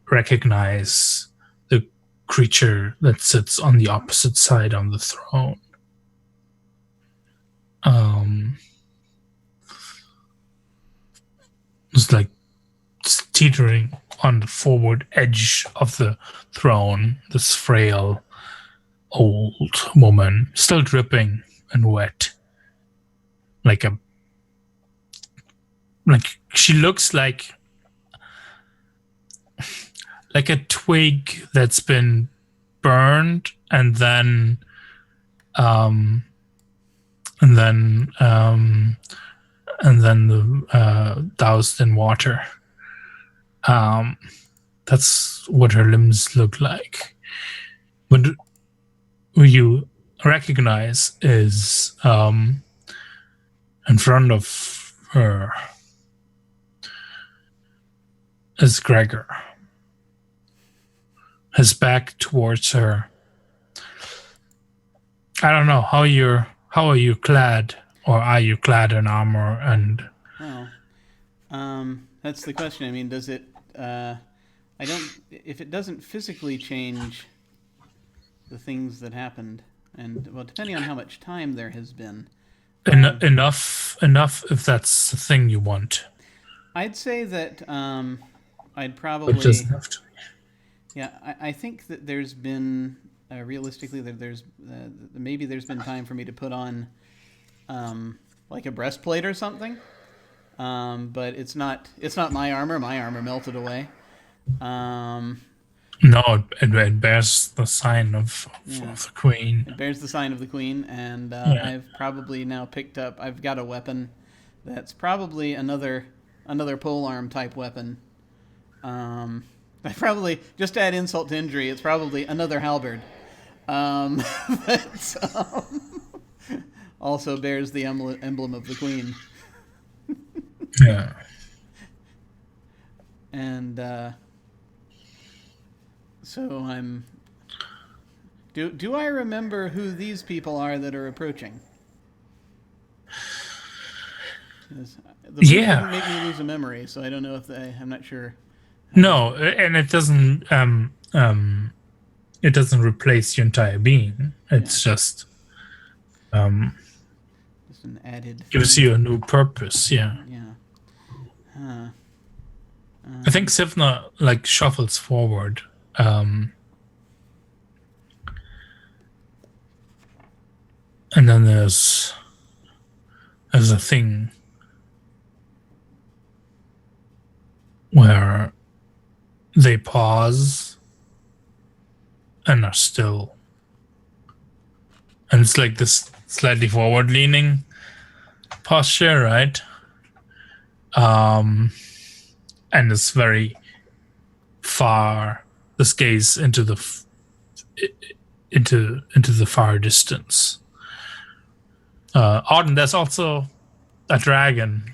S4: recognize the creature that sits on the opposite side on the throne. It's like teetering on the forward edge of the throne, this frail old woman, still dripping and wet, like she looks like a twig that's been burned and then doused in water. That's what her limbs look like. What you recognize is in front of her is Gregor. His back towards her. I don't know how are you clad, or are you clad in armor? And
S1: Well, that's the question. I mean, does it? I don't. If it doesn't physically change the things that happened, and well, depending on how much time there has been,
S4: enough if that's the thing you want.
S1: I'd say that I'd
S4: It
S1: probably.
S4: doesn't have to.
S1: Yeah, I think that there's been realistically there's maybe there's been time for me to put on like a breastplate or something, but it's not my armor. My armor melted away.
S4: No, it bears the sign of the queen.
S1: It bears the sign of the queen, and I've probably now picked up. I've got a weapon that's probably another polearm type weapon. I probably, just to add insult to injury, it's probably another halberd. That also bears the emblem of the queen.
S4: Yeah.
S1: And so I'm. Do I remember who these people are that are approaching? The book didn't make me lose a memory, so I don't know if I'm not sure.
S4: No, and it doesn't replace your entire being. It's just
S1: an added
S4: gives you a new purpose. Yeah. I think Sivna like shuffles forward. And then there's a thing where they pause and are still. And it's like this slightly forward-leaning posture, right? And it's very far. This gaze into the far distance. Auden, there's also a dragon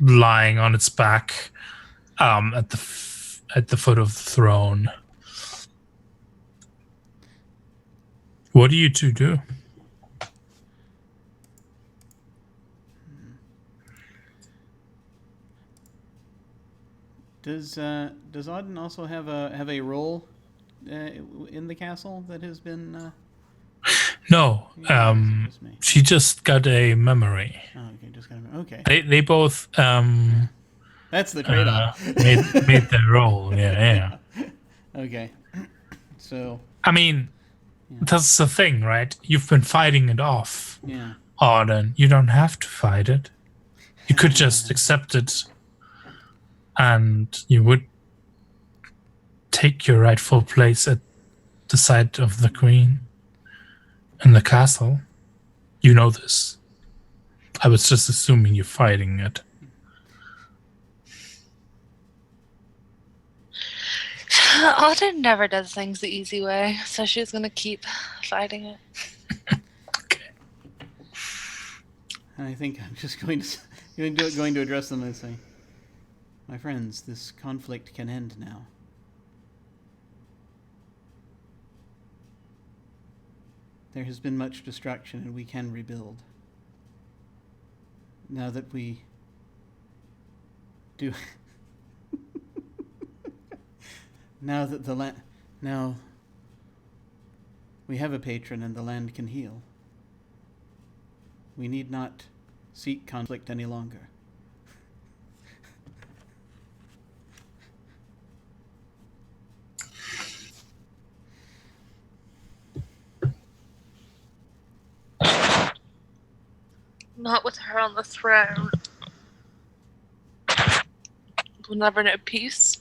S4: lying on its back at the foot of the throne. What do you two do?
S1: Does Auden also have a role in the castle that has been?
S4: No, she just got a memory.
S1: Oh, okay, just got a okay.
S4: They both
S1: That's the trade-off.
S4: made their role. Yeah.
S1: Okay, so
S4: I mean, that's the thing, right? You've been fighting it off.
S1: Yeah.
S4: Auden, you don't have to fight it. You could just accept it, and you would take your rightful place at the side of the queen in the castle. You know this. I was just assuming you're fighting it.
S3: Auden never does things the easy way, so she's gonna keep fighting it.
S4: Okay.
S1: I think I'm just going to address them and say, my friends, this conflict can end now. There has been much destruction, and we can rebuild. Now that we do... Now that now we have a patron and the land can heal. We need not seek conflict any longer.
S3: Not with her on the throne. We'll never know peace.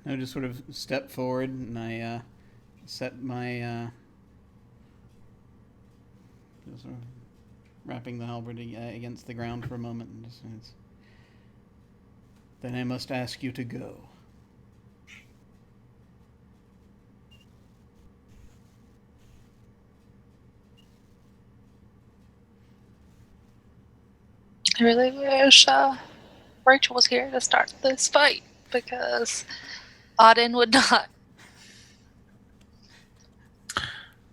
S1: I just sort of step forward and I set my just sort of wrapping the halberd against the ground for a moment and just then I must ask you to go.
S3: I really wish Rachel was here to start this fight because Auden would not.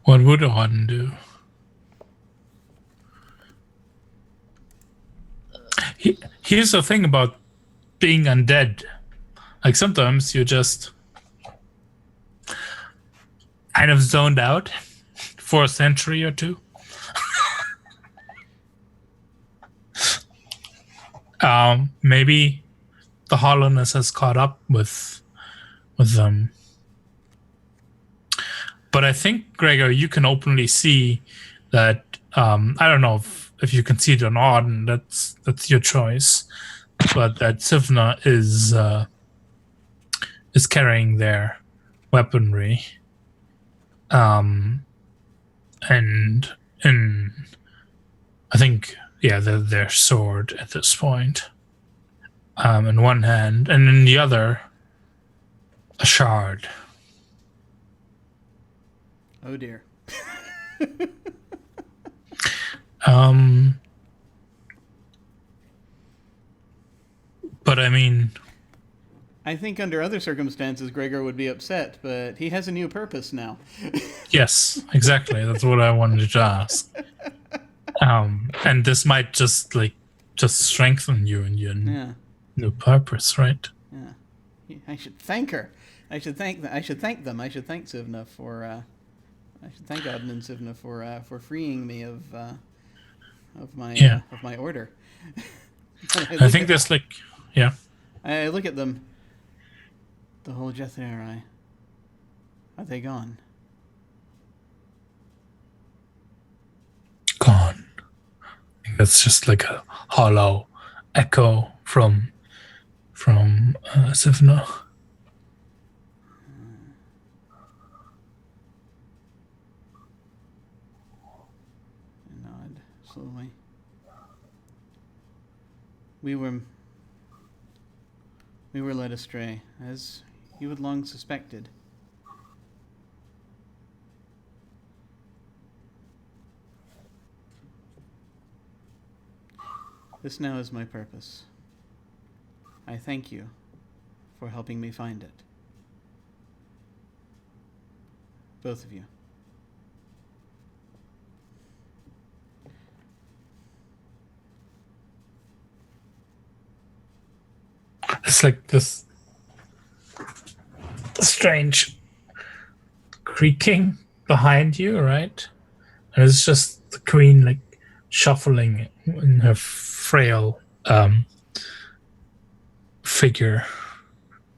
S4: What would Auden do? Here's the thing about being undead. Like sometimes you're just kind of zoned out for a century or two. Maybe the hollowness has caught up with them. But I think, Gregor, you can openly see that. I don't know if you can see it or not, and that's your choice. But that Sivna is carrying their weaponry, and in I think their sword at this point, in one hand, and in the other, a shard.
S1: Oh dear.
S4: But I mean,
S1: I think under other circumstances, Gregor would be upset, but he has a new purpose now.
S4: yes, exactly. That's what I wanted to ask. And this might just strengthen you in your new purpose, right?
S1: Yeah. I should thank her. I should thank them. I should thank Sivna for. I should thank Auden and Sivna for freeing me of my order.
S4: I think there's
S1: I look at them. The whole Jetheri. Are they gone?
S4: Gone. I think that's just like a hollow echo from Sivna.
S1: I nod slowly. We were led astray, as you had long suspected. This now is my purpose. I thank you for helping me find it. Both of you.
S4: It's like this strange creaking behind you, right? And it's just the queen like shuffling in her frail figure,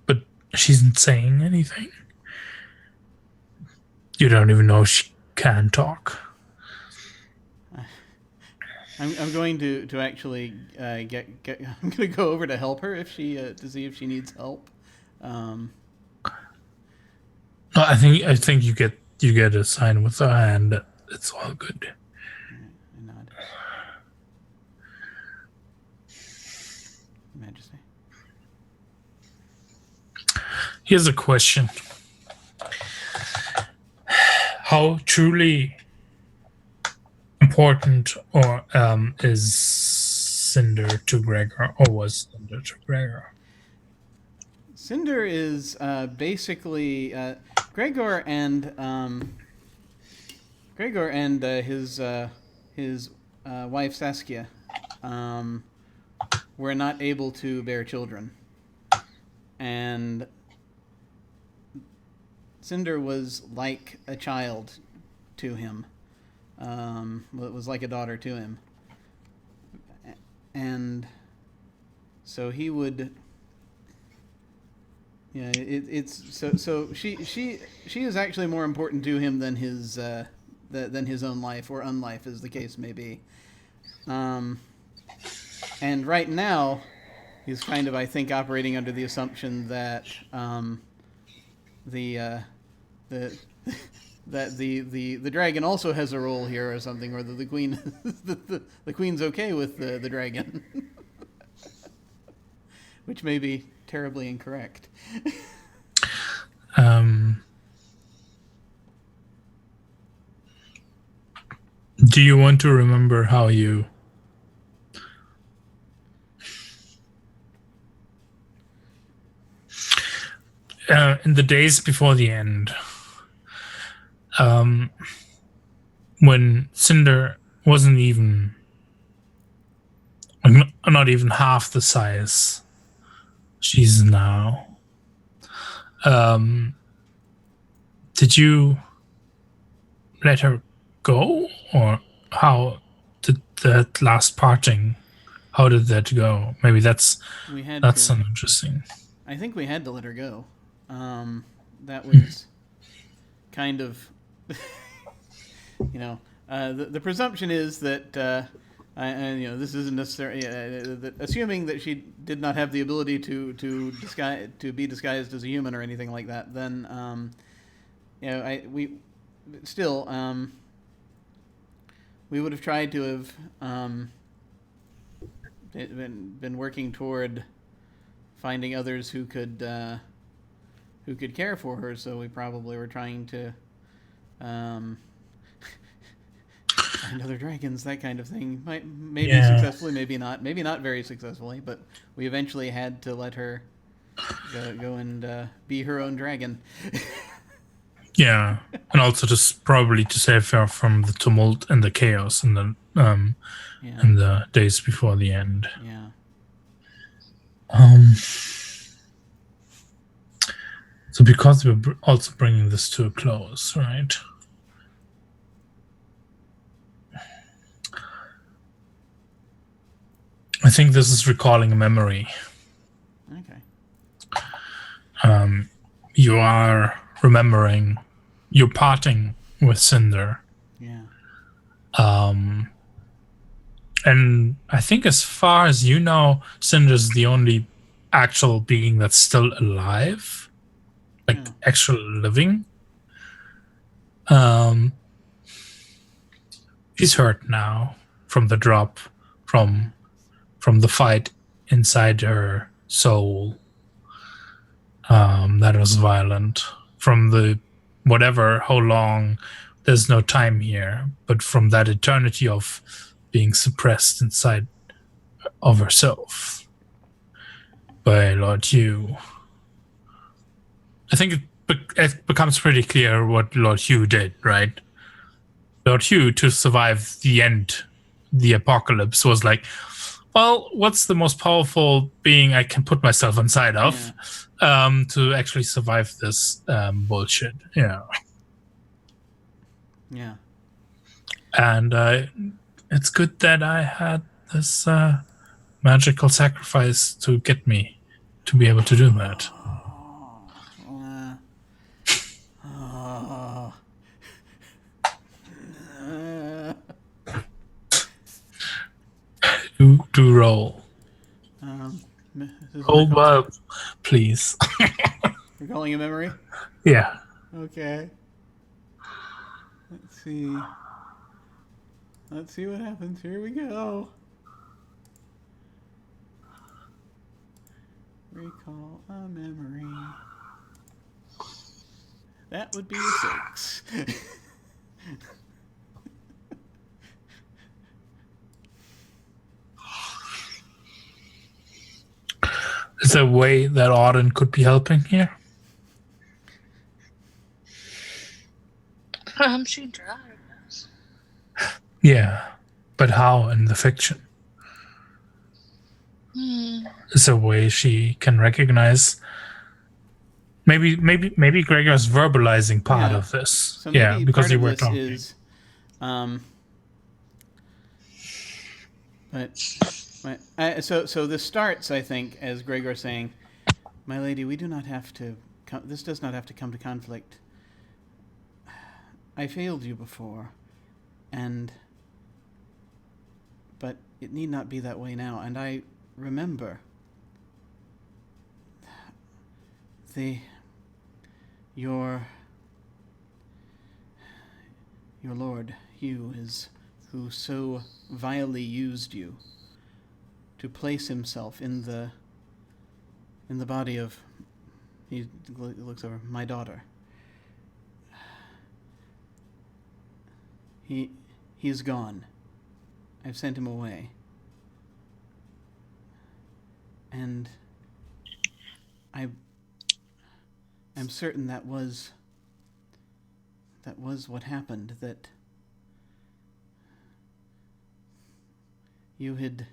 S4: but she's not saying anything. You don't even know she can talk.
S1: I'm going to actually I'm going to go over to help her if she to see if she needs help.
S4: No, I think you get a sign with a hand that it's all good.
S1: I nod. Majesty.
S4: Here's a question: how truly important or is Cinder to Gregor, or was Cinder to Gregor?
S1: Cinder is basically Gregor and his wife Saskia were not able to bear children, and Cinder was like a child to him. It was like a daughter to him, and so he would. Yeah, it's so she is actually more important to him than his own life or unlife, as the case may be. And right now, he's kind of, I think, operating under the assumption that the dragon also has a role here or something, or that the queen the queen's okay with the dragon, which may be terribly incorrect.
S4: Do you want to remember how you in the days before the end, when Cinder wasn't even, not even half the size she's now, did you let her go, or how did that last parting? How did that go? Maybe that's an interesting.
S1: I think we had to let her go. That was kind of, the presumption is that, this isn't necessarily assuming that she did not have the ability to be disguised as a human or anything like that. Then, we would have tried to have been working toward finding others who could care for her. So we probably were trying to find other dragons, that kind of thing. Maybe successfully, maybe not very successfully. But we eventually had to let her go and be her own dragon.
S4: Yeah, and also probably to save her from the tumult and the chaos in the in the days before the end.
S1: Yeah.
S4: So because we're also bringing this to a close, right? I think this is recalling a memory.
S1: Okay.
S4: You are remembering your parting with Cinder.
S1: Yeah.
S4: And I think as far as you know, Cinder's the only actual being that's still alive. Like actual living. She's hurt now from the drop, from the fight inside her soul. That was violent. From the how long, there's no time here, but from that eternity of being suppressed inside of herself by Lord Hugh. I think it becomes pretty clear what Lord Hugh did, right? Lord Hugh, to survive the end, the apocalypse, was like, well, what's the most powerful being I can put myself inside of to actually survive this bullshit? Yeah.
S1: Yeah.
S4: And it's good that I had this magical sacrifice to get me to be able to do that. Do roll. Roll well, please.
S1: You're calling a memory?
S4: Yeah.
S1: Okay. Let's see. Let's see what happens. Here we go. Recall a memory. That would be a 6.
S4: Is there a way that Auden could be helping here?
S3: She drives.
S4: Yeah, but how in the fiction? Is there a way she can recognize? Maybe Gregor's verbalizing part of this.
S1: So maybe
S4: because
S1: part
S4: you
S1: of
S4: were
S1: this
S4: talking.
S1: is, so this starts, I think, as Gregor saying, "My lady, we do not have to. This does not have to come to conflict. I failed you before, but it need not be that way now. And I remember your lord Hugh who so vilely used you to place himself in the body of," he looks over, "my daughter. He's gone. I've sent him away. And I'm certain that was what happened, that you had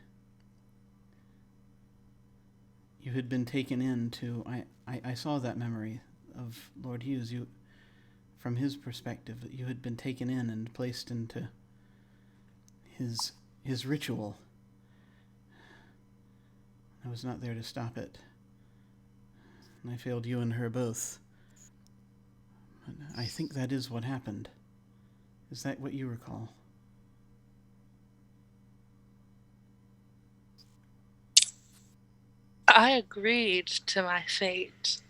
S1: been taken in to... I saw that memory of Lord Hughes. You, from his perspective, that you had been taken in and placed into his ritual. I was not there to stop it. And I failed you and her both. But I think that is what happened. Is that what you recall?
S3: I agreed to my fate.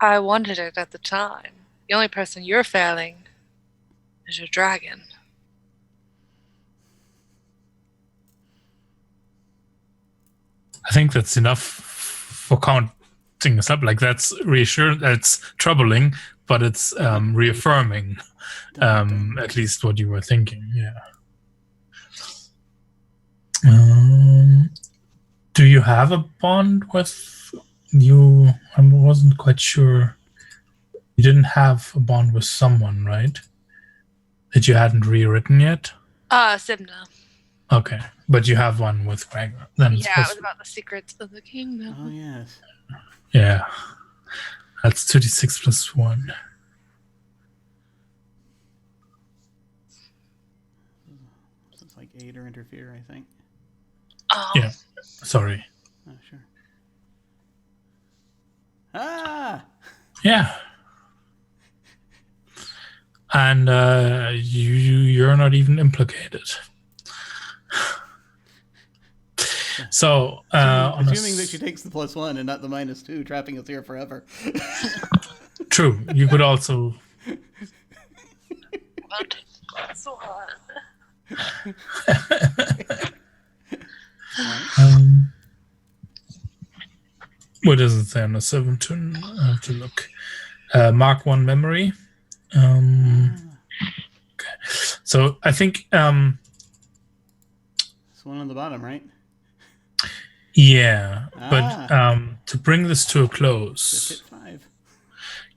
S3: I wanted it at the time. The only person you're failing is your dragon.
S4: I think that's enough for counting us up. Like, that's reassuring. That's troubling, but it's reaffirming. At least what you were thinking. Yeah. Do you have a bond with you? I wasn't quite sure. You didn't have a bond with someone, right? That you hadn't rewritten yet?
S3: Sivna.
S4: Okay, but you have one with Gregor. Then
S3: Yeah, it was about the secrets of the kingdom.
S1: Oh, yes.
S4: Yeah, that's 36 plus 1.
S1: So it's like 8 or interfere, I think.
S3: Oh.
S4: Yeah, sorry.
S1: Oh, sure. Ah!
S4: Yeah. And you're not even implicated. So,
S1: assuming that she takes the +1 and not the -2, trapping us here forever.
S4: True. You could also. What does it say on the 7? I have to look. Mark 1 memory. Okay. So I think.
S1: This one on the bottom, right?
S4: Yeah, but to bring this to a close.
S1: Just hit 5.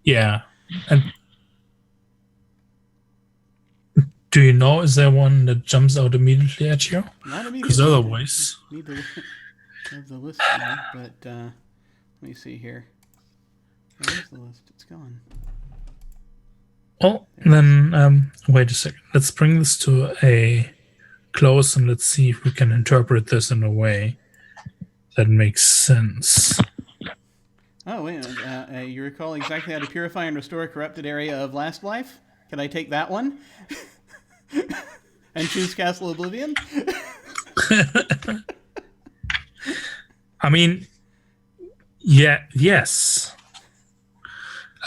S4: Yeah, and do you know, is there one that jumps out immediately at you?
S1: Not immediately.
S4: Because otherwise,
S1: need to have the list now, but let me see here. Where's the list? It's gone.
S4: Oh, then wait a second. Let's bring this to a close and let's see if we can interpret this in a way that makes sense.
S1: Oh, wait a minute. You recall exactly how to purify and restore a corrupted area of Lastlife? Can I take that one? And choose Castle Oblivion?
S4: I mean, yeah, yes.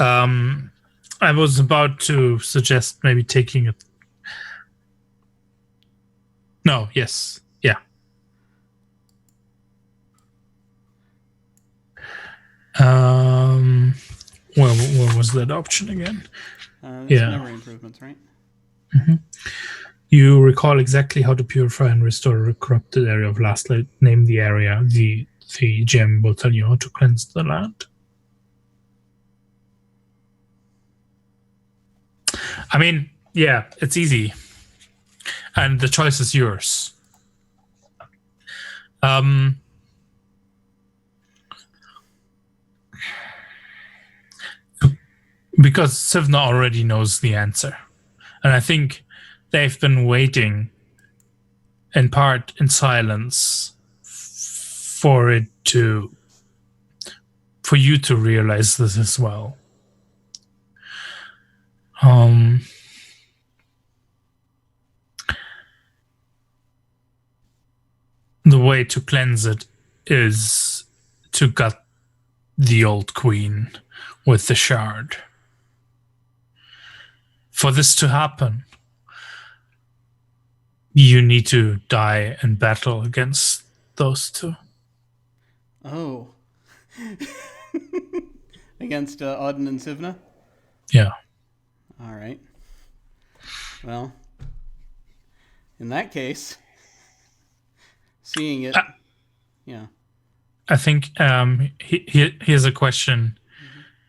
S4: I was about to suggest maybe taking it. No, yes, yeah. Where was that option again?
S1: That's
S4: Yeah.
S1: memory improvements, right?
S4: Mm-hmm. You recall exactly how to purify and restore a corrupted area of Lastlife. Name the area. The gem will tell you how to cleanse the land. I mean, yeah, it's easy. And the choice is yours. Because Sivna already knows the answer. And I think they've been waiting, in part in silence, for you to realize this as well. The way to cleanse it is to gut the old queen with the shard. For this to happen, you need to die in battle against those two.
S1: Oh. Against Auden and Sivna?
S4: Yeah.
S1: All right. Well, in that case, seeing it, yeah.
S4: I think here's a question.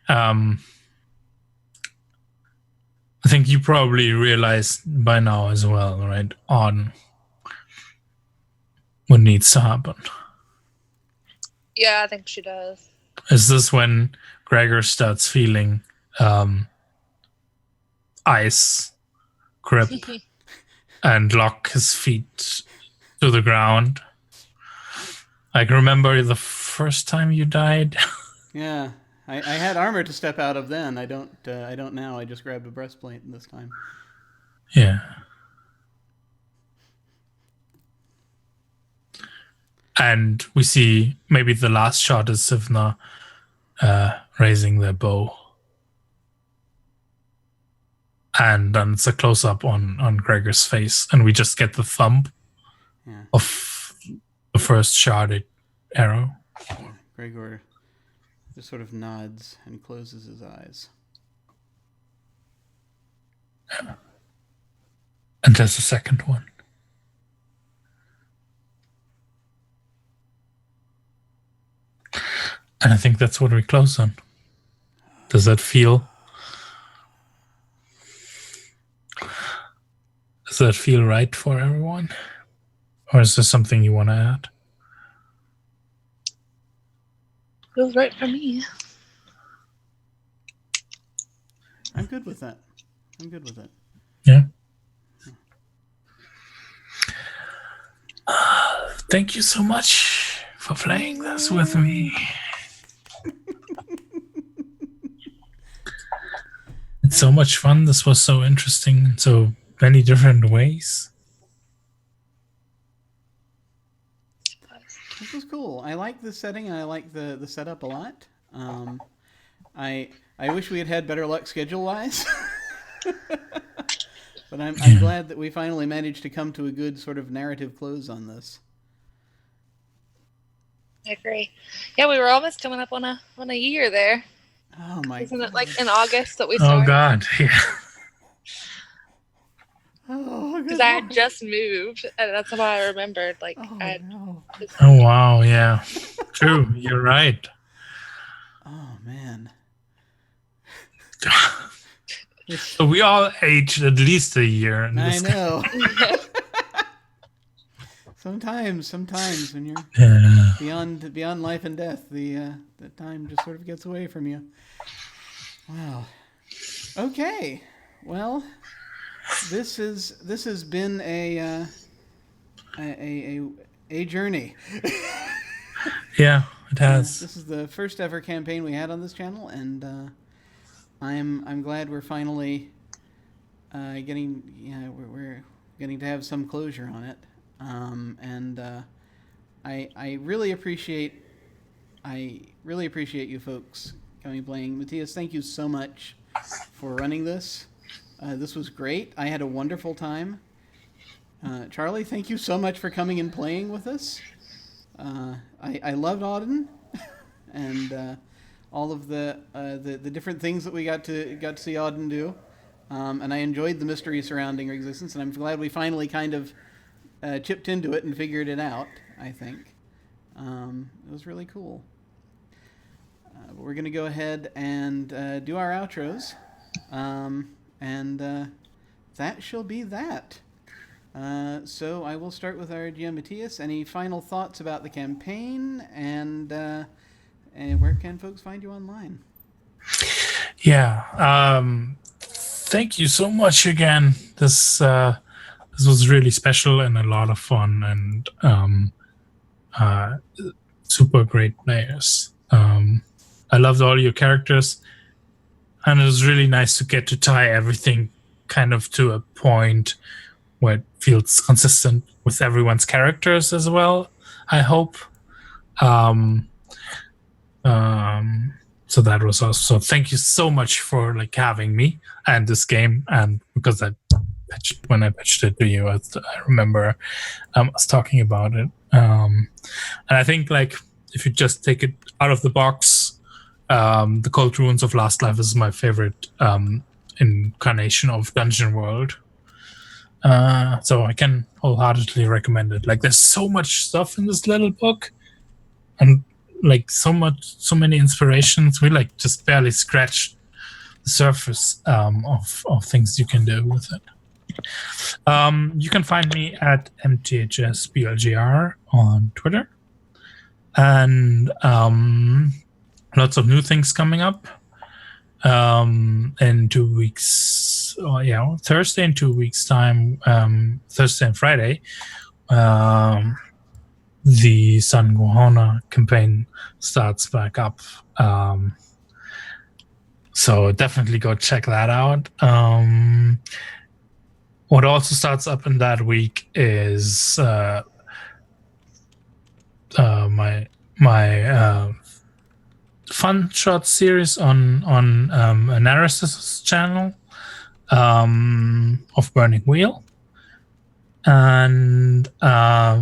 S4: I think you probably realized by now as well, right? On what needs to happen.
S3: Yeah, I think she does.
S4: Is this when Gregor starts feeling ice grip and lock his feet to the ground? Like, remember the first time you died?
S1: Yeah, I had armor to step out of then. I don't now. I just grabbed a breastplate this time.
S4: Yeah. And we see maybe the last shot is Sivna raising their bow. And then it's a close-up on Gregor's face, and we just get the thump of the first sharded arrow.
S1: Yeah, Gregor just sort of nods and closes his eyes.
S4: Yeah. And there's a second one. And I think that's what we close on. Does that feel? Does that feel right for everyone? Or is there something you want to add?
S3: Feels right for me.
S1: I'm good with that.
S4: Yeah. Thank you so much for playing this with me. It's so much fun. This was so interesting in so many different ways.
S1: This was cool. I like the setting and I like the setup a lot. I wish we had better luck schedule-wise. But I'm glad that we finally managed to come to a good sort of narrative close on this.
S3: I agree. Yeah, we were almost coming up on a year there.
S1: Oh my!
S3: Isn't
S1: God.
S3: it like in August that we started?
S4: Oh God, yeah.
S1: Oh,
S3: because I had just moved, and that's how I remembered. Like,
S1: no.
S4: Oh wow, yeah, true. You're right.
S1: Oh man.
S4: So we all aged at least a year.
S1: I know. Sometimes when you're beyond life and death, the time just sort of gets away from you. Wow. Okay. Well, this has been a journey.
S4: Yeah, it has.
S1: This is the first ever campaign we had on this channel, and I'm glad we're finally getting we're getting to have some closure on it. And I really appreciate you folks coming and playing. Mathias, thank you so much for running this. This was great. I had a wonderful time. Charlie, thank you so much for coming and playing with us. I loved Auden and all of the different things that we got to see Auden do. And I enjoyed the mystery surrounding her existence, and I'm glad we finally kind of chipped into it and figured it out, I think. It was really cool. But we're going to go ahead and do our outros. And that shall be that. So I will start with our GM Mathias. Any final thoughts about the campaign, and where can folks find you online?
S4: Yeah. Thank you so much again. This was really special and a lot of fun, and super great players. I loved all your characters, and it was really nice to get to tie everything kind of to a point where it feels consistent with everyone's characters as well, I hope. So that was also, thank you so much for having me and this game, and because when I pitched it to you, I remember us talking about it. And I think if you just take it out of the box, the Cold Ruins of Lastlife is my favorite incarnation of Dungeon World. So I can wholeheartedly recommend it. There's so much stuff in this little book, and like so many inspirations. We like just barely scratched the surface of things you can do with it. You can find me at mthsblgr on Twitter, and lots of new things coming up. In 2 weeks, Thursday in 2 weeks time, Thursday and Friday, the Sun Gohona campaign starts back up. So definitely go check that out. What also starts up in that week is my fun shot series on Narcissus channel of Burning Wheel, and I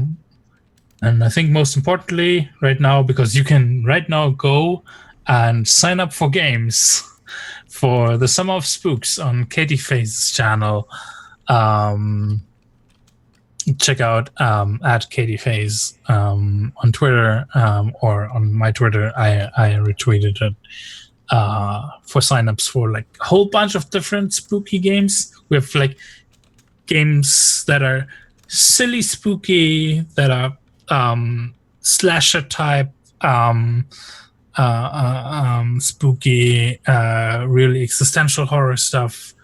S4: think most importantly right now, because you can right now go and sign up for games for the Summer of Spooks on Katie Faye's channel. Check out at Katie Faye's on Twitter, or on my Twitter. I retweeted it for signups for like a whole bunch of different spooky games. We have like games that are silly spooky, that are slasher type spooky, really existential horror stuff.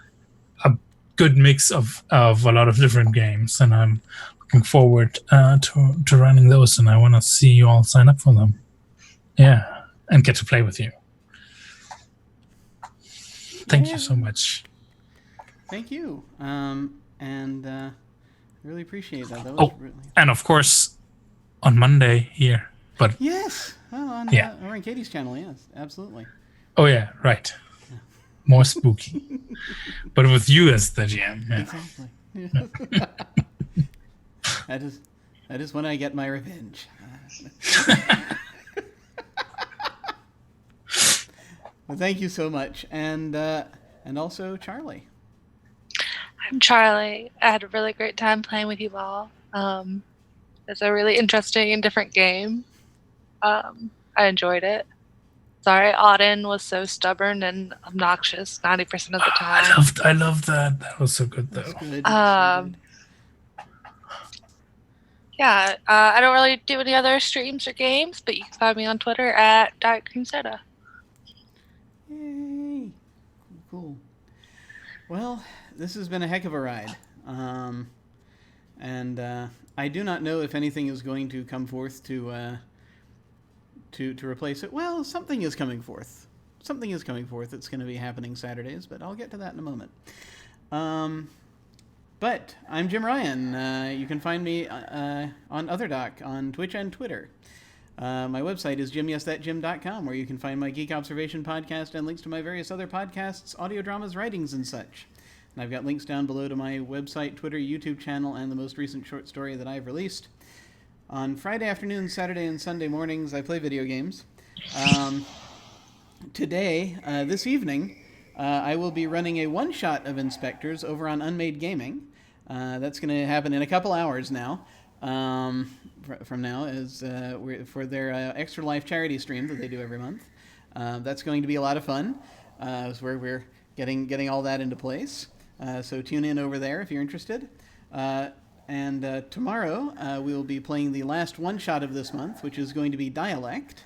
S4: A good mix of a lot of different games, and I'm looking forward to running those, and I want to see you all sign up for them. Yeah, and get to play with you. Thank you so much.
S1: Thank you. And really appreciate that. That was really...
S4: and of course, on Monday here. But
S1: yes, on Katie's channel. Yes, absolutely.
S4: Oh yeah, right. More spooky, but with you as the GM. Yeah.
S1: Exactly. That is when I get my revenge. Well, thank you so much, and also Charlie.
S3: I'm Charlie. I had a really great time playing with you all. It's a really interesting and different game. I enjoyed it. Sorry, Auden was so stubborn and obnoxious 90% of the time.
S4: I loved that. That was so good, though.
S1: Good.
S3: Yeah, I don't really do any other streams or games, but you can find me on Twitter at Diet Cream Soda.
S1: Yay! Cool. Well, this has been a heck of a ride, and I do not know if anything is going to come forth to replace it. Well, something is coming forth. Something is coming forth. It's going to be happening Saturdays, but I'll get to that in a moment. But I'm Jim Ryan. You can find me on Otherdoc on Twitch and Twitter. My website is jimyesthatjim.com, where you can find my Geek Observation podcast and links to my various other podcasts, audio dramas, writings, and such. And I've got links down below to my website, Twitter, YouTube channel, and the most recent short story that I've released. On Friday afternoons, Saturday, and Sunday mornings, I play video games. Today, this evening, I will be running a one-shot of Inspectors over on Unmade Gaming. That's going to happen in a couple hours now. From now, is for their Extra Life charity stream that they do every month. That's going to be a lot of fun. Is where we're getting all that into place. So tune in over there if you're interested. And tomorrow we will be playing the last one-shot of this month, which is going to be Dialect.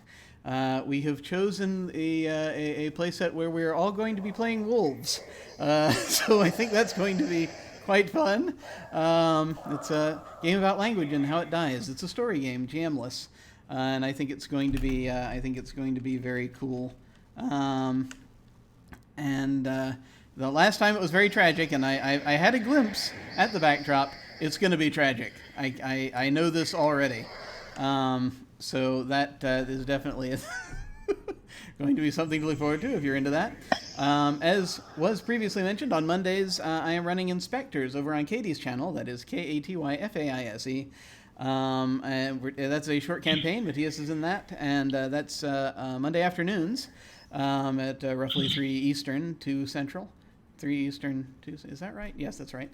S1: We have chosen a playset where we're all going to be playing wolves. So I think that's going to be quite fun. It's a game about language and how it dies. It's a story game, GM-less, and I think it's going to be very cool. The last time it was very tragic, and I had a glimpse at the backdrop. It's going to be tragic. I know this already. So that is definitely going to be something to look forward to if you're into that. As was previously mentioned, on Mondays I am running Inspectors over on Katie's channel. That is Katyfaise. And that's a short campaign. Mathias is in that, and that's Monday afternoons at roughly 3 Eastern, 2 Central. 3 Eastern, 2, is that right? Yes, that's right.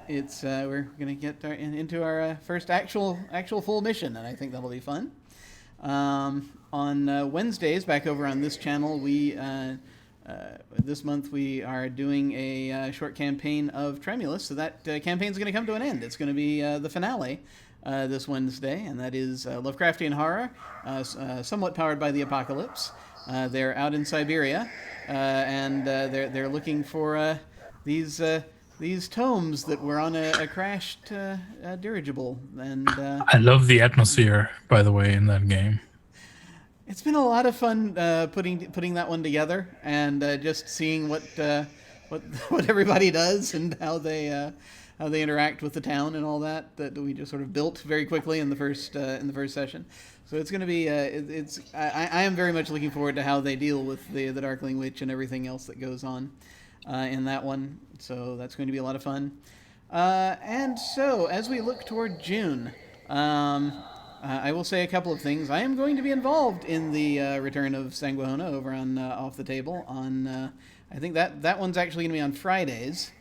S1: It's we're going to get into our first actual full mission, and I think that'll be fun. On Wednesdays, back over on this channel, this month we are doing a short campaign of Tremulous, so that campaign's going to come to an end. It's going to be the finale this Wednesday, and that is Lovecraftian horror, somewhat powered by the apocalypse. They're out in Siberia, and they're looking for these tomes that were on a crashed dirigible. And
S4: I love the atmosphere, by the way, in that game.
S1: it's been a lot of fun putting that one together, and just seeing what everybody does and how they interact with the town and all that we just sort of built very quickly in the first session. So it's going to be I am very much looking forward to how they deal with the Darkling Witch and everything else that goes on in that one. So that's going to be a lot of fun. And so as we look toward June, I will say a couple of things. I am going to be involved in the return of Sanguihona over on Off the Table on I think that one's actually going to be on Fridays,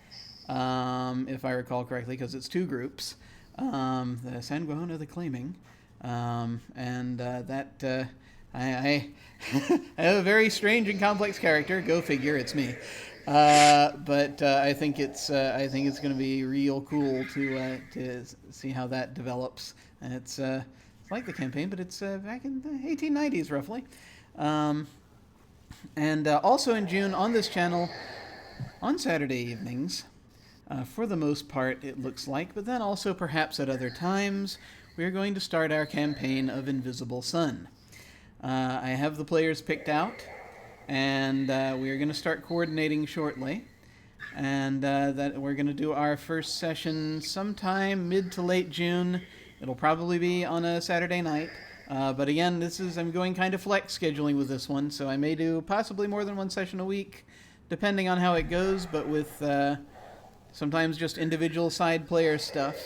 S1: if I recall correctly, because it's 2 groups. The Sanguihona the Claiming. And that I have a very strange and complex character. Go figure, it's me. But I think it's going to be real cool to see how that develops. And it's like the campaign, but it's back in the 1890s roughly. And also in June on this channel, on Saturday evenings, for the most part it looks like, but then also perhaps at other times, we are going to start our campaign of Invisible Sun. I have the players picked out, and we are going to start coordinating shortly. And that we're going to do our first session sometime mid to late June. It'll probably be on a Saturday night. But again, I'm going kind of flex scheduling with this one, so I may do possibly more than one session a week, depending on how it goes, but with sometimes just individual side player stuff.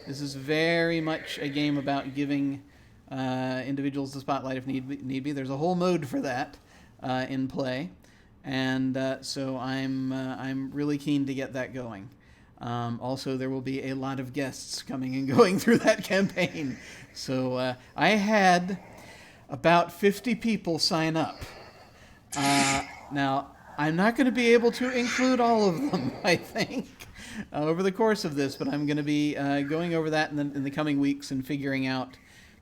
S1: This is very much a game about giving individuals the spotlight if need be. There's a whole mode for that in play, and so I'm really keen to get that going. Also, there will be a lot of guests coming and going through that campaign. So I had about 50 people sign up. Now, I'm not going to be able to include all of them, I think, over the course of this, but I'm going to be going over that in the coming weeks and figuring out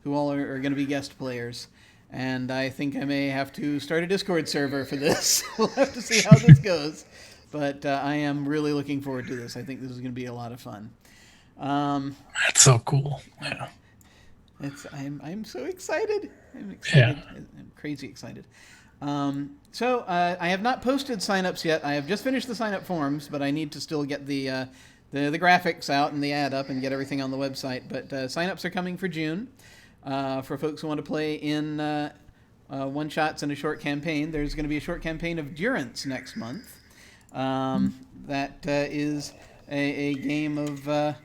S1: who all are going to be guest players. And I think I may have to start a Discord server for this. We'll have to see how this goes. But I am really looking forward to this. I think this is going to be a lot of fun.
S4: That's so cool. Yeah.
S1: I'm so excited. I'm excited.
S4: Yeah.
S1: I'm crazy excited. So I have not posted signups yet. I have just finished the sign-up forms, but I need to still get the graphics out and the ad up and get everything on the website. But signups are coming for June for folks who want to play in one-shots and a short campaign. There's going to be a short campaign of Durance next month. That is a game of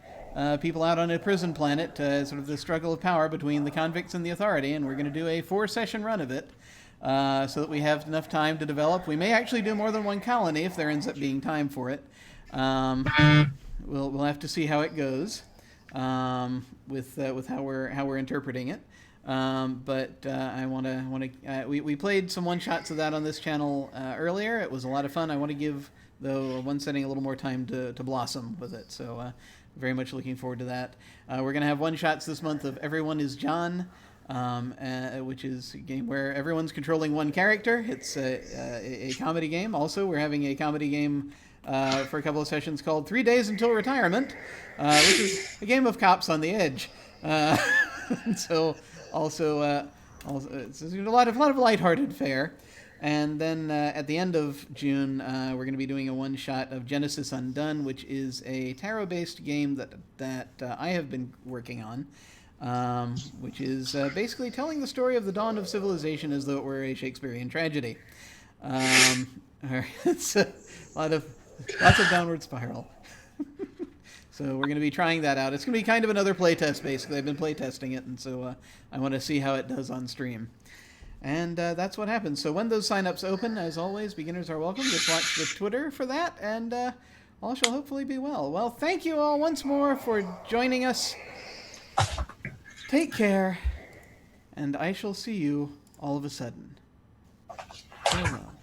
S1: people out on a prison planet, sort of the struggle of power between the convicts and the authority, and we're going to do a 4-session run of it. So that we have enough time to develop. We may actually do more than one colony if there ends up being time for it. We'll have to see how it goes with how we're interpreting it. But I want to we played some one shots of that on this channel earlier. It was a lot of fun. I want to give the one setting a little more time to blossom with it. So very much looking forward to that. We're gonna have one shots this month of Everyone is John. Which is a game where everyone's controlling one character. It's a comedy game. Also, we're having a comedy game for a couple of sessions called 3 Days Until Retirement, which is a game of cops on the edge. So also it's a lot of lighthearted fare. And then at the end of June, we're going to be doing a one-shot of Genesis Undone, which is a tarot-based game that I have been working on. Which is basically telling the story of the dawn of civilization as though it were a Shakespearean tragedy. It's lots of downward spiral. So we're going to be trying that out. It's going to be kind of another playtest, basically. I've been playtesting it, and so I want to see how it does on stream. And that's what happens. So when those signups open, as always, beginners are welcome. Just watch the Twitter for that, and all shall hopefully be well. Well, thank you all once more for joining us. Take care, and I shall see you all of a sudden. Farewell.